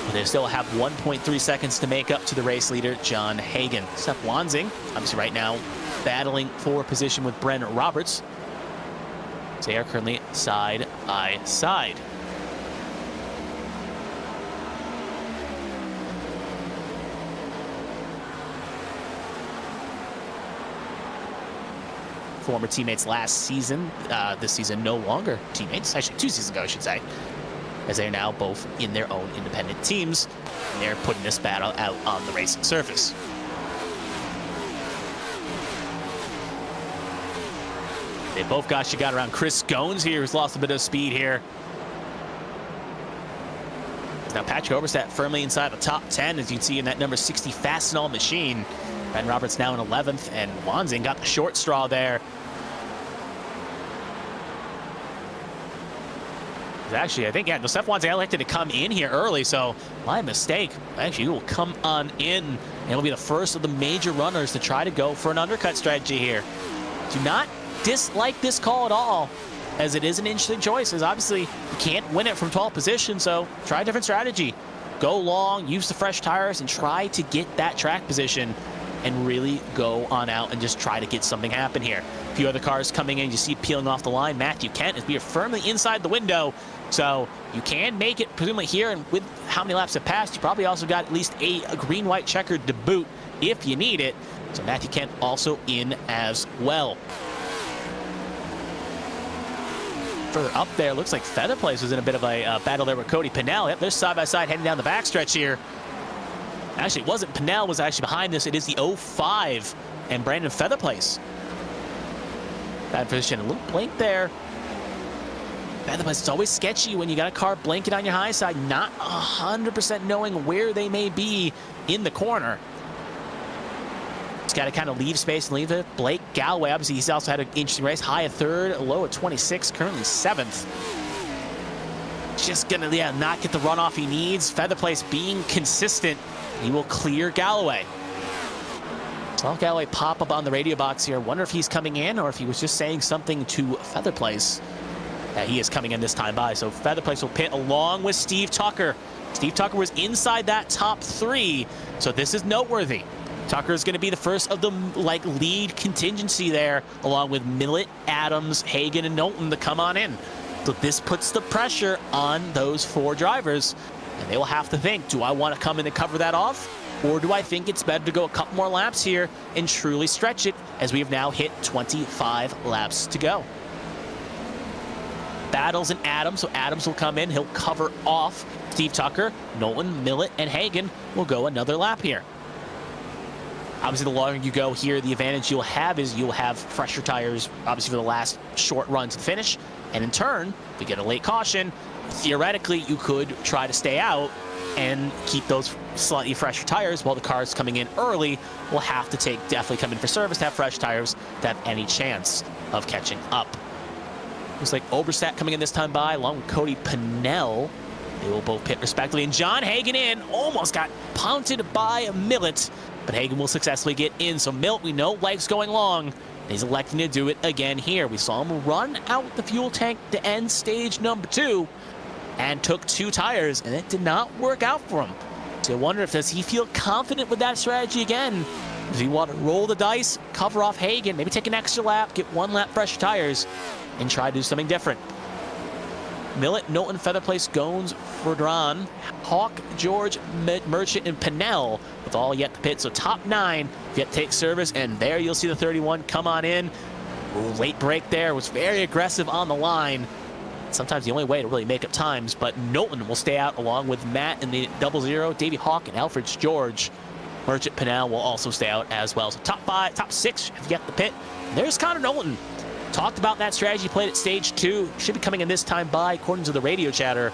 But they still have 1.3 seconds to make up to the race leader, John Hagan. Seth Wansing, obviously right now, battling for position with Brent Roberts. They are currently side by side. former teammates last season. This season, no longer teammates. Actually, 2 seasons ago, I should say. As they are now both in their own independent teams. And they're putting this battle out on the racing surface. They both got you around Chris Gones here, who's lost a bit of speed here. Now Patrick Oberstadt firmly inside the top 10, as you can see in that number 60 Fastenal machine. Ben Roberts now in 11th, and Wanzing got the short straw there. Actually, I think, yeah, Joseph Wanzing elected to come in here early, so my mistake. Actually, he will come on in, and will be the first of the major runners to try to go for an undercut strategy here. Do not dislike this call at all, as it is an interesting choice, as obviously you can't win it from 12th position, so try a different strategy. Go long, use the fresh tires, and try to get that track position and really go on out and just try to get something happen here. A few other cars coming in, you see peeling off the line. Matthew Kent is we are firmly inside the window, so you can make it presumably here, and with how many laps have passed, you probably also got at least a green-white checkered to boot if you need it. So Matthew Kent also in as well. Further up there, looks like Feather Place was in a bit of a battle there with Cody Pinnell. Yep, they're side by side heading down the backstretch here. Actually, it wasn't Pinnell was actually behind this. It is the 05 and Brandon Feather Place. Bad position, a little blink there. Feather Place, it's always sketchy when you got a car blinking on your high side, not 100% knowing where they may be in the corner. Just got to kind of leave space and leave it. Blake Galloway, obviously, he's also had an interesting race. High at 3rd, low at 26, currently 7th. Just gonna, yeah, not get the runoff he needs. Feather Place being consistent. He will clear Galloway. Saw Galloway pop up on the radio box here. Wonder if he's coming in or if he was just saying something to Feather Place. He is coming in this time by, so Feather Place will pit along with Steve Tucker. Steve Tucker was inside that top 3, so this is noteworthy. Tucker is going to be the first of the lead contingency there, along with Millett, Adams, Hagan, and Knowlton to come on in. So this puts the pressure on those 4 drivers, and they will have to think, do I want to come in and cover that off, or do I think it's better to go a couple more laps here and truly stretch it, as we have now hit 25 laps to go. Battles and Adams, so Adams will come in, he'll cover off Steve Tucker. Knowlton, Millett, and Hagan will go another lap here. Obviously, the longer you go here, the advantage you'll have is you'll have fresher tires, obviously, for the last short run to the finish. And in turn, if you get a late caution, theoretically, you could try to stay out and keep those slightly fresher tires, while the cars coming in early will have to definitely come in for service to have fresh tires to have any chance of catching up. Looks like Oberstadt coming in this time by, along with Cody Pinnell. They will both pit respectively. And John Hagan in, almost got punted by Millett, but Hagan will successfully get in. So Millett, we know, likes going long. He's electing to do it again here. We saw him run out the fuel tank to end stage number 2 and took 2 tires, and it did not work out for him. So I wonder if does he feel confident with that strategy again? Does he want to roll the dice, cover off Hagan, maybe take an extra lap, get 1 lap fresh tires, and try to do something different? Millett, Knowlton, Feather Place, Gones, Verdron, Hawk, George, Merchant, and Pinnell with all yet to pit. So top 9 yet to take service, and there you'll see the 31 come on in. Ooh, late break there, was very aggressive on the line. Sometimes the only way to really make up times, but Knowlton will stay out along with Matt in the 00, Davey Hawk, and Alfred George. Merchant, Pinnell will also stay out as well. So top 6 have yet to pit. And there's Connor Knowlton. Talked about that strategy, played at stage 2. Should be coming in this time by, according to the radio chatter.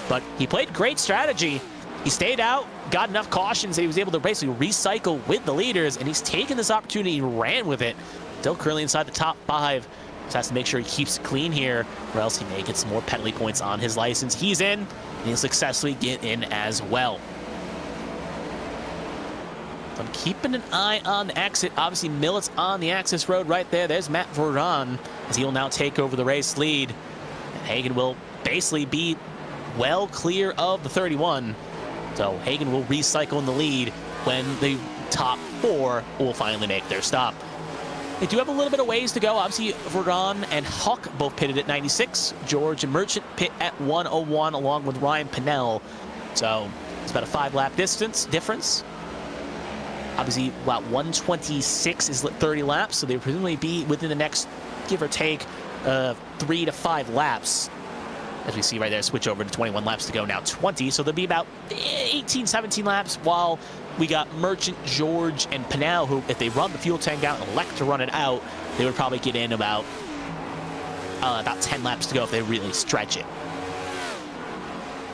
But he played great strategy. He stayed out, got enough cautions that he was able to basically recycle with the leaders, and he's taken this opportunity and ran with it. Still currently inside the top 5. Just has to make sure he keeps clean here, or else he may get some more penalty points on his license. He's in, and he'll successfully get in as well. I'm keeping an eye on the exit. Obviously, Millett's on the access road right there. There's Matt Verdron, as he will now take over the race lead. And Hagan will basically be well clear of the 31. So Hagan will recycle in the lead when the top 4 will finally make their stop. They do have a little bit of ways to go. Obviously, Verdron and Huck both pitted at 96. George and Merchant pit at 101, along with Ryan Pinnell. So it's about a 5-lap difference. Obviously, about 126 is 30 laps, so they would presumably be within the next, give or take, 3 to 5 laps. As we see right there, switch over to 21 laps to go, now 20. So there'll be about 18, 17 laps, while we got Merchant, George, and Pinal, who, if they run the fuel tank out and elect to run it out, they would probably get in about 10 laps to go if they really stretch it.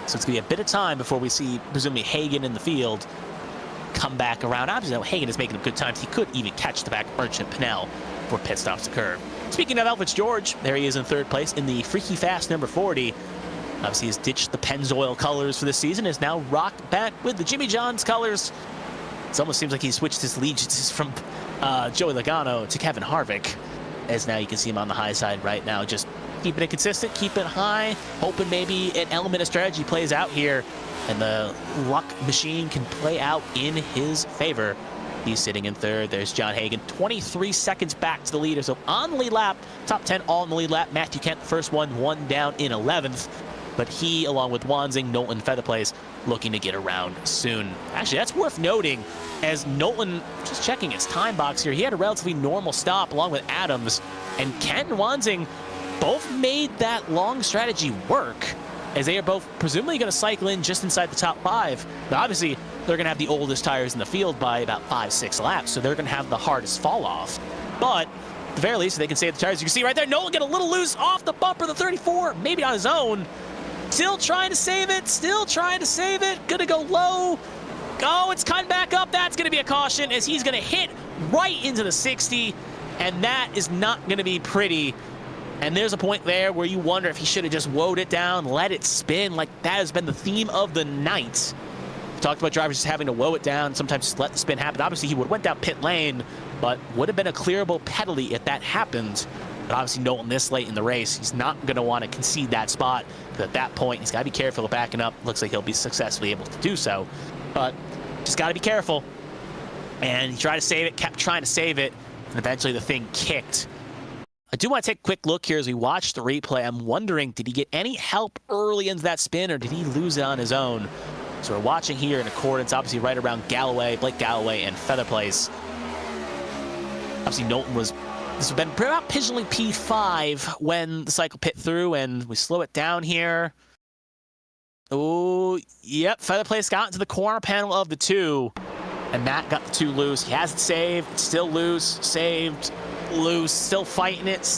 So it's going to be a bit of time before we see, presumably, Hagan in the field come back around. Obviously, Hagan is making good times. He could even catch the back Merchant Pinal before pit stops occur. Speaking of Elvis George, there he is in third place in the Freaky Fast number 40. Obviously, he's ditched the Pennzoil colors for this season, is now rocked back with the Jimmy John's colors. It almost seems like he switched his allegiances from Joey Logano to Kevin Harvick, as now you can see him on the high side right now, just keeping it consistent, keeping it high, hoping maybe an element of strategy plays out here, and the luck machine can play out in his favor. He's sitting in third. There's John Hagan, 23 seconds back to the leader. So on the lead lap, top 10 all in the lead lap. Matthew Kent, the first one down in 11th. But he, along with Wanzing, Knowlton, Featherplace, looking to get around soon. Actually, that's worth noting, as Knowlton, just checking his time box here, he had a relatively normal stop along with Adams. And Kent and Wanzing both made that long strategy work, as they are both presumably going to cycle in just inside the top 5. Now, obviously, they're going to have the oldest tires in the field by about 5-6 laps, so they're going to have the hardest fall off. But at the very least, they can save the tires. You can see right there, Nolan get a little loose off the bumper, the 34, maybe on his own. Still trying to save it, Gonna go low. Oh, it's coming back up. That's going to be a caution, as he's going to hit right into the 60, and that is not going to be pretty. And there's a point there where you wonder if he should have just woed it down, let it spin. Like, that has been the theme of the night. We talked about drivers just having to woe it down, sometimes just let the spin happen. Obviously, he would have went down pit lane, but would have been a clearable penalty if that happened. But obviously, Knowlton this late in the race, he's not going to want to concede that spot, because at that point, he's got to be careful of backing up. Looks like he'll be successfully able to do so, but just got to be careful. And he tried to save it, kept trying to save it, and eventually the thing kicked. I do want to take a quick look here as we watch the replay. I'm wondering, did he get any help early into that spin, or did he lose it on his own? So we're watching here in accordance, obviously right around Galloway, Blake Galloway, and Featherplace. Obviously, Knowlton was, this has been about pigeonly P5 when the cycle pit through, and we slow it down here. Oh, yep, Featherplace got into the corner panel of the 2, and Matt got the 2 loose. He has it saved, it's still loose, saved, loose, still fighting it,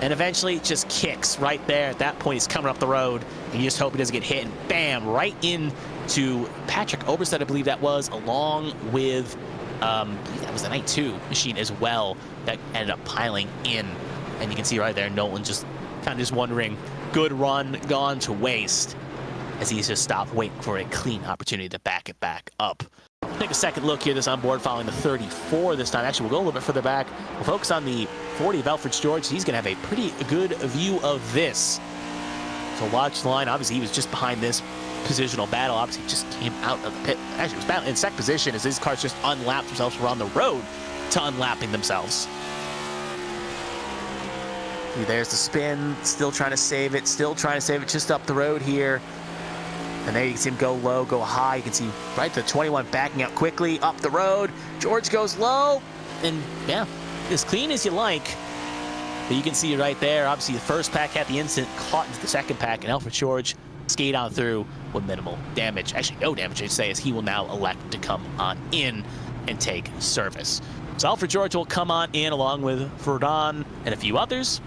and eventually it just kicks right there. At that point, he's coming up the road, and you just hope he doesn't get hit, and bam, right into Patrick Oberstedt, I believe that was, along with, I believe that was the Night 2 machine as well, that ended up piling in. And you can see right there, Nolan just kind of just wondering, good run gone to waste, as he's just stopped waiting for a clean opportunity to back it back up. Take a second look here, this on board following the 34 this time. Actually, we'll go a little bit further back. We'll focus on the 40 of Alfred George. He's going to have a pretty good view of this. So watch the line. Obviously, he was just behind this positional battle. Obviously, just came out of the pit. Actually, was battling in second position as these cars just unlapped themselves, were on the road to unlapping themselves. There's the spin, still trying to save it, just up the road here. And there you can see him go low, go high. You can see right the 21 backing out quickly up the road. George goes low, and yeah, as clean as you like. But you can see right there, obviously the first pack had the incident, caught into the second pack, and Alfred George skate on through with minimal damage. Actually, no damage, I'd say, as he will now elect to come on in and take service. So Alfred George will come on in along with Verdon and a few others.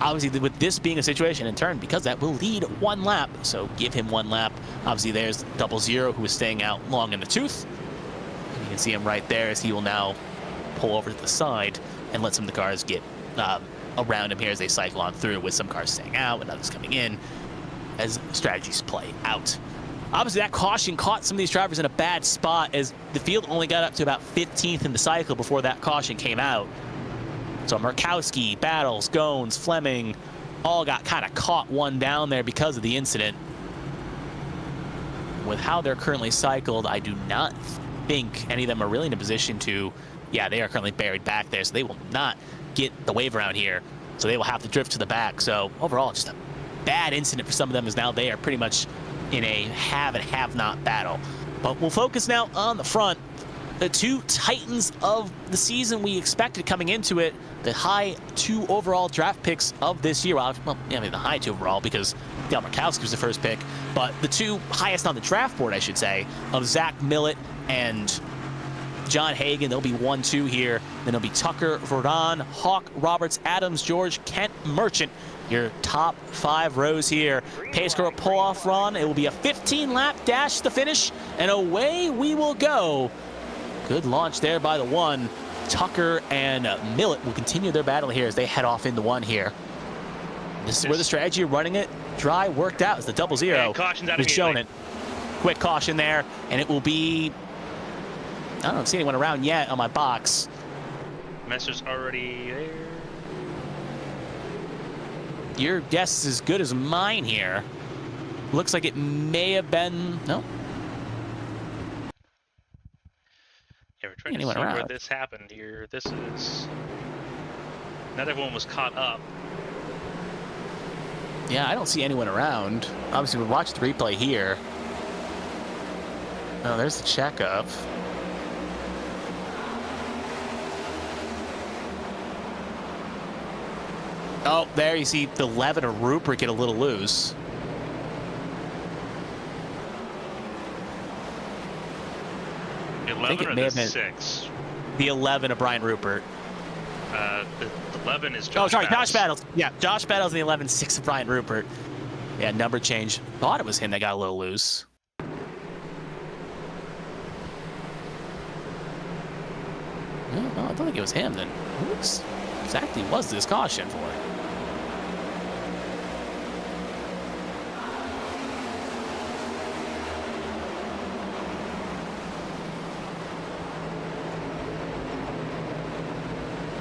Obviously, with this being a situation in turn, because that will lead 1 lap, so give him 1 lap. Obviously, there's 00, who is staying out long in the tooth. And you can see him right there as he will now pull over to the side and let some of the cars get around him here as they cycle on through, with some cars staying out and others coming in as strategies play out. Obviously, that caution caught some of these drivers in a bad spot, as the field only got up to about 15th in the cycle before that caution came out. So Murkowski, Battles, Gones, Fleming, all got kind of caught one down there because of the incident. With how they're currently cycled, I do not think any of them are really in a position to, yeah, they are currently buried back there, so they will not get the wave around here. So they will have to drift to the back. So overall, just a bad incident for some of them, as now they are pretty much in a have and have not battle. But we'll focus now on the front. The two titans of the season we expected coming into it, the high 2 overall draft picks of this year. Well, I mean, the high 2 overall because Dale Murkowski was the first pick, but the 2 highest on the draft board, I should say, of Zach Millett and John Hagan. There'll be 1-2 here. Then it'll be Tucker, Verdon, Hawk, Roberts, Adams, George, Kent, Merchant. Your top 5 rows here. Pace car pull-off run. It will be a 15-lap dash to the finish, and away we will go. Good launch there by the 1. Tucker and Millett will continue their battle here as they head off into 1 here. This is where the strategy of running it dry worked out as the 0-0. Caution's out We've shown it. Quick caution there, and it will be... I don't see anyone around yet on my box. Messer's already there. Your guess is as good as mine here. Looks like it may have been... No. Yeah, we're trying to see where this happened here. This is... Not everyone was caught up. Yeah, I don't see anyone around. Obviously, we watched the replay here. Oh, there's the checkup. Oh, there you see the 11 of Rupert get a little loose. I think it may have been 6. The 11 of Brian Rupert. The 11 is Josh. Oh, sorry, Battles. Josh Battles. Yeah, Josh Battles in the 11, 6 of Brian Rupert. Yeah, number change. Thought it was him that got a little loose. No, I don't think it was him then. Who exactly was this caution for?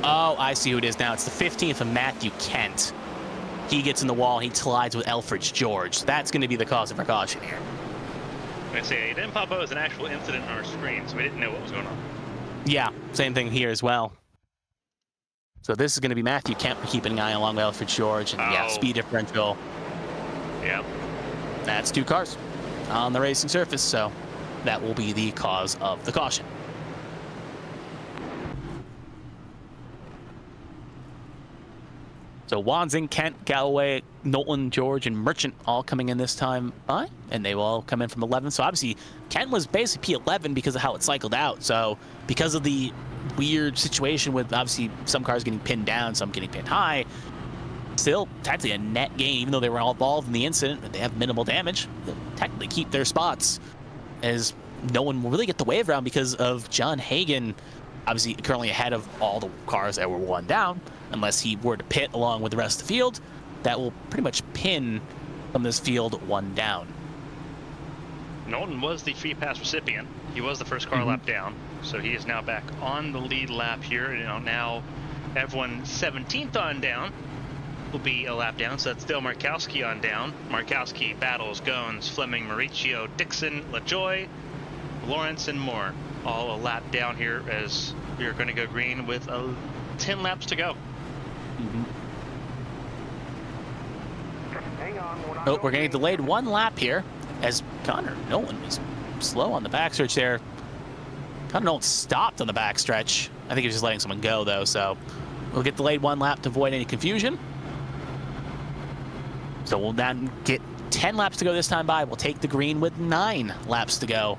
Oh, I see who it is now. It's the 15th of Matthew Kent. He gets in the wall. He collides with Elfridge George. That's going to be the cause of precaution here. I say it didn't pop up as an actual incident on our screen, so we didn't know what was going on. Yeah, same thing here as well. So this is going to be Matthew Kent for keeping an eye along with Elfridge George. And yeah, speed differential. Yeah. That's 2 cars on the racing surface, so that will be the cause of the caution. So Wanzing, Kent, Galloway, Nolan, George, and Merchant all coming in this time by, and they will all come in from 11. So obviously, Kent was basically P11 because of how it cycled out. So because of the weird situation with obviously some cars getting pinned down, some getting pinned high, still technically a net gain, even though they were all involved in the incident, but they have minimal damage. They'll technically keep their spots as no one will really get the wave round because of John Hagan, obviously currently ahead of all the cars that were 1 down. Unless he were to pit along with the rest of the field, that will pretty much pin from this field 1 down. Knowlton was the free pass recipient. He was the first car lap down, so he is now back on the lead lap here. You know, now everyone 17th on down will be a lap down, so that's Dale Markowski on down. Markowski, Battles, Gones, Fleming, Mauricio, Dixon, LaJoy, Lawrence, and more. All a lap down here as we are going to go green with 10 laps to go. Oh, we're getting delayed 1 lap here as Connor Nolan was slow on the backstretch there. Connor Nolan stopped on the backstretch. I think he was just letting someone go though, so we'll get delayed 1 lap to avoid any confusion. So we'll then get 10 laps to go this time by. We'll take the green with 9 laps to go.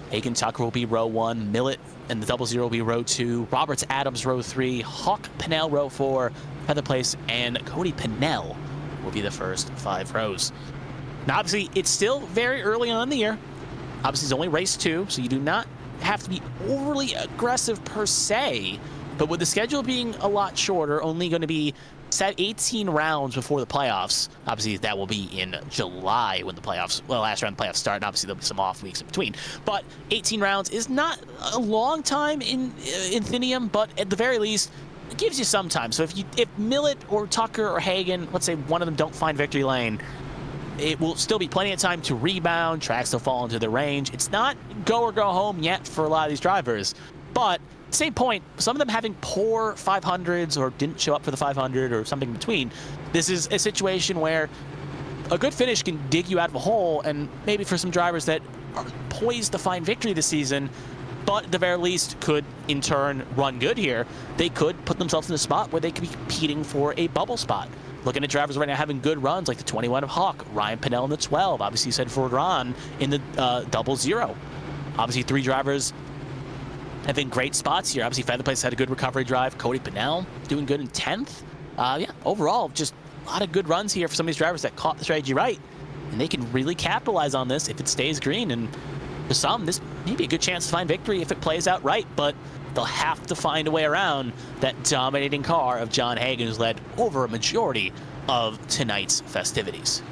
Hagan Tucker will be row 1, Millett and the 0-0 will be row 2, Roberts Adams row 3, Hawk Pinnell row 4, Heather Place, and Cody Pinnell will be the first 5 rows. Now obviously it's still very early on in the year. Obviously it's only race 2, so you do not have to be overly aggressive per se, but with the schedule being a lot shorter, only going to be set 18 rounds before the playoffs. Obviously, that will be in July when the playoffs, well, last round the playoffs start, and obviously there'll be some off weeks in between. But 18 rounds is not a long time in Infinium, but at the very least, it gives you some time. So if Millett or Tucker or Hagan, let's say one of them don't find victory lane, it will still be plenty of time to rebound, tracks will fall into the range. It's not go or go home yet for a lot of these drivers, but same point, some of them having poor 500s or didn't show up for the 500 or something in between. This is a situation where a good finish can dig you out of a hole, and maybe for some drivers that are poised to find victory this season, but at the very least could in turn run good here, they could put themselves in a spot where they could be competing for a bubble spot. Looking at drivers right now having good runs, like the 21 of Hawk, Ryan Pinnell in the 12, obviously you said Fortran in the 00. Obviously 3 drivers having great spots here. Obviously Featherplace had a good recovery drive. Cody Pinnell doing good in 10th. Yeah, overall, just a lot of good runs here for some of these drivers that caught the strategy right. And they can really capitalize on this if it stays green. And for some, this may be a good chance to find victory if it plays out right. But they'll have to find a way around that dominating car of John Hagan, who's led over a majority of tonight's festivities.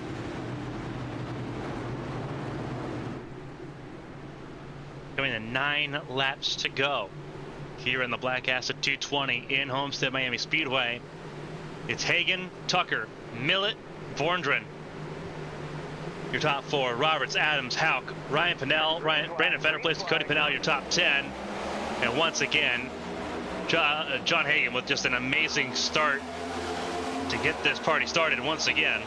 Going to 9 laps to go here in the Black Acid 220 in Homestead-Miami Speedway. It's Hagan, Tucker, Millett, Vorndren. Your top 4, Roberts, Adams, Hauk, Ryan Pinnell, Brandon Fetterplace, and Cody Pinnell, your top 10. And once again, John Hagan with just an amazing start to get this party started once again.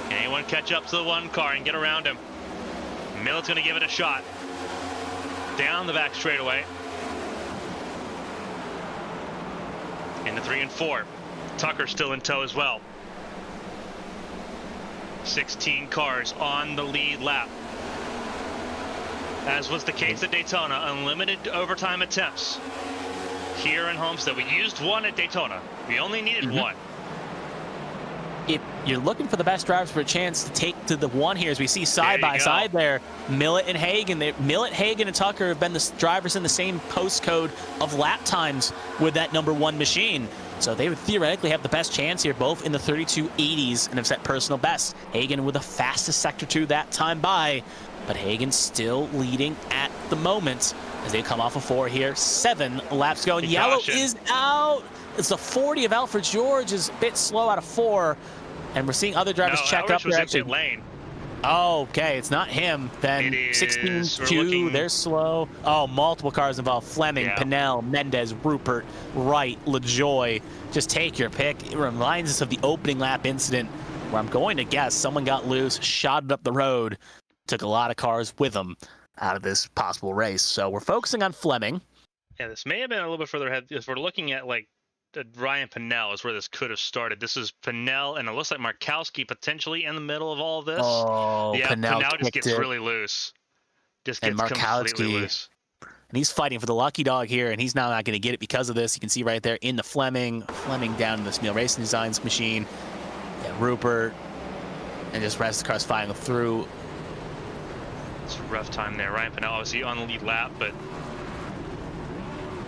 Can anyone catch up to the 1 car and get around him? Millett's going to give it a shot. Down the back straightaway. Into 3 and 4. Tucker still in tow as well. 16 cars on the lead lap. As was the case at Daytona, unlimited overtime attempts here in Homestead. We used 1 at Daytona. We only needed 1. If you're looking for the best drivers for a chance to take to the 1 here, as we see side by side there, Millett and Hagan. Millett, Hagan, and Tucker have been the drivers in the same postcode of lap times with that number 1 machine. So they would theoretically have the best chance here, both in the 3280s, and have set personal best. Hagan with the fastest sector 2 that time by, but Hagan still leading at the moment as they come off of 4 here. 7 laps to go, and yellow is out. It's the 40 of Alfred George, is a bit slow out of 4, and we're seeing other drivers check up. Was in lane. Oh, okay, it's not him. Then 16-2, they're slow. Oh, multiple cars involved. Fleming, Pinnell, Mendez, Rupert, Wright, LaJoy. Just take your pick. It reminds us of the opening lap incident where I'm going to guess someone got loose, shot it up the road, took a lot of cars with them out of this possible race. So we're focusing on Fleming. Yeah, this may have been a little bit further ahead. If we're looking at, like, Ryan Pinnell is where this could have started. This is Pinnell, and it looks like Markowski potentially in the middle of all of this. Oh, yeah, Pinnell just gets really loose. Just gets completely loose. And he's fighting for the lucky dog here, and he's now not going to get it because of this. You can see right there in the Fleming down in this Neil Racing Designs machine. Yeah, Rupert, and just rest of the cars fighting through. It's a rough time there. Ryan Pinnell obviously on the lead lap, but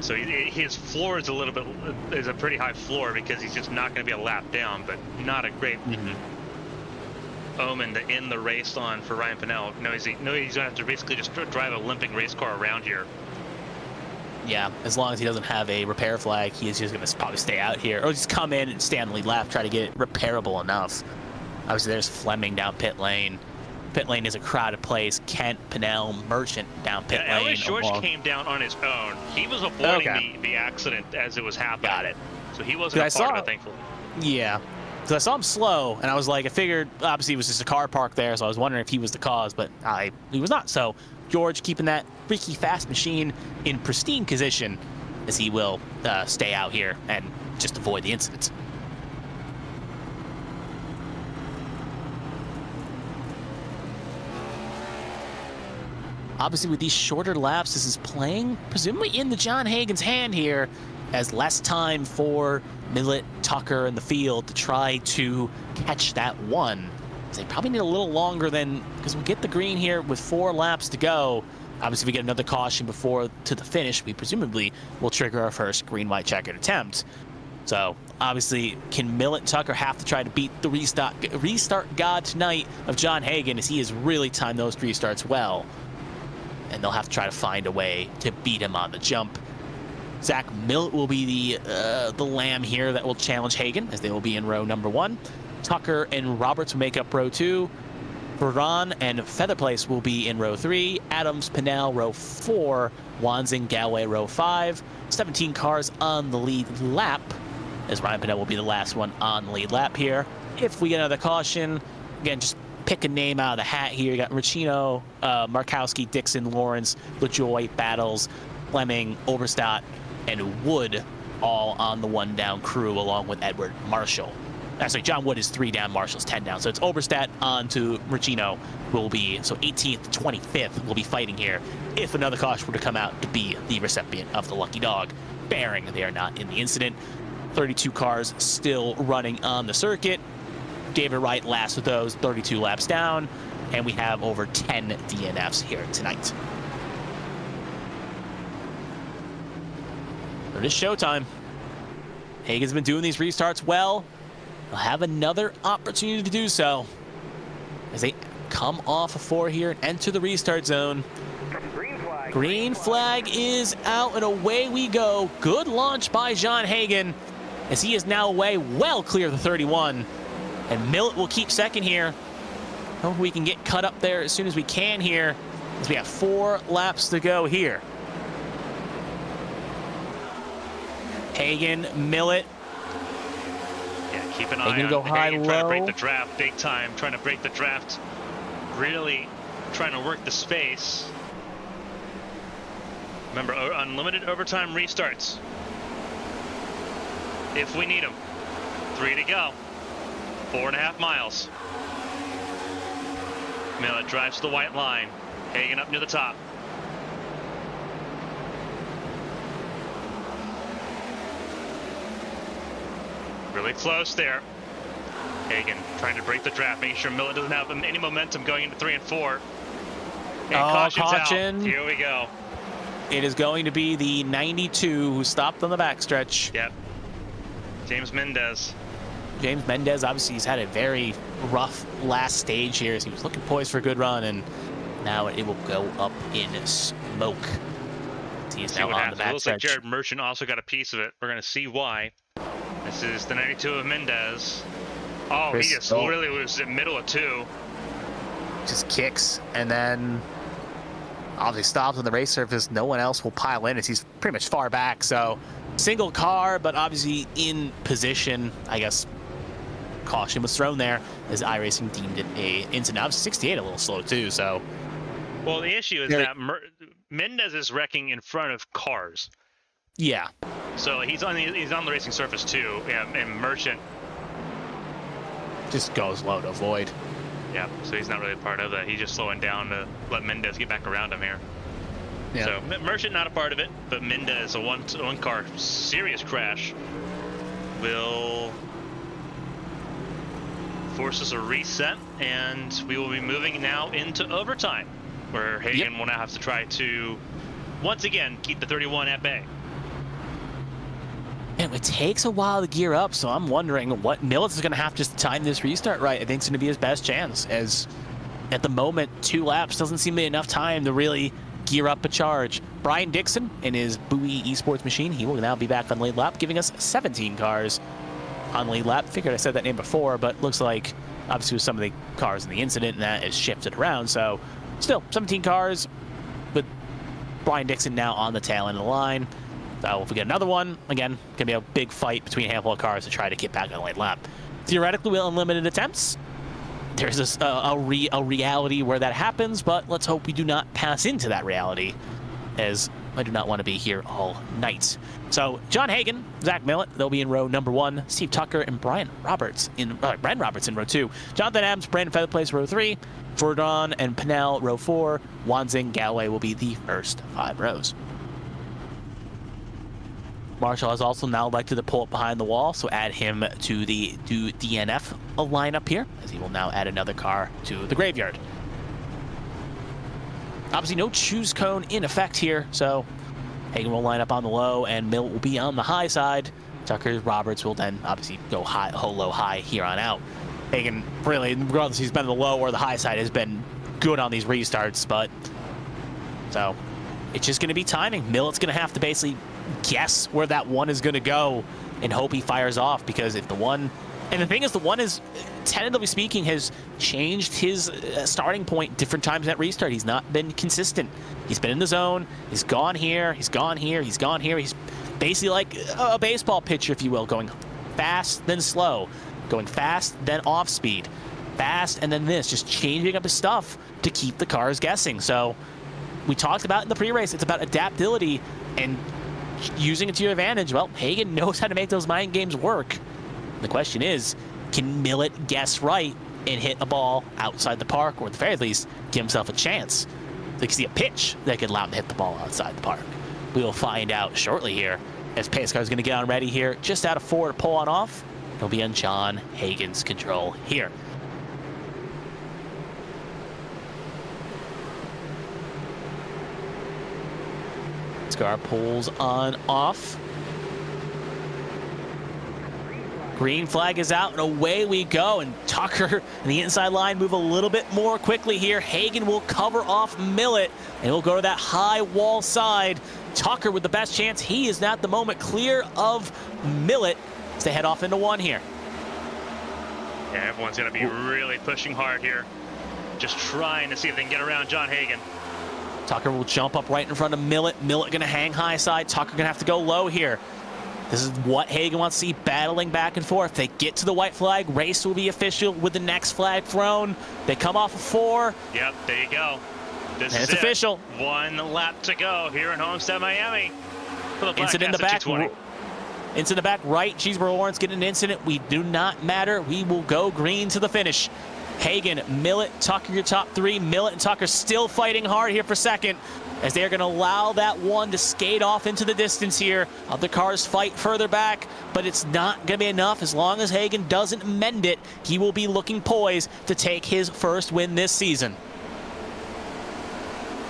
so his floor is is a pretty high floor because he's just not going to be a lap down, but not a great omen to end the race on for Ryan Pinnell. No, he's going to have to basically just drive a limping race car around here. Yeah, as long as he doesn't have a repair flag, he is just going to probably stay out here, or just come in and stay on the lead lap, try to get it repairable enough. Obviously, there's Fleming down pit lane. Pit lane is a crowded place. Kent, Pinnell, Merchant down pit lane. Ellis George came down on his own. He was avoiding the accident as it was happening. Got it. So he wasn't a part of it, thankfully. Yeah. Because I saw him slow, and I was like, I figured, obviously, it was just a car parked there, so I was wondering if he was the cause, but he was not. So George keeping that freaky fast machine in pristine position, as he will stay out here and just avoid the incidents. Obviously, with these shorter laps, this is playing presumably in the John Hagan's hand here, as less time for Millett, Tucker, and the field to try to catch that 1. They probably need a little longer than, because we'll get the green here with 4 laps to go. Obviously, if we get another caution before to the finish, we presumably will trigger our first green-white checkered attempt. So, obviously, can Millett and Tucker have to try to beat the restart god tonight of John Hagan, as he has really timed those restarts well. And they'll have to try to find a way to beat him on the jump. Zach Millett will be the lamb here that will challenge Hagan, as they will be in row number 1. Tucker and Roberts will make up row 2. Ferran and Featherplace will be in row 3. Adams, Pinnell, row 4. Wanzing, Galway, row 5. 17 cars on the lead lap, as Ryan Pinnell will be the last one on the lead lap here. If we get another caution, again, just pick a name out of the hat here. You got Ricino, Markowski, Dixon, Lawrence, LaJoy, Battles, Fleming, Oberstadt, and Wood, all on the 1 down crew, along with Edward Marshall. Actually, John Wood is 3 down, Marshall's 10 down. So it's Oberstadt on to Ricino will be, so 18th to 25th will be fighting here if another caution were to come out to be the recipient of the lucky dog, bearing they are not in the incident. 32 cars still running on the circuit. David Wright last with those, 32 laps down, and we have over 10 DNFs here tonight. It is showtime. Hagan's been doing these restarts well. They'll have another opportunity to do so as they come off a 4 here and enter the restart zone. Green flag is out, and away we go. Good launch by John Hagan, as he is now away well clear of the 31. And Millet will keep second here. Hope we can get cut up there as soon as we can here, as we have 4 laps to go here. Hagan, Millet. Yeah, keep an eye on go high, Hagan low. trying to break the draft big time, trying to break the draft, really trying to work the space. Remember, unlimited overtime restarts if we need them. 3 to go. 4.5 miles. Millet drives to the white line. Hagan up near the top. Really close there. Hagan trying to break the draft, making sure Millet doesn't have any momentum going into 3 and 4. And caution. Out. Here we go. It is going to be the 92 who stopped on the backstretch. Yep. James Mendez. James Mendez, obviously, he's had a very rough last stage here as he was looking poised for a good run, and now it will go up in smoke. He is now on the backstretch. It looks like Jared Merchant also got a piece of it. We're going to see why. This is the 92 of Mendez. Oh, he just literally was in the middle of 2. Just kicks, and then obviously stops on the race surface. No one else will pile in as he's pretty much far back. So single car, but obviously in position. I guess caution was thrown there as iRacing deemed it a incident. Obviously 68 a little slow too. So, well, the issue is that Mendez is wrecking in front of cars. Yeah. So he's on the racing surface too. Yeah, and Merchant just goes low to avoid. Yeah, so he's not really a part of that. He's just slowing down to let Mendez get back around him here. Yeah. So Merchant not a part of it, but Mendez, a one car serious crash, will force us a reset, and we will be moving now into overtime, where Hagan will now have to try to once again keep the 31 at bay. And it takes a while to gear up, so I'm wondering what Millet's is going to have to time this restart right. I think it's going to be his best chance, as at the moment 2 laps doesn't seem to be enough time to really gear up a charge. Brian Dixon in his Bowie Esports machine, he will now be back on lead lap, giving us 17 cars on lead lap. Figured I said that name before, but looks like obviously with some of the cars in the incident, and that is shifted around. So still 17 cars, with Brian Dixon now on the tail end of the line. So if we get another one, again, gonna be a big fight between a handful of cars to try to get back on the late lap. Theoretically, with unlimited attempts, there's a reality where that happens, but let's hope we do not pass into that reality, as I do not want to be here all night. So John Hagan, Zach Millet, they'll be in row number 1. Steve Tucker and Brandon Roberts in row 2. Jonathan Adams, Brandon Featherplace, row 3. Fordon and Pinnell, row 4. Wanzing, Galway will be the first 5 rows. Marshall has also now elected to pull up behind the wall, so add him to the DNF lineup here, as he will now add another car to the graveyard. Obviously no choose cone in effect here, so Hagan will line up on the low and Mill will be on the high side. Tucker Roberts will then obviously go high, low, high here on out. Hagan, really, regardless if he's been the low or the high side, has been good on these restarts, but so it's just going to be timing. Millet's going to have to basically guess where that one is going to go and hope he fires off, because if the one And the thing is, the one is, tentatively speaking, has changed his starting point different times at restart. He's not been consistent. He's been in the zone. He's gone here. He's gone here. He's gone here. He's basically like a baseball pitcher, if you will, going fast, then slow, going fast, then off speed, fast, and then this, just changing up his stuff to keep the cars guessing. So we talked about in the pre-race, it's about adaptability and using it to your advantage. Well, Hagan knows how to make those mind games work. The question is, can Millet guess right and hit a ball outside the park, or at the very least, give himself a chance? They can see a pitch that could allow him to hit the ball outside the park. We will find out shortly here, as pace car is going to get on ready here, just out of 4 to pull on off. It'll be on John Hagan's control here. Car pulls on off. Green flag is out, and away we go. And Tucker and the inside line move a little bit more quickly here. Hagan will cover off Millet, and he'll go to that high wall side. Tucker with the best chance. He is at the moment clear of Millet as they head off into 1 here. Yeah, everyone's going to be really pushing hard here. Just trying to see if they can get around John Hagan. Tucker will jump up right in front of Millet. Millet going to hang high side. Tucker going to have to go low here. This is what Hagan wants to see, battling back and forth. They get to the white flag. Race will be official with the next flag thrown. They come off of 4. Yep, there you go. This and is it's official. 1 lap to go here in Homestead-Miami. Incident in the back. Incident in the back right. Cheeseburger Lawrence getting an incident. We do not matter. We will go green to the finish. Hagan, Millet, Tucker, your top 3. Millet and Tucker still fighting hard here for second, as they are going to allow that one to skate off into the distance here. Other cars fight further back, but it's not going to be enough. As long as Hagan doesn't mend it, he will be looking poised to take his first win this season.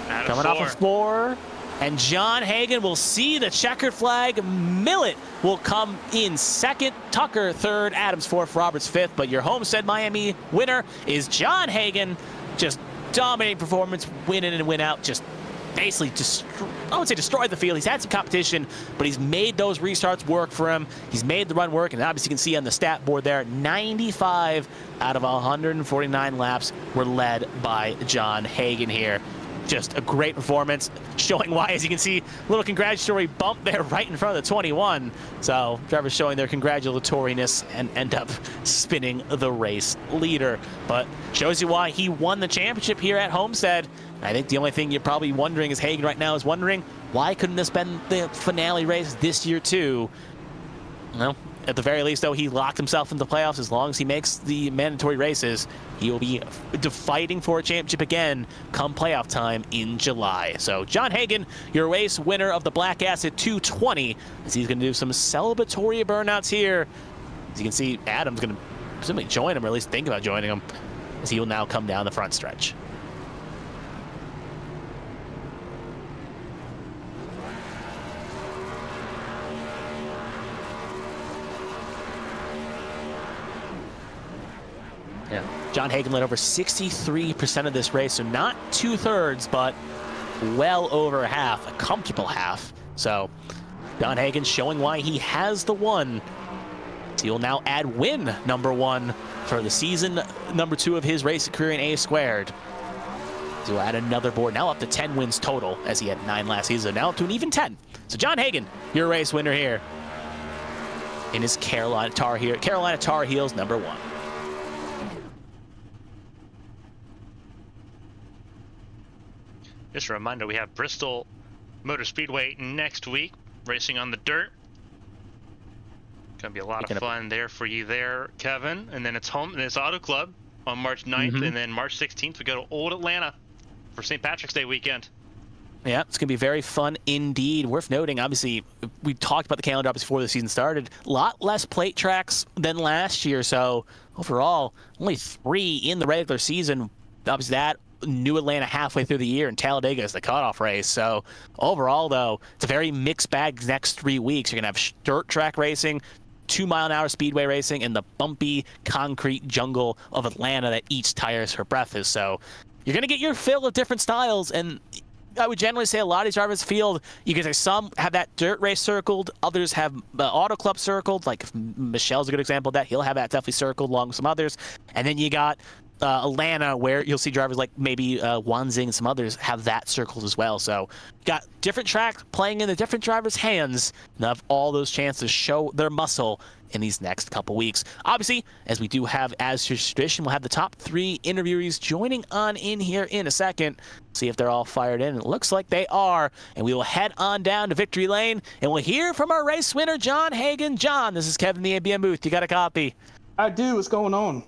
Coming off of 4. And John Hagan will see the checkered flag. Millet will come in second. Tucker third. Adams fourth. Roberts fifth. But your Homestead-Miami winner is John Hagan. Just dominating performance, win in and win out. Just basically, I would say destroyed the field. He's had some competition, but he's made those restarts work for him. He's made the run work, and obviously you can see on the stat board there, 95 out of 149 laps were led by John Hagan here. Just a great performance, showing why, as you can see, a little congratulatory bump there right in front of the 21. So drivers showing their congratulatoriness and end up spinning the race leader. But shows you why he won the championship here at Homestead. I think the only thing you're probably wondering is Hagan right now is wondering, why couldn't this been the finale race this year too? Well, at the very least, though, he locked himself into the playoffs. As long as he makes the mandatory races, he will be fighting for a championship again come playoff time in July. So John Hagan, your race winner of the Black Acid 220, as he's going to do some celebratory burnouts here. As you can see, Adam's going to simply join him, or at least think about joining him, as he will now come down the front stretch. Yeah. John Hagan led over 63% of this race, so not 2/3, but well over half, a comfortable half. So John Hagan showing why he has the one. So he'll now add win number 1 for the season number 2 of his race career in A squared. So he'll add another board, now up to 10 wins total, as he had 9 last season, now up to an even 10. So John Hagan, your race winner here in his Carolina Tar Heels number 1. Just a reminder, we have Bristol Motor Speedway next week, racing on the dirt. Gonna be a lot of fun there for you there, Kevin. And then it's Auto Club on March 9th, and then March 16th we go to Old Atlanta for St. Patrick's Day weekend. Yeah, it's going to be very fun indeed. Worth noting, obviously, we talked about the calendar before the season started. A lot less plate tracks than last year, so overall, only 3 in the regular season. Obviously, that New Atlanta halfway through the year, and Talladega is the cutoff race. So overall, though, it's a very mixed bag the next 3 weeks. You're going to have dirt track racing, 2-mile-an-hour speedway racing, and the bumpy concrete jungle of Atlanta that eats tires for breakfast. So you're going to get your fill of different styles, and I would generally say a lot of these drivers field, you can say some have that dirt race circled, others have the auto club circled. Like Michelle's a good example of that. He'll have that definitely circled along with some others. And then you got Atlanta, where you'll see drivers like maybe Wanzing and some others have that circled as well. So got different tracks playing in the different drivers' hands and have all those chances to show their muscle in these next couple weeks. Obviously, as we do have as tradition, we'll have the top 3 interviewees joining on in here in a second. See if they're all fired in. It looks like they are. And we will head on down to Victory Lane and we'll hear from our race winner, John Hagan. John, this is Kevin, the ABM booth. You got a copy? I do. What's going on?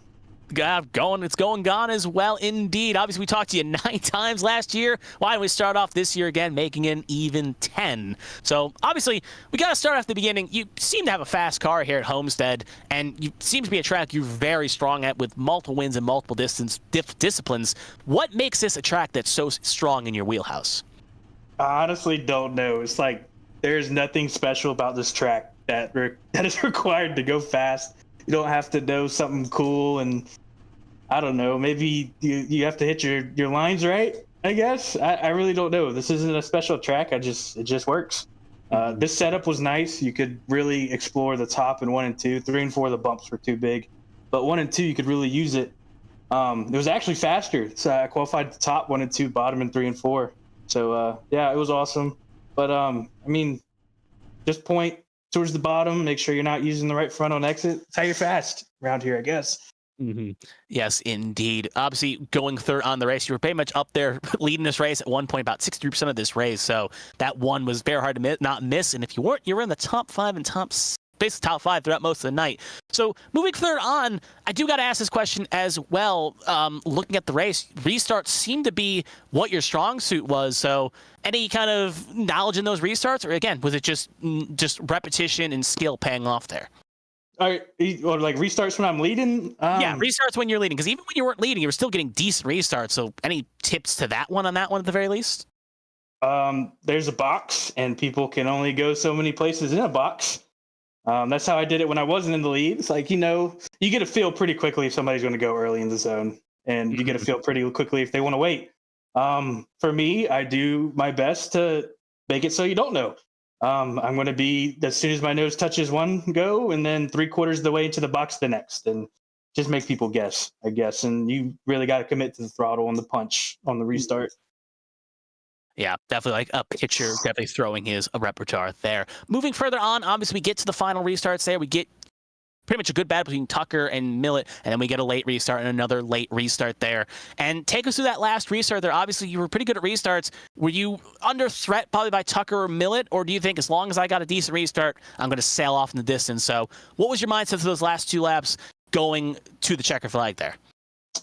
It's going gone as well indeed. Obviously, we talked to you 9 times last year. Why don't we start off this year again, making it even 10? So obviously, we got to start off the beginning. You seem to have a fast car here at Homestead, and you seem to be a track you're very strong at with multiple wins in multiple disciplines. What makes this a track that's so strong in your wheelhouse? I honestly don't know. It's like there's nothing special about this track that is required to go fast. You don't have to know something cool, and I don't know, maybe you have to hit your lines right, I guess. I really don't know. This isn't a special track. It just works. This setup was nice. You could really explore the top in 1 and 2. 3 and 4, the bumps were too big, but 1 and 2, you could really use it. It was actually faster. So I qualified the top 1 and 2, bottom in 3 and 4. So yeah, it was awesome. But I mean, just point towards the bottom, make sure you're not using the right front on exit. That's how you're fast around here, I guess. Mm-hmm. Yes, indeed. Obviously, going third on the race, you were pretty much up there leading this race at one point, about 63% of this race. So that one was very hard to not miss. And if you weren't, you were in the top 5 and basically top 5 throughout most of the night. So moving third on, I do got to ask this question as well. Looking at the race, restarts seem to be what your strong suit was. So any kind of knowledge in those restarts, or again, was it just repetition and skill paying off there? Or like restarts when I'm leading? Yeah, restarts when you're leading, because even when you weren't leading, you were still getting decent restarts. So any tips to that one at the very least? There's a box, and people can only go so many places in a box. That's how I did it when I wasn't in the lead. It's like, you get a feel pretty quickly if somebody's going to go early in the zone, and you get a feel pretty quickly if they want to wait. For me, I do my best to make it so you don't know. I'm going to be, as soon as my nose touches one, go, and then 3/4 of the way into the box the next, and just make people guess, I guess. And you really got to commit to the throttle and the punch on the restart. Yeah, definitely like a pitcher definitely throwing his repertoire there. Moving further on, obviously we get to the final restarts there. We get pretty much a good battle between Tucker and Millet, and then we get a late restart and another late restart there. And take us through that last restart there. Obviously, you were pretty good at restarts. Were you under threat probably by Tucker or Millet, or do you think as long as I got a decent restart, I'm going to sail off in the distance? So what was your mindset for those last 2 laps going to the checker flag there?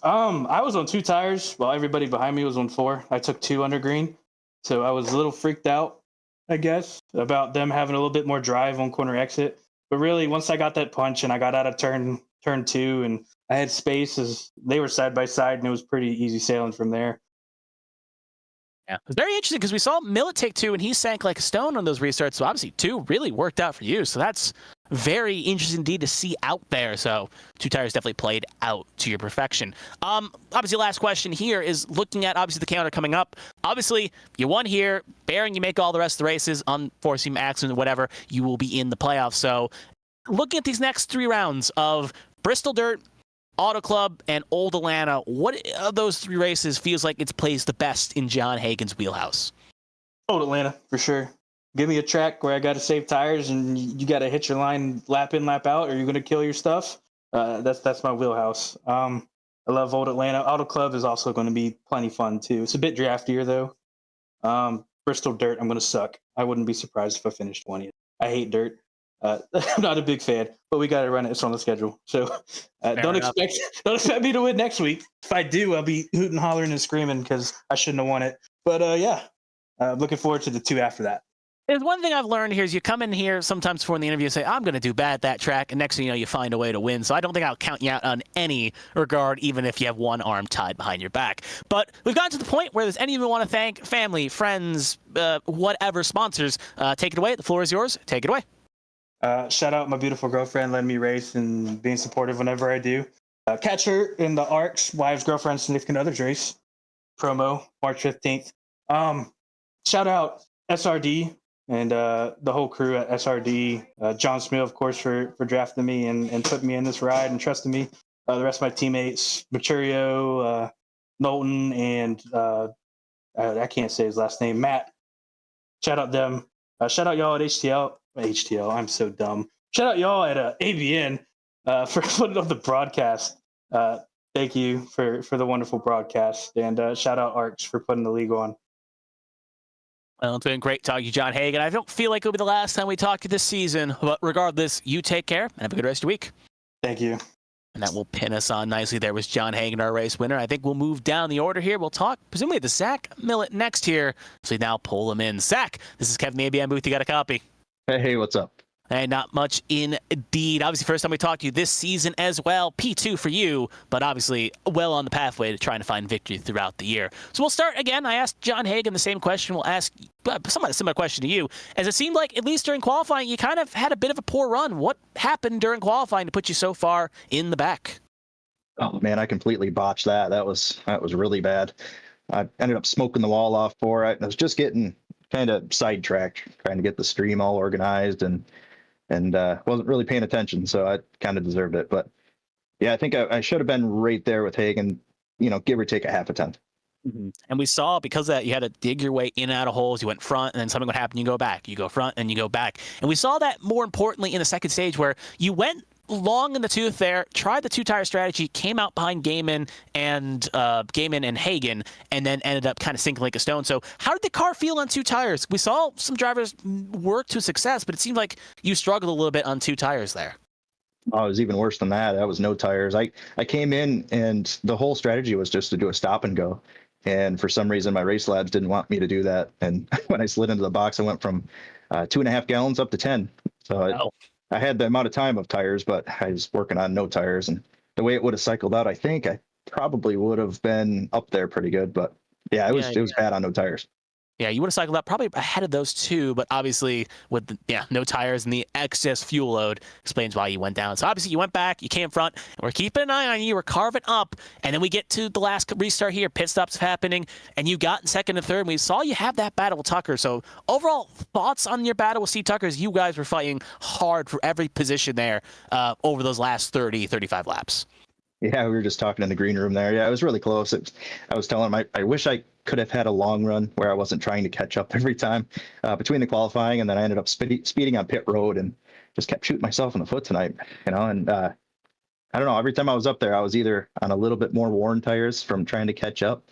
I was on 2 tires while everybody behind me was on 4. I took 2 under green. So I was a little freaked out, I guess, about them having a little bit more drive on corner exit. But really, once I got that punch and I got out of turn 2 and I had space, as they were side by side, and it was pretty easy sailing from there. Yeah, it was very interesting because we saw Millet take 2 and he sank like a stone on those restarts. So obviously 2 really worked out for you. So that's very interesting indeed to see out there. So 2 tires definitely played out to your perfection. Obviously, last question here is looking at obviously the calendar coming up. Obviously, you won here, bearing you make all the rest of the races, unforeseen accident, whatever, you will be in the playoffs. So looking at these next 3 rounds of Bristol Dirt, Auto Club, and Old Atlanta, what of those 3 races feels like it's plays the best in John Hagan's wheelhouse? Old Atlanta, for sure. Give me a track where I got to save tires and you got to hit your line lap in, lap out, or you're going to kill your stuff. That's my wheelhouse. I love Old Atlanta. Auto Club is also going to be plenty fun, too. It's a bit draftier, though. Bristol Dirt, I'm going to suck. I wouldn't be surprised if I finished 20th. I hate dirt. I'm not a big fan, but we got to run it. It's on the schedule. So don't expect me to win next week. If I do, I'll be hooting, hollering, and screaming because I shouldn't have won it. But yeah, looking forward to the 2 after that. There's one thing I've learned here is you come in here sometimes before the interview and say, I'm going to do bad at that track, and next thing you know, you find a way to win. So I don't think I'll count you out on any regard, even if you have one arm tied behind your back. But we've gotten to the point where there's any of you want to thank family, friends, whatever, sponsors. Take it away. The floor is yours. Take it away. Shout out my beautiful girlfriend letting me race and being supportive whenever I do. Catch her in the ARCS Wives, Girlfriends, Significant Others race promo, March 15th. shout out SRD and the whole crew at SRD. John Smith, of course, for drafting me and putting me in this ride and trusting me. The rest of my teammates, Mercurio, Knowlton, and I can't say his last name, Matt. Shout out them. Shout out y'all at HTL. I'm so dumb. Shout out y'all at ABN for putting up the broadcast. Thank you for the wonderful broadcast. And shout out ARCS for putting the league on. Well, it's been great talking to you, John Hagan. I don't feel like it'll be the last time we talk to you this season, but regardless, you take care and have a good rest of your week. Thank you. And that will pin us on nicely. There was John Hagan, our race winner. I think we'll move down the order here. We'll talk, presumably, the Zach Millet next here. So we now pull him in. Zach, this is Kevin, the ABM booth. You got a copy? Hey, what's up? Hey, not much indeed. Obviously, first time we talked to you this season as well. P2 for you, but obviously well on the pathway to trying to find victory throughout the year. So we'll start again. I asked John Hagan the same question. We'll ask somewhat a similar question to you. As it seemed like, at least during qualifying, you kind of had a bit of a poor run. What happened during qualifying to put you so far in the back? Oh man, I completely botched that. That was really bad. I ended up smoking the wall off for it. I was just getting kind of sidetracked, trying to get the stream all organized and wasn't really paying attention, so I kind of deserved it. But yeah, I think I should have been right there with Hagan, give or take a half a tenth. Mm-hmm. And we saw, because of that, you had to dig your way in and out of holes. You went front, and then something would happen, you go back. You go front, and you go back. And we saw that more importantly in the second stage, where you went long in the tooth there, tried the two-tire strategy, came out behind Gaiman and Hagan, and then ended up kind of sinking like a stone. So how did the car feel on two tires? We saw some drivers work to success, but it seemed like you struggled a little bit on two tires there. Oh, it was even worse than that. That was no tires. I came in, and the whole strategy was just to do a stop and go. And for some reason, my race labs didn't want me to do that. And when I slid into the box, I went from 2.5 gallons up to 10. So I had the amount of time of tires, but I was working on no tires. And the way it would have cycled out, I think I probably would have been up there pretty good. But yeah, it was bad on no tires. Yeah, you would have cycled up probably ahead of those two, but obviously with no tires and the excess fuel load explains why you went down. So obviously you went back, you came front, and we're keeping an eye on you. We're carving up, and then we get to the last restart here. Pit stops happening, and you got in second and third. And we saw you have that battle with Tucker. So overall thoughts on your battle with Steve Tucker as you guys were fighting hard for every position there over those last 30, 35 laps. Yeah, we were just talking in the green room there. Yeah, it was really close. I was telling him I wish I could have had a long run where I wasn't trying to catch up every time between the qualifying, and then I ended up speeding on pit road and just kept shooting myself in the foot tonight, and I don't know, every time I was up there, I was either on a little bit more worn tires from trying to catch up.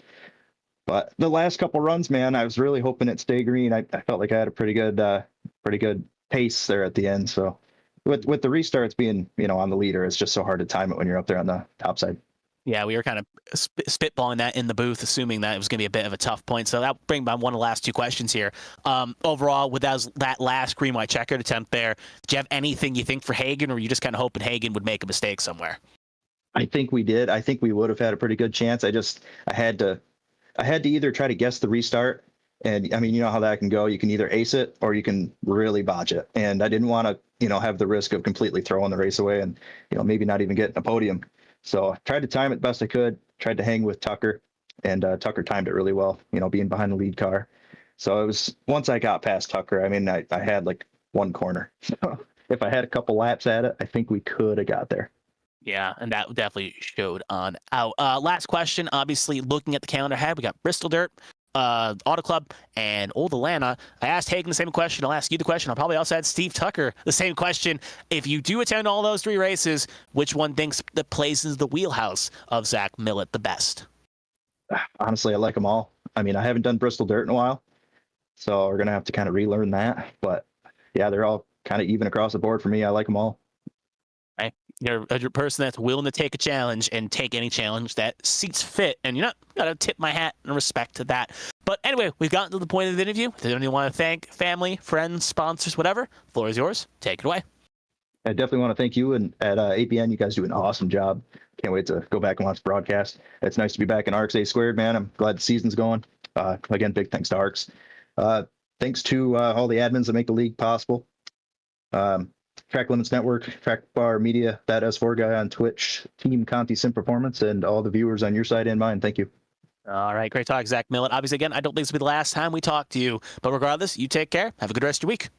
But the last couple runs, man, I was really hoping it'd stay green. I felt like I had a pretty good pace there at the end. So with the restarts being, on the leader, it's just so hard to time it when you're up there on the top side. Yeah, we were kind of spitballing that in the booth, assuming that it was going to be a bit of a tough point. So that'll bring my one of the last two questions here. Overall, with that last green-white checkered attempt there, did you have anything you think for Hagan, or were you just kind of hoping Hagan would make a mistake somewhere? I think we did. I think we would have had a pretty good chance. I had to either try to guess the restart, and I mean, you know how that can go. You can either ace it or you can really botch it. And I didn't want to, have the risk of completely throwing the race away and, maybe not even getting a podium. So I tried to time it best I could, tried to hang with Tucker, and Tucker timed it really well, being behind the lead car. So it was, once I got past Tucker, I mean, I had like one corner. So if I had a couple laps at it, I think we could have got there. Yeah, and that definitely showed on out. Last question, obviously looking at the calendar ahead, we got Bristol Dirt, Auto Club, and Old Atlanta. I asked Hagan the same question. I'll ask you the question. I'll probably also ask Steve Tucker the same question. If you do attend all those three races, which one thinks that plays into the wheelhouse of Zach Millet the best? Honestly, I like them all. I mean, I haven't done Bristol Dirt in a while, so we're going to have to kind of relearn that. But yeah, they're all kind of even across the board for me. I like them all. Right. You're a person that's willing to take a challenge and take any challenge that seats fit. And gotta tip my hat and respect to that. But anyway, we've gotten to the point of the interview. If there's anyone you want to thank, family, friends, sponsors, whatever, the floor is yours. Take it away. I definitely want to thank you, and at APN, you guys do an awesome job. Can't wait to go back and watch the broadcast. It's nice to be back in ARCS A2, man. I'm glad the season's going. Again, big thanks to ARCS. Thanks to all the admins that make the league possible. Track Limits Network, Track Bar Media, that S4 guy on Twitch, Team Conti Sim Performance, and all the viewers on your side and mine. Thank you. All right, great talk, Zach Millett. Obviously, again, I don't think this will be the last time we talk to you, but regardless, you take care. Have a good rest of your week.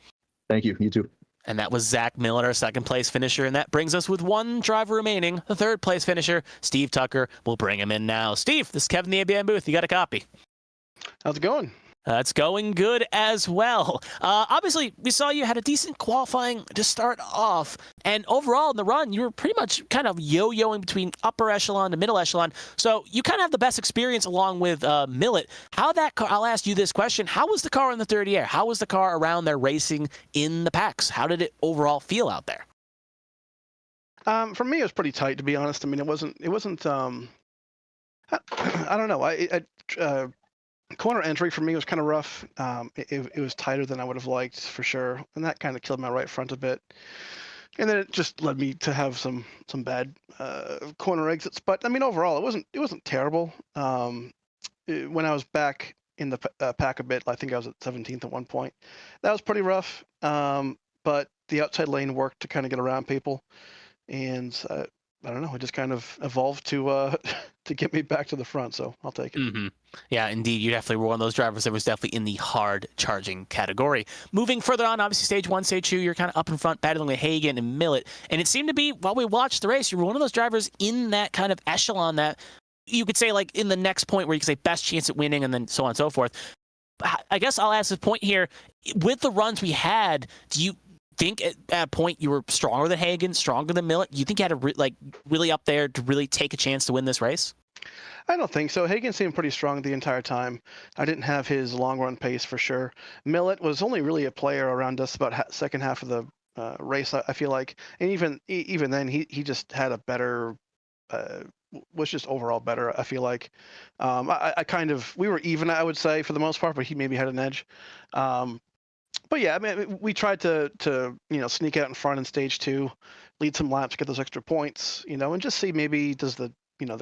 Thank you. You too. And that was Zach Millett, our second place finisher. And that brings us with one driver remaining, the third place finisher, Steve Tucker. We'll bring him in now. Steve, this is Kevin the ABM booth. You got a copy? How's it going? It's going good as well. Obviously, we saw you had a decent qualifying to start off. And overall in the run, you were pretty much kind of yo-yoing between upper echelon to middle echelon. So you kind of have the best experience along with Millett. How that car, I'll ask you this question. How was the car in the third year? How was the car around there racing in the packs? How did it overall feel out there? For me, it was pretty tight, to be honest. I mean, it wasn't, I don't know. Corner entry for me was kind of rough. It was tighter than I would have liked for sure, and that kind of killed my right front a bit. And then it just led me to have some bad corner exits. But I mean, overall, it wasn't terrible. When I was back in the pack a bit, I think I was at 17th at one point. That was pretty rough. But the outside lane worked to kind of get around people, and I don't know. It just kind of evolved to to get me back to the front, so I'll take it. Mm-hmm. Yeah, indeed. You definitely were one of those drivers that was definitely in the hard charging category. Moving further on, obviously stage 1, stage 2, you're kind of up in front battling with Hagan and Millett. And it seemed to be, while we watched the race, you were one of those drivers in that kind of echelon that you could say, like, in the next point where you could say best chance at winning and then so on and so forth. I guess I'll ask this point here. With the runs we had, do you think at a point you were stronger than Hagan, stronger than Millett? Do you think you had to really up there to really take a chance to win this race? I don't think so. Hagan seemed pretty strong the entire time. I didn't have his long run pace for sure. Millett was only really a player around us about second half of the race, I feel like. And even then, he just had a better, was just overall better, I feel like. We were even, I would say, for the most part, but he maybe had an edge. But yeah, I mean, we tried to sneak out in front in stage 2, lead some laps, get those extra points, and just see maybe does the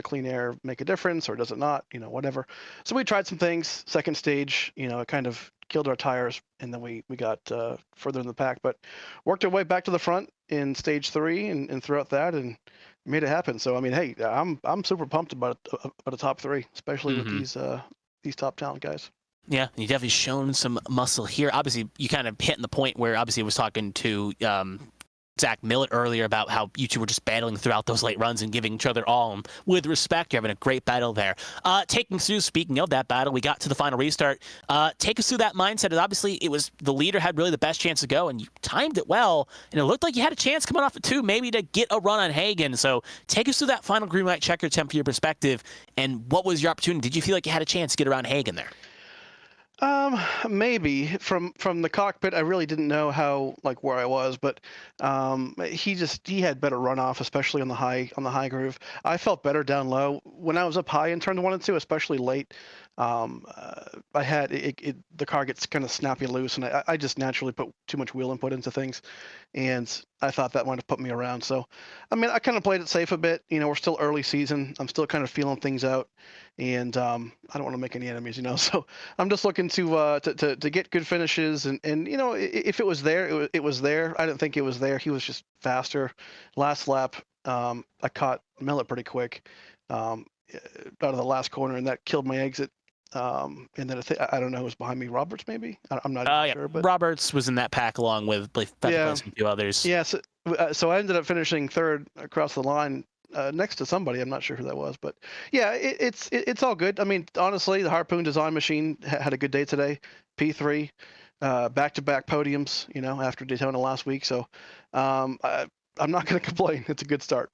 clean air make a difference or does it not, whatever. So we tried some things. Second stage, it kind of killed our tires, and then we got further in the pack, but worked our way back to the front in stage 3 and throughout that and made it happen. So I mean, hey, I'm super pumped about a top 3, especially with these top talent guys. Yeah, you definitely shown some muscle here. Obviously, you kind of hitting the point where obviously I was talking to Zach Millett earlier about how you two were just battling throughout those late runs and giving each other all. And with respect, you're having a great battle there. Taking us through, speaking of that battle, we got to the final restart. Take us through that mindset. Obviously, it was the leader had really the best chance to go, and you timed it well. And it looked like you had a chance coming off at 2, maybe to get a run on Hagan. So take us through that final green light checker attempt from your perspective. And what was your opportunity? Did you feel like you had a chance to get around Hagan there? Maybe from the cockpit, I really didn't know where I was, but he had better runoff, especially on the high groove. I felt better down low when I was up high in turn 1 and 2, especially late. I had the car gets kind of snappy loose, and I just naturally put too much wheel input into things, and I thought that might have put me around. So, I mean, I kind of played it safe a bit. We're still early season. I'm still kind of feeling things out, and I don't want to make any enemies, So I'm just looking to get good finishes, and if it was there, it was there. I didn't think it was there. He was just faster. Last lap, I caught Millett pretty quick out of the last corner, and that killed my exit. And then I don't know who was behind me. Roberts, maybe? I'm not even sure. But Roberts was in that pack along with a few others. Yeah, so I ended up finishing third across the line next to somebody. I'm not sure who that was. But yeah, it's all good. I mean, honestly, the Harpoon Design Machine had a good day today. P3, back-to-back podiums, after Daytona last week. So I'm not going to complain. It's a good start.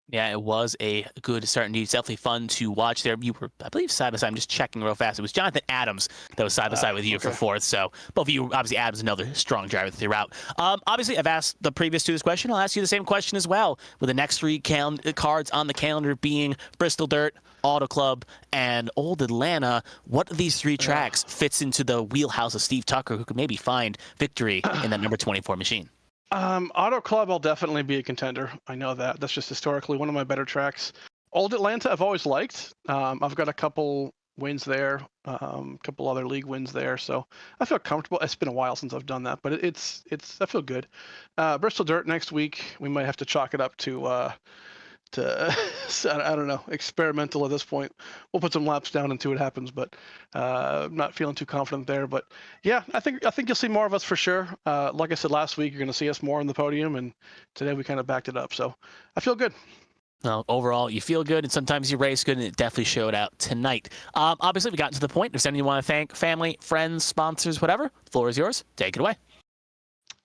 Yeah, it was a good start indeed. It's definitely fun to watch there. You were, I believe, side by side. I'm just checking real fast. It was Jonathan Adams that was side by side with you for fourth. So both of you, obviously, Adams, another strong driver throughout. Obviously, I've asked the previous two this question. I'll ask you the same question as well. With the next 3 cards on the calendar being Bristol Dirt, Auto Club, and Old Atlanta, what of these 3 tracks fits into the wheelhouse of Steve Tucker, who could maybe find victory in that number 24 machine? Auto Club, I'll definitely be a contender. I know that. That's just historically one of my better tracks. Old Atlanta, I've always liked. I've got a couple wins there, a couple other league wins there, so I feel comfortable. It's been a while since I've done that, but I feel good. Bristol Dirt next week, we might have to chalk it up to I don't know, experimental at this point. We'll put some laps down and see what happens, but I'm not feeling too confident there. But yeah, I think you'll see more of us for sure. Like I said last week, you're going to see us more on the podium, and today we kind of backed it up. So I feel good. Well, overall, you feel good, and sometimes you race good, and it definitely showed out tonight. Obviously, we got to the point. If there's anyone you want to thank, family, friends, sponsors, whatever, the floor is yours. Take it away.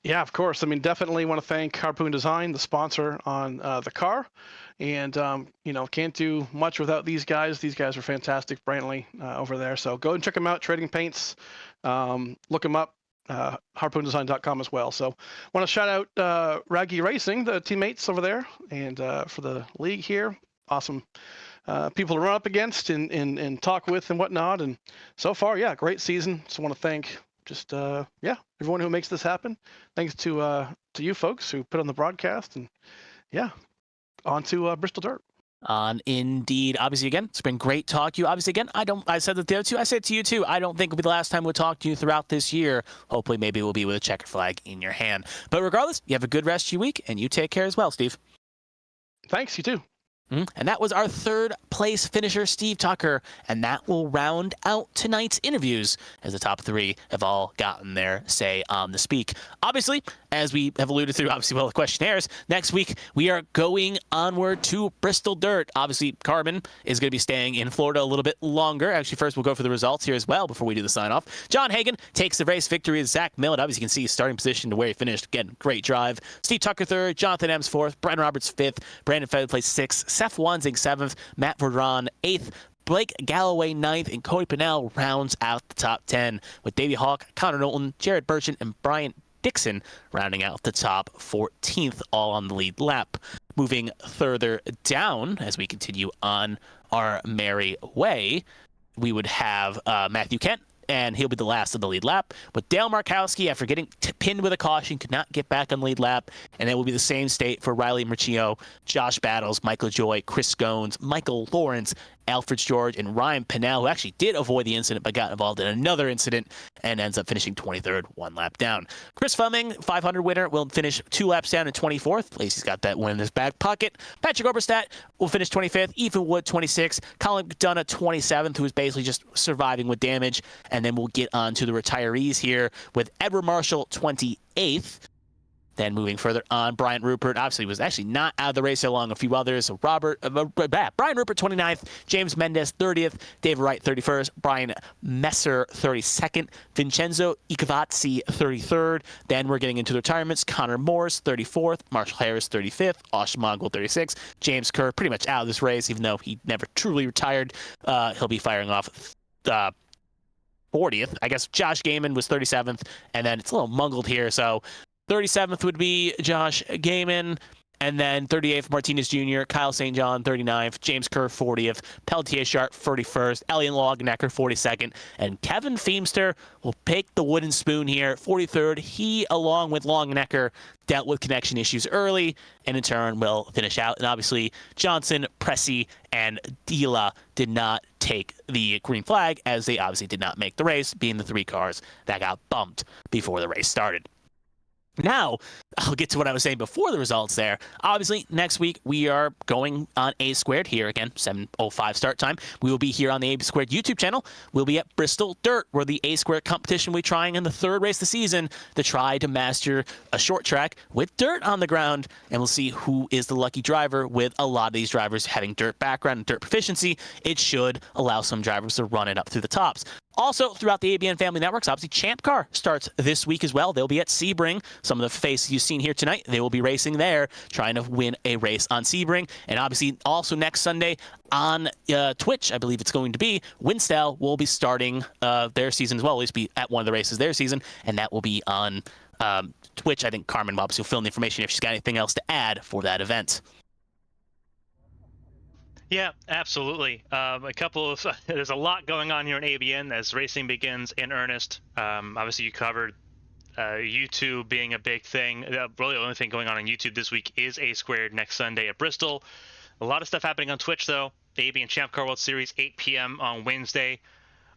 Yeah, of course. I mean, definitely want to thank Harpoon Design, the sponsor on the car. And, can't do much without these guys. These guys are fantastic, Brantley over there. So go and check them out, Trading Paints. Look them up, harpoondesign.com as well. So want to shout out Raggy Racing, the teammates over there, and for the league here. Awesome people to run up against and talk with and whatnot. And so far, yeah, great season. So want to thank everyone who makes this happen. Thanks to you folks who put on the broadcast, and on to Bristol Dirt. Indeed. Obviously, again, it's been great talking to you. Obviously, again, I said that the other two, I say it to you too. I don't think it'll be the last time we'll talk to you throughout this year. Hopefully, maybe we'll be with a checker flag in your hand. But regardless, you have a good rest of your week, and you take care as well, Steve. Thanks, you too. And that was our third place finisher, Steve Tucker. And that will round out tonight's interviews, as the top three have all gotten their say on the speak. Obviously, as we have alluded to, the questionnaires, next week we are going onward to Bristol Dirt. Obviously, Carmen is going to be staying in Florida a little bit longer. Actually, first we'll go for the results here as well before we do the sign-off. John Hagan takes the race victory with Zach Millett. Obviously, you can see his starting position to where he finished. Again, great drive. Steve Tucker third, Jonathan Ems fourth, Brandon Roberts fifth, Brandon Feather placed sixth, Seth Wanzing seventh, Matt Verdron eighth, Blake Galloway ninth, and Cody Pinnell rounds out the top 10 with Davey Hawk, Connor Knowlton, Jared Burchant, and Brian Dixon rounding out the top 14th, all on the lead lap. Moving further down as we continue on our merry way, we would have Matthew Kent, and he'll be the last of the lead lap. With Dale Markowski, after getting pinned with a caution, could not get back on the lead lap. And it will be the same state for Riley Murchio, Josh Battles, Michael Joy, Chris Gones, Michael Lawrence, Alfred George, and Ryan Pinnell, who actually did avoid the incident but got involved in another incident and ends up finishing 23rd, one lap down. Chris Fleming, 500 winner, will finish 2 laps down in 24th. Lacey's got that win in his back pocket. Patrick Oberstadt will finish 25th. Ethan Wood, 26th. Colin McDonough, 27th, who is basically just surviving with damage. And then we'll get on to the retirees here with Edward Marshall, 28th. Then moving further on, Brian Rupert obviously was actually not out of the race along a few others. So Brian Rupert 29th, James Mendez 30th, David Wright 31st, Brian Messer 32nd, Vincenzo Icavazzi 33rd. Then we're getting into the retirements. Connor Morris 34th, Marshall Harris 35th, Austin Mongol 36th, James Kerr pretty much out of this race, even though he never truly retired. He'll be firing off 40th. I guess Josh Gaiman was 37th, and then it's a little mungled here, so 37th would be Josh Gaiman, and then 38th, Martinez Jr., Kyle St. John, 39th, James Kerr, 40th, Pelletier Sharp, 41st, Elliot Longnecker, 42nd, and Kevin Feemster will pick the wooden spoon here, 43rd. He, along with Longnecker, dealt with connection issues early, and in turn will finish out. And obviously, Johnson, Pressey, and Dila did not take the green flag, as they obviously did not make the race, being the 3 cars that got bumped before the race started. Now, I'll get to what I was saying before the results there. Obviously, next week, we are going on A Squared here again, 7:05 start time. We will be here on the A Squared YouTube channel. We'll be at Bristol Dirt, where the A Squared competition will be trying in the 3rd race of the season to try to master a short track with dirt on the ground. And we'll see who is the lucky driver. With a lot of these drivers having dirt background and dirt proficiency, it should allow some drivers to run it up through the tops. Also, throughout the ABN family networks, obviously, Champ Car starts this week as well. They'll be at Sebring. Some of the faces you've seen here tonight, they will be racing there, trying to win a race on Sebring. And obviously, also next Sunday on Twitch, I believe it's going to be, Winstyle will be starting their season as well, at least be at one of the races their season, and that will be on Twitch. I think Carmen will obviously fill in the information if she's got anything else to add for that event. Yeah, absolutely. There's a lot going on here in ABN as racing begins in earnest. Obviously, you covered YouTube being a big thing. Really, the only thing going on YouTube this week is A Squared next Sunday at Bristol. A lot of stuff happening on Twitch, though. The ABN Champ Car World Series, 8 p.m. on Wednesday.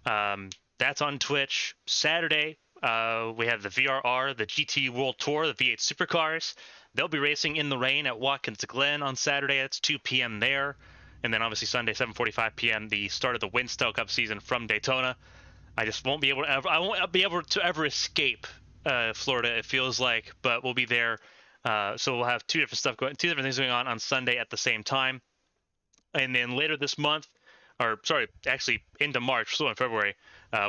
That's on Twitch. Saturday, We have the VRR, the GT World Tour, the V8 Supercars. They'll be racing in the rain at Watkins Glen on Saturday. That's 2 p.m. there. And then obviously Sunday, 7:45 p.m., the start of the Winstone Cup season from Daytona. I just won't be able to ever escape Florida, it feels like, but we'll be there. So we'll have two different things going on Sunday at the same time. And then later this month, or sorry, actually into March, so in February,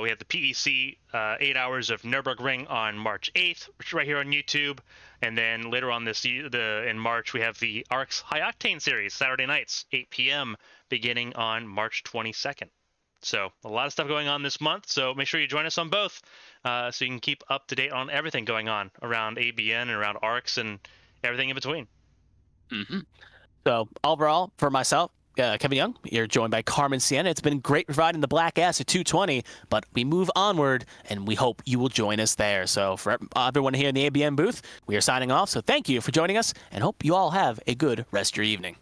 we have the PEC 8 hours of Nürburgring on March 8th, which is right here on YouTube. And then later on in March, we have the ARCS High Octane Series, Saturday nights, 8 p.m., beginning on March 22nd. So a lot of stuff going on this month. So make sure you join us on both, so you can keep up to date on everything going on around ABN and around ARCS and everything in between. Mm-hmm. So overall, for myself, Kevin Young, you're joined by Carmen, Sienna. It's been great providing the Black Ass at 220, but we move onward, and we hope you will join us there. So for everyone here in the ABN booth, we are signing off. So thank you for joining us, and hope you all have a good rest of your evening.